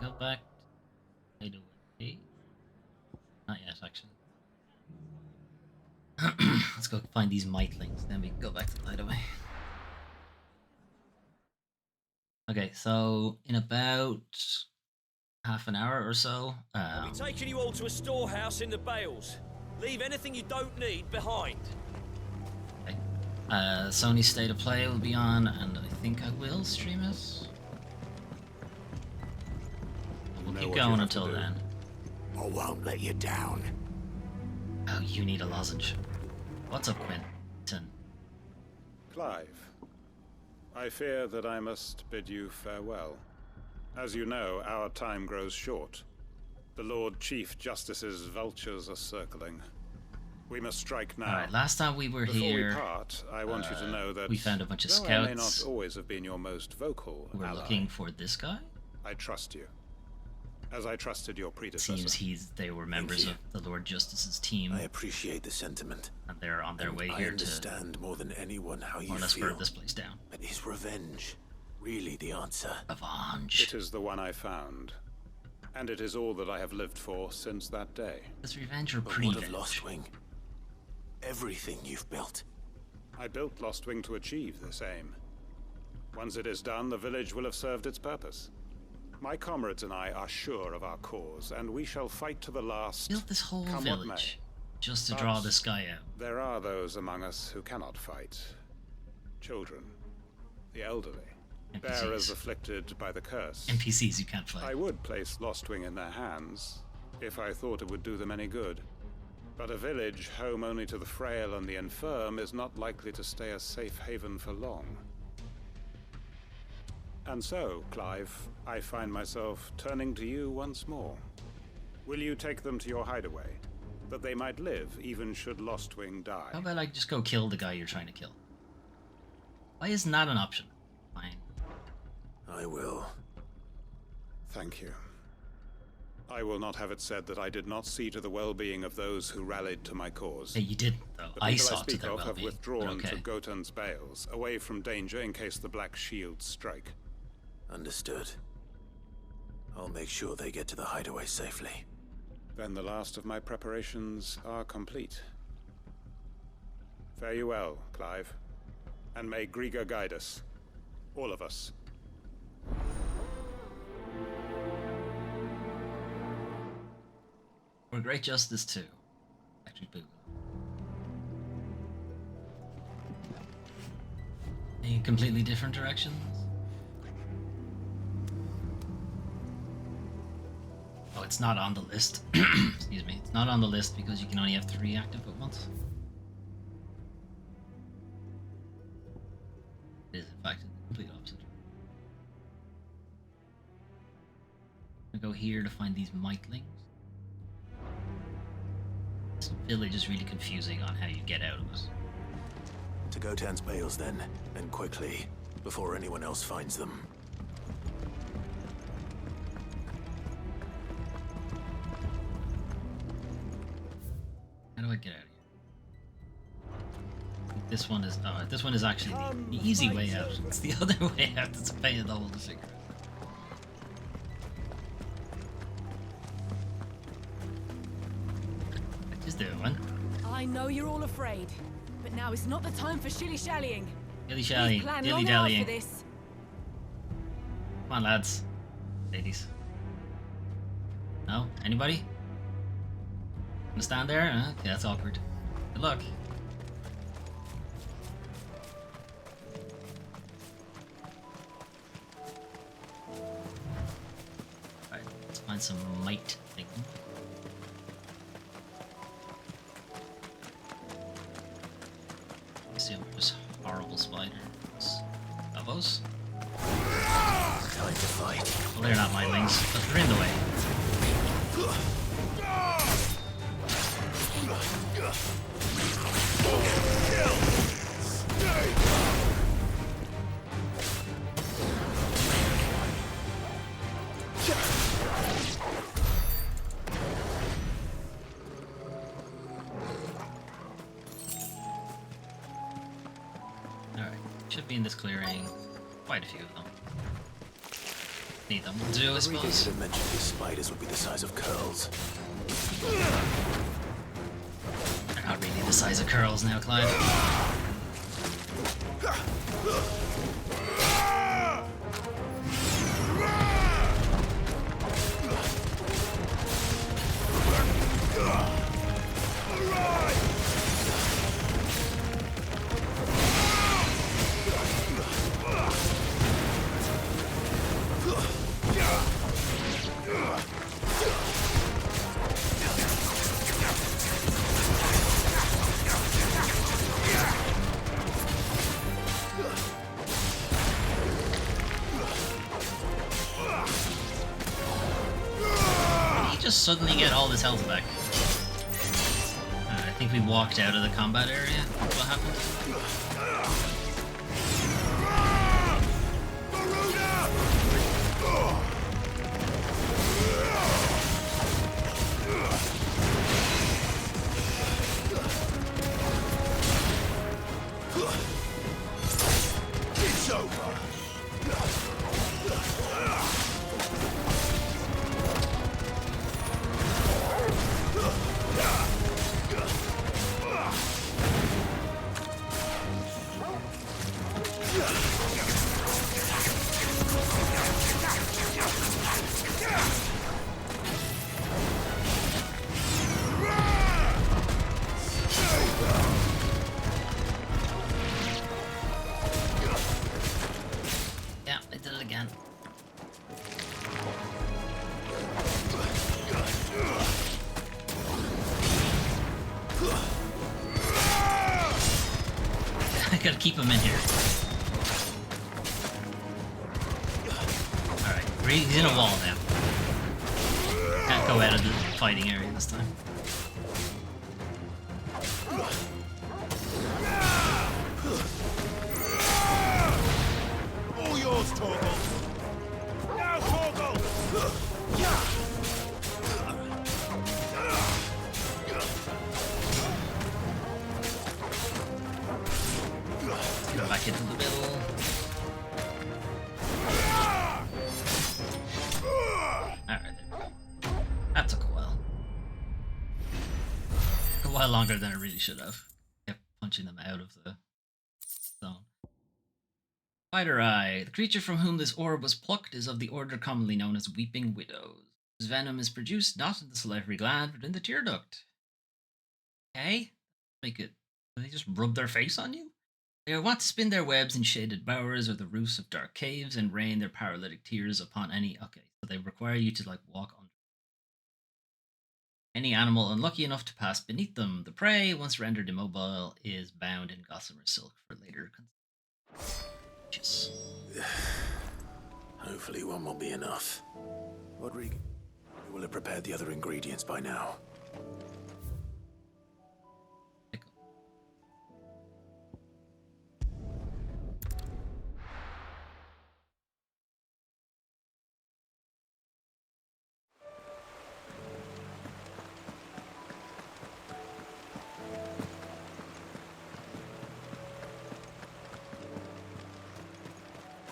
Go back to Hideaway. Not yet, actually. Let's go find these mitlings, then we can go back to the Hideaway. Okay, so in about half an hour or so, I'll be taking you all to a storehouse in the Bales. Leave anything you don't need behind. Sony's State of Play will be on, and I think I will stream it. We'll keep going until then. I won't let you down. Oh, you need a lozenge. What's up, Quentin? Clive, I fear that I must bid you farewell. As you know, our time grows short. The Lord Chief Justice's vultures are circling. We must strike now. Alright, last time we were Before here, we part, I want you to know that we found a bunch of though I may scouts not always have been your most vocal who were ally, looking for this guy. I trust you, as I trusted your predecessor. Seems they were members of the Lord Justice's team. I appreciate the sentiment. And they're on their way I here to understand more than anyone how you more or less feel. burn this place down. But is revenge really the answer? Revenge. It is the one I found. And it is all that I have lived for since that day. Is revenge or But what of Lostwing? Everything you've built. I built Lostwing to achieve this aim. Once it is done, the village will have served its purpose. My comrades and I are sure of our cause, and we shall fight to the last. Built this whole come village. what just to draw this guy out. There are those among us who cannot fight. Children, the elderly, NPCs. bearers afflicted by the curse. NPCs you can't fight. I would place Lostwing in their hands, if I thought it would do them any good. But a village home only to the frail and the infirm is not likely to stay a safe haven for long. And so, Clive, I find myself turning to you once more. Will you take them to your hideaway, that they might live even should Lostwing die? How about I just go kill the guy you're trying to kill? Why isn't that an option? Fine. I will. Thank you. I will not have it said that I did not see to the well-being of those who rallied to my cause. Hey, you didn't, though. The I people saw to speak their of have well-being. withdrawn Okay. to Gotan's bales, away from danger in case the Black Shields strike. Understood. I'll make sure they get to the hideaway safely. Then the last of my preparations are complete. Fare you well, Clive. And may Griga guide us. All of us. For great justice too. Actually, boo. Any completely different directions? Oh, it's not on the list. Excuse me. It's not on the list because you can only have 3 active at once. It is, in fact, the complete opposite. I'm gonna go here to find these mitlings. This village is really confusing on how you get out of it. To Gotan's bales then, and quickly, before anyone else finds them. How do I get out of here? I think this one is. Oh, this one is actually the easy way out. It's the other way out that's a pain in the hole to figure out. What is doing? I know you're all afraid, but now is not the time for shilly-shallying. Dilly-shallying, We've planned long enough dilly-dallying. for this. Come on, lads. Ladies. No? Anybody? Gonna stand there? Okay, that's awkward. Good luck. Alright, let's find some might thing. See, just horrible spiders. Are those? Time to fight. Well, they're not mindlings, but they're in the way. Alright, should be in this clearing. Quite a few of them. Need them to do, I suppose. Regan mentioned these spiders would be the size of curls. They're not really the size of curls now, Clive. Just suddenly get all this health back. I think we walked out of the combat area. What happened? It's over. keep him in here. Alright, he's in a wall now. Can't go out of the fighting area this time. All yours, Torgal! Now, Torgal! Go back into the middle. Alright, there we go. That took a while. Took a while longer than it really should have. Kept punching them out of the zone. Spider Eye. The creature from whom this orb was plucked is of the order commonly known as Weeping Widows. Whose venom is produced not in the salivary gland, but in the tear duct. Okay? Make it. Do they just rub their face on you? They are wont to spin their webs in shaded bowers or the roofs of dark caves and rain their paralytic tears upon any. Okay, so they require you to like walk under. Any animal unlucky enough to pass beneath them. The prey, once rendered immobile, is bound in gossamer silk for later consumption. Hopefully one will be enough. Rodrigo, you will have prepared the other ingredients by now.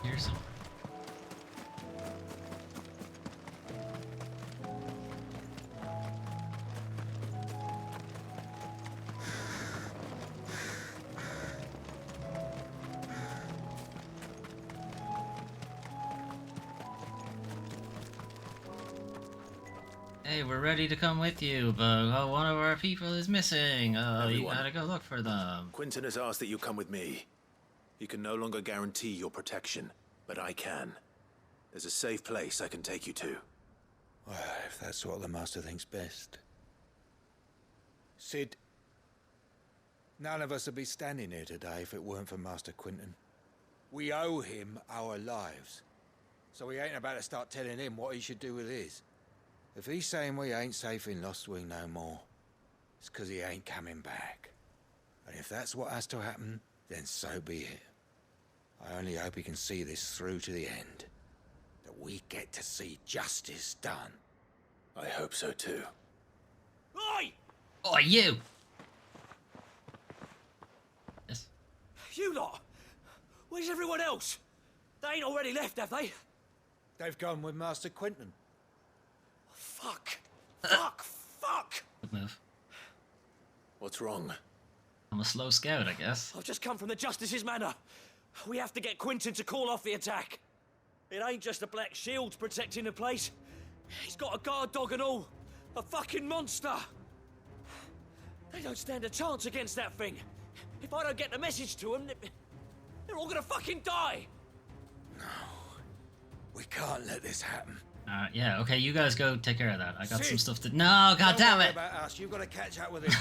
Here's Hey, we're ready to come with you, but one of our people is missing. You gotta go look for them. Quentin has asked that you come with me. He can no longer guarantee your protection, but I can. There's a safe place I can take you to. Well, if that's what the Master thinks best. Sid, none of us would be standing here today if it weren't for Master Quentin. We owe him our lives. So we ain't about to start telling him what he should do with his. If he's saying we ain't safe in Lost Wing no more, it's 'cause he ain't coming back. And if that's what has to happen, then so be it. I only hope he can see this through to the end. That we get to see justice done. I hope so too. Oi! Oh, you! Yes. You lot! Where's everyone else? They ain't already left, have they? They've gone with Master Quentin. Fuck! Fuck! Good move. What's wrong? I'm a slow scout, I guess. I've just come from the Justice's manor. We have to get Quentin to call off the attack. It ain't just the Black Shields protecting the place. He's got a guard dog and all. A fucking monster. They don't stand a chance against that thing. If I don't get the message to them, they're all gonna fucking die. No. We can't let this happen. Yeah, okay, you guys go take care of that. I got some Sid, stuff to... No, god damn it! About us. You've got to catch up with him.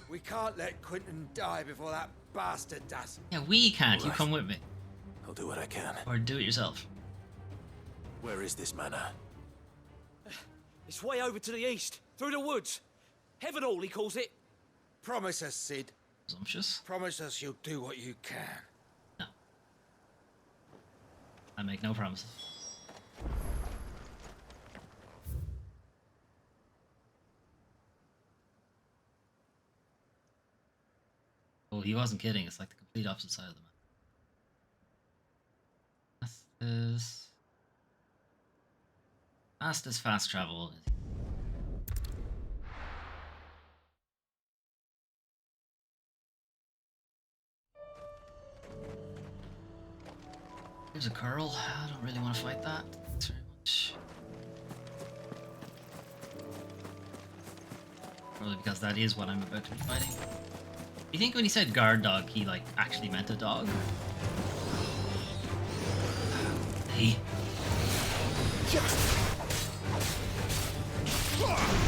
We can't let Quentin die before that bastard does. Yeah, we can't. You come with me. I'll do what I can. Or do it yourself. Where is this manor? It's way over to the east, through the woods. Heaven Hall, he calls it. Promise us, Sid. Presumptuous. Promise us you'll do what you can. No. I make no promises. Oh, he wasn't kidding. It's like the complete opposite side of the map. Fastest. Fastest fast travel. There's a curl. I don't really want to fight that. Thanks very much. Probably because that is what I'm about to be fighting. You think when he said guard dog, he like actually meant a dog? Hey.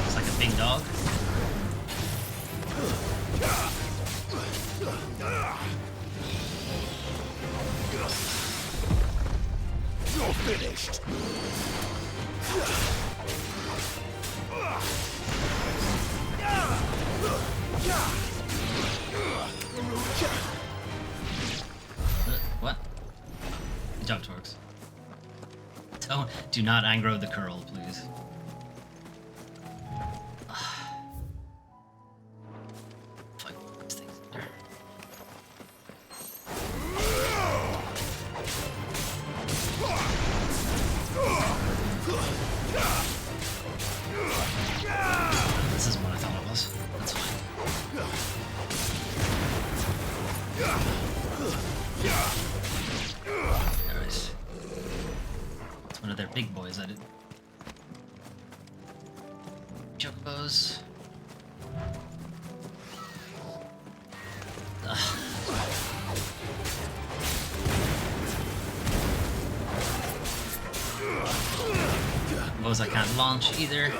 It's like a big dog. finished. What? Good job, Torx. Do not aggro the curl, please. Fuck these things. This isn't what I thought it was. That's fine. Nice. It's one of their big boys, I did. Chocobos. Bows I can't launch either.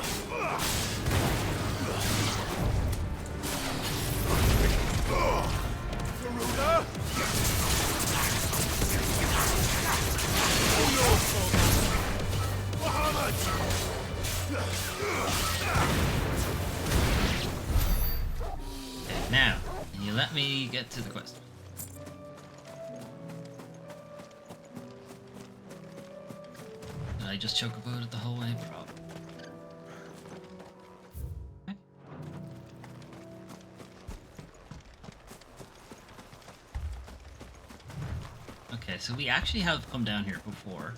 Okay, now, can you let me get to the quest? Did I just choke about it the whole way? Probably. Okay. Okay, so we actually have come down here before.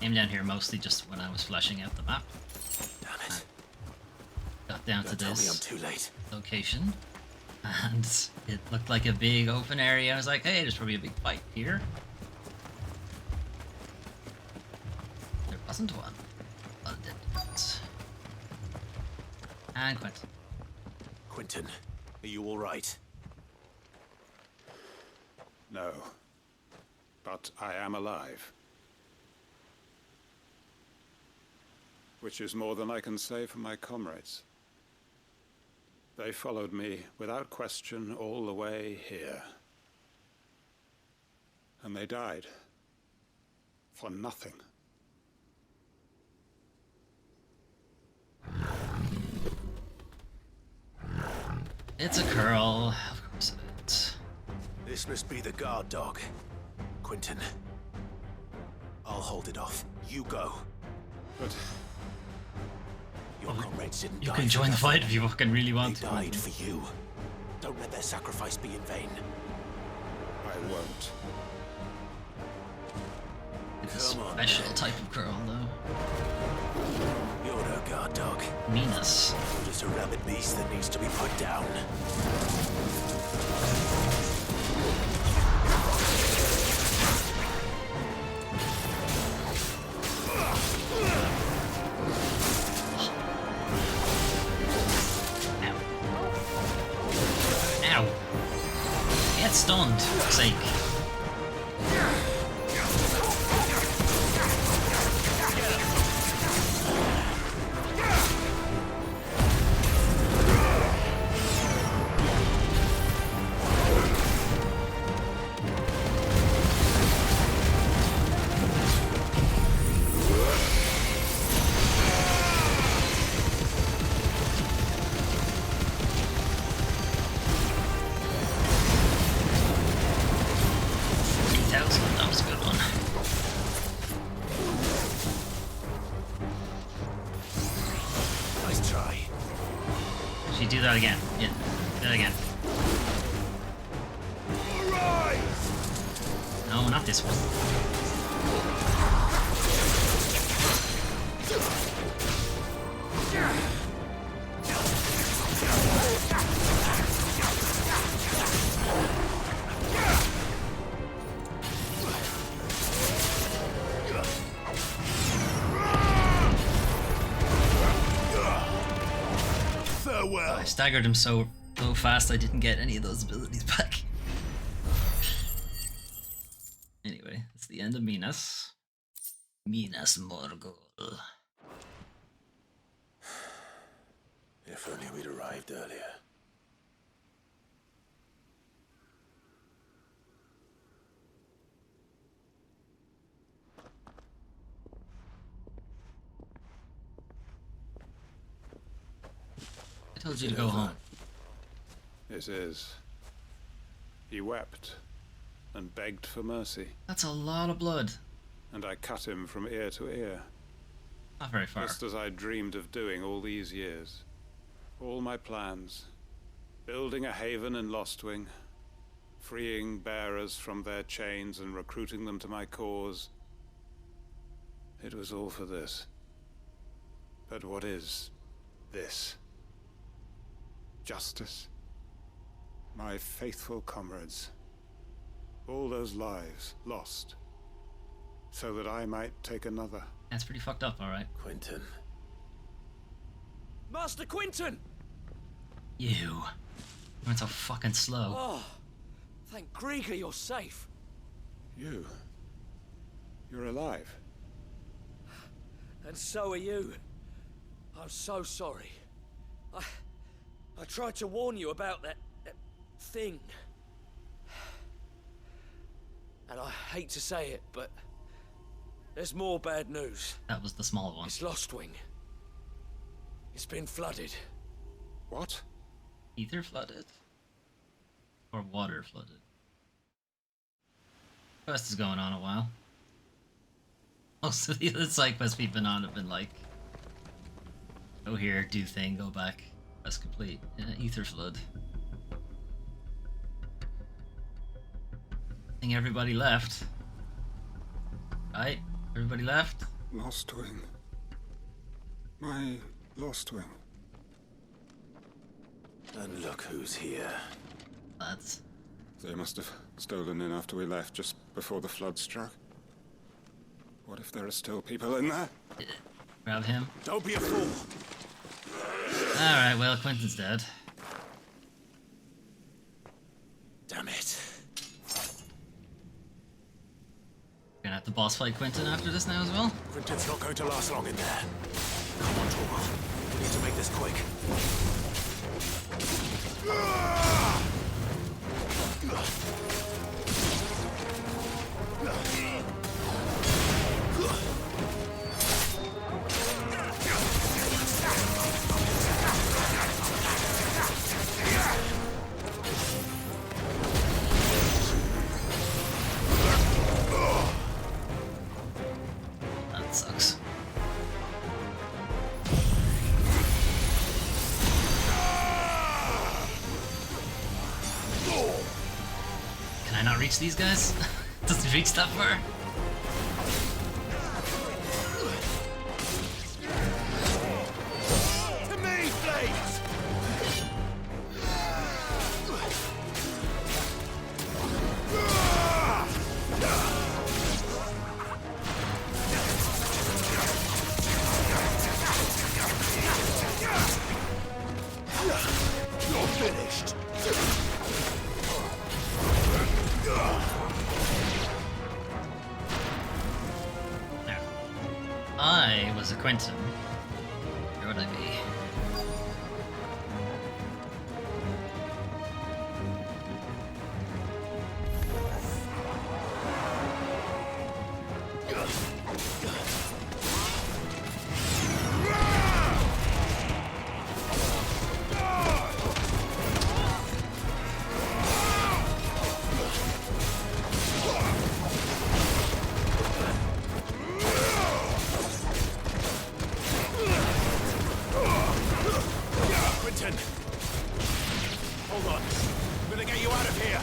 Came down here mostly just when I was fleshing out the map. Damn it. Got down to Don't this tell me I'm too late. location, and it looked like a big open area. I was like, hey, there's probably a big fight here. There wasn't one. Well, it didn't. And Quentin. Quentin, are you all right? No. But I am alive. Which is more than I can say for my comrades. They followed me without question all the way here. And they died. For nothing. It's a curl. Of course it is. This must be the guard dog. Quentin. I'll hold it off. You go. But your comrades didn't die. You can join the fight if you fucking really want to. They died for you. Don't let their sacrifice be in vain. I won't. It's a special type of curl, though. You're no guard dog. Meanness. You're just a rabid beast that needs to be put down. Ow. Get stunned, for fuck's sake. That was a good one. Nice try. Should you do that again? Yeah, do that again. No, not this one. I staggered him so fast I didn't get any of those abilities back. Anyway, it's the end of Minas. Minas Morgul. If only we'd arrived earlier. I told you to go home. It is. He wept and begged for mercy. That's a lot of blood. And I cut him from ear to ear. Not very far. Just as I dreamed of doing all these years. All my plans. Building a haven in Lostwing. Freeing bearers from their chains and recruiting them to my cause. It was all for this. But what is this? Justice? My faithful comrades. All those lives lost. So that I might take another. That's pretty fucked up, alright. Quentin. Master Quentin! You went so fucking slow. Oh, thank Grieger you're safe. You're alive. And so are you. I'm so sorry. I tried to warn you about that thing. And I hate to say it, but there's more bad news. That was the small one. It's Lostwing. It's been flooded. What? Ether flooded? Or water flooded? Quest is going on a while. Most of the other side quests we've been on have been like, go here, do thing, go back, quest complete. Ether flood. I think everybody left. Right? Everybody left? Lostwing. My Lostwing. And look who's here. Lads. They must have stolen in after we left, just before the flood struck. What if there are still people in there? Grab him. Don't be a fool. Alright, well, Quentin's dead. Damn it. Gonna have to boss fight Quentin after this now as well? Quentin's not going to last long in there. Come on, Torgal. We need to make this quick. That sucks. Can I not reach these guys? Does it reach that far? To me, Flames! You're finished. I was a Quentin. Where would I be? Quentin! Hold on. I'm gonna get you out of here.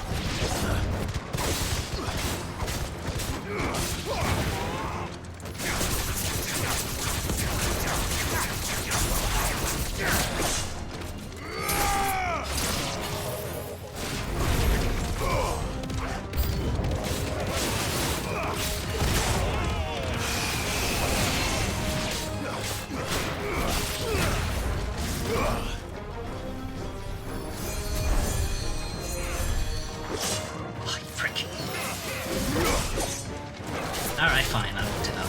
Alright, fine, I looked it up.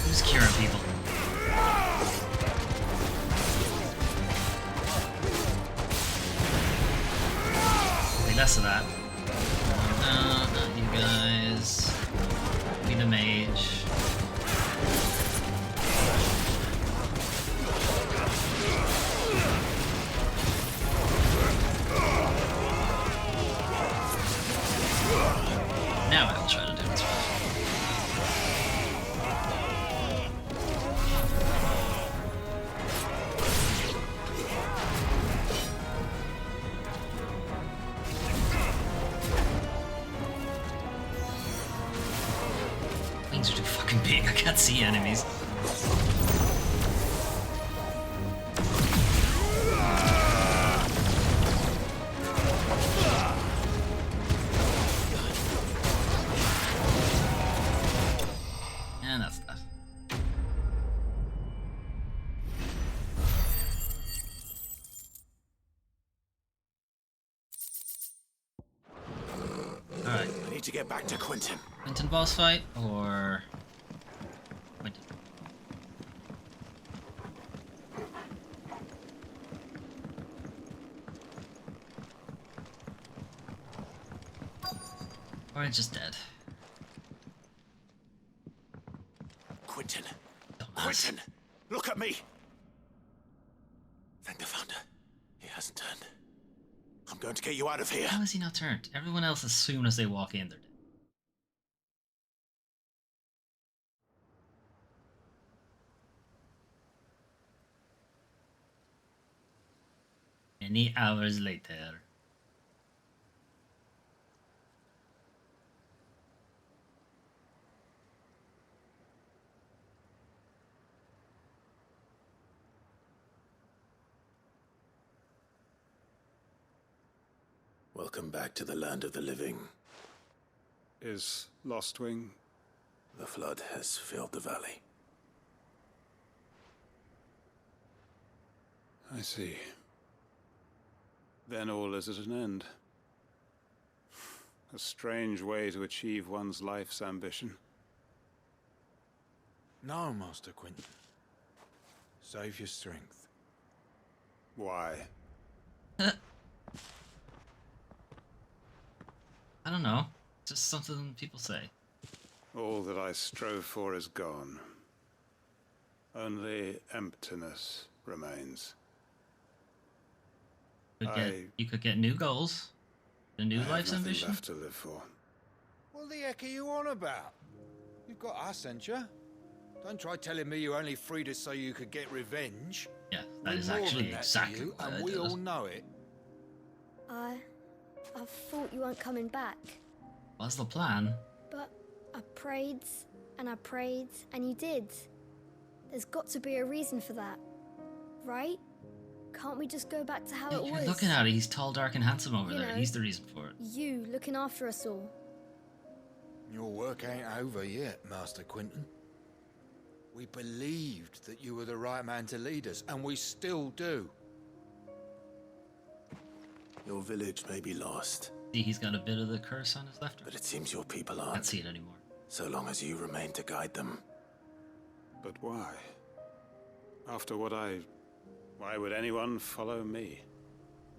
Who's curing people? Okay, less of that. No, not you guys. Be the mage. I can't see enemies. And that's that. Alright. I need to get back to Quentin. Quentin boss fight or Quentin? Or it's just dead. Quentin. Quentin! Look at me! Thank the Founder. He hasn't turned. I'm going to get you out of here. How is he not turned? Everyone else, as soon as they walk in, they're dead. Many hours later. Welcome back to the land of the living. Is Lostwing? The flood has filled the valley. I see. Then all is at an end. A strange way to achieve one's life's ambition. No, Master Quentin. Save your strength. Why? I don't know. Just something people say. All that I strove for is gone. Only emptiness remains. You could get new goals. A new life's nothing ambition. left to live for. What the heck are you on about? You've got us, ain't you? Don't try telling me you only freed us so you could get revenge. Yeah, that We're is more actually than that to exactly you, what and it we does. all know it. I thought you weren't coming back. What's the plan? But I prayed, and you did. There's got to be a reason for that, right? Can't we just go back to how it You're was? looking at it. He's tall, dark, and handsome over You there. know, He's the reason for it. You looking after us all. Your work ain't over yet, Master Quentin. We believed that you were the right man to lead us, and we still do. Your village may be lost. See, he's got a bit of the curse on his left arm. But it seems your people aren't. Can't see it anymore. So long as you remain to guide them. But why? After what why would anyone follow me?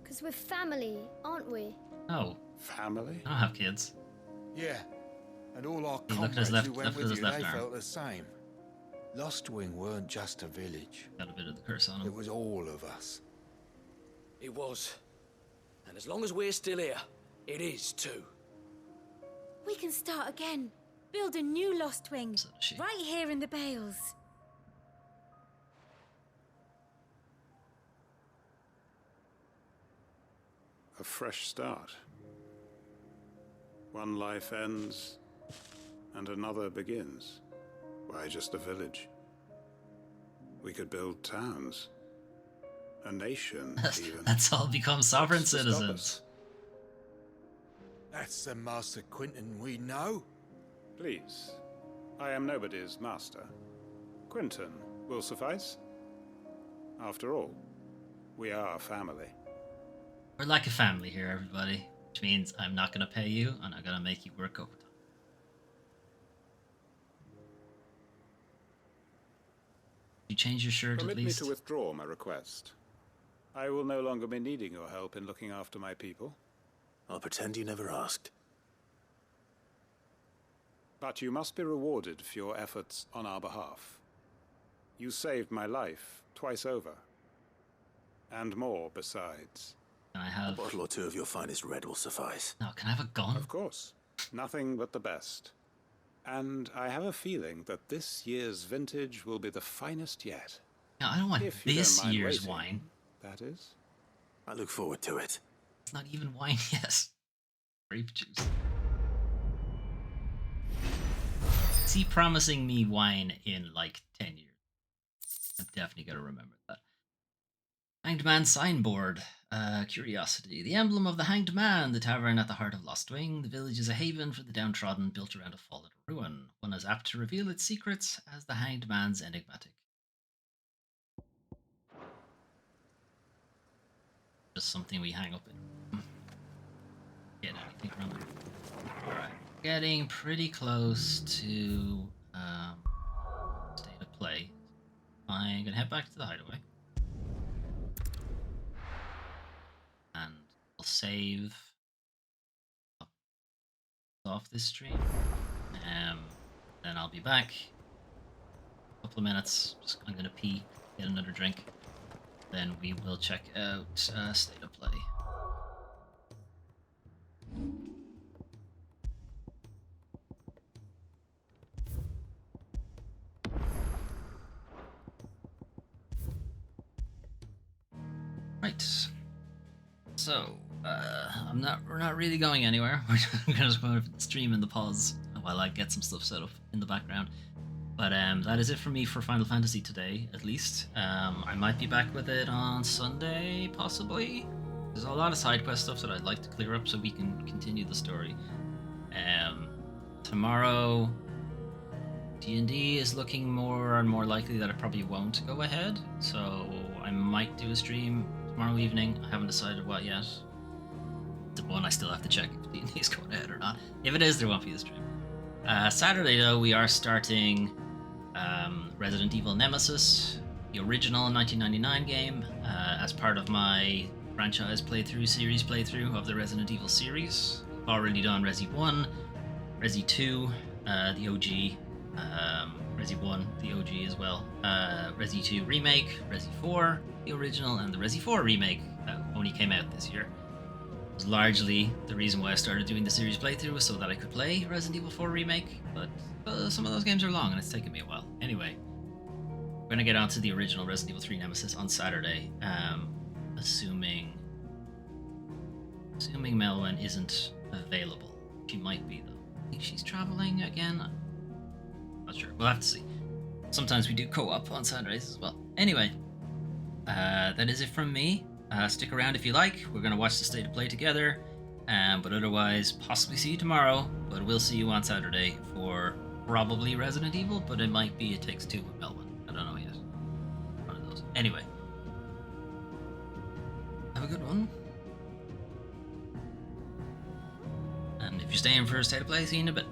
Because we're family, aren't we? No. Family? I don't have kids. Yeah, and all our He looked at his comrades left- who went left with with his you, left they arm. felt the same. Lostwing weren't just a village. Got a bit of the curse on him. It was all of us. It was. And as long as we're still here, it is too. We can start again. Build a new Lost Wing. So does she. Right here in the Bales. A fresh start. One life ends, and another begins. Why just a village? We could build towns. A nation, even. Let's all become sovereign What's to stop citizens. us? That's the Master Quentin we know. Please. I am nobody's master. Quentin will suffice. After all, we are family. We're like a family here, everybody. Which means I'm not going to pay you, and I'm going to make you work overtime. You change your shirt Permit at me least? to withdraw my request. I will no longer be needing your help in looking after my people. I'll pretend you never asked. But you must be rewarded for your efforts on our behalf. You saved my life twice over. And more besides. Can I have... A bottle or two of your finest red will suffice. No, can I have a gun? Of course. Nothing but the best. And I have a feeling that this year's vintage will be the finest yet. No, I don't want If you this don't mind year's waiting, wine. That is. I look forward to it. It's not even wine yet. Grape juice. Is he promising me wine in like 10 years? I'm definitely going to remember that. Hanged Man signboard. Curiosity. The emblem of the Hanged Man, the tavern at the heart of Lostwing. The village is a haven for the downtrodden, built around a fallen ruin. One as apt to reveal its secrets as the Hanged Man's enigmatic. Just something we hang up in. Get anything from it. Alright. Getting pretty close to state of play. I'm gonna head back to the hideaway. And I'll save off this stream. Then I'll be back. A couple of minutes. I'm gonna pee, get another drink. Then we will check out state of play. Right. So, we're not really going anywhere. We're just going to stream in the pause while I get some stuff set up in the background. But that is it for me for Final Fantasy today, at least. I might be back with it on Sunday, possibly. There's a lot of side quest stuff that I'd like to clear up so we can continue the story. Tomorrow, D&D is looking more and more likely that it probably won't go ahead. So I might do a stream tomorrow evening. I haven't decided what yet. The one I still have to check if D&D is going ahead or not. If it is, there won't be a stream. Saturday, though, we are starting Resident Evil Nemesis, the original 1999 game, as part of my franchise series playthrough of the Resident Evil series. I've already done Resi 1, Resi 2, the OG, Resi 1, the OG as well, Resi 2 Remake, Resi 4, the original, and the Resi 4 Remake that only came out this year. It was largely the reason why I started doing the series playthrough was so that I could play Resident Evil 4 Remake, but some of those games are long and it's taken me a while. Anyway, we're going to get onto the original Resident Evil 3 Nemesis on Saturday, assuming Melwyn isn't available. She might be, though. I think she's traveling again. Not sure. We'll have to see. Sometimes we do co-op on Saturdays as well. Anyway, that is it from me. Stick around if you like. We're going to watch the state of play together. But otherwise, possibly see you tomorrow. But we'll see you on Saturday for probably Resident Evil. But it might be It Takes Two with Melvin. I don't know yet. One of those. Anyway. Have a good one. And if you're staying for a state of play, see you in a bit.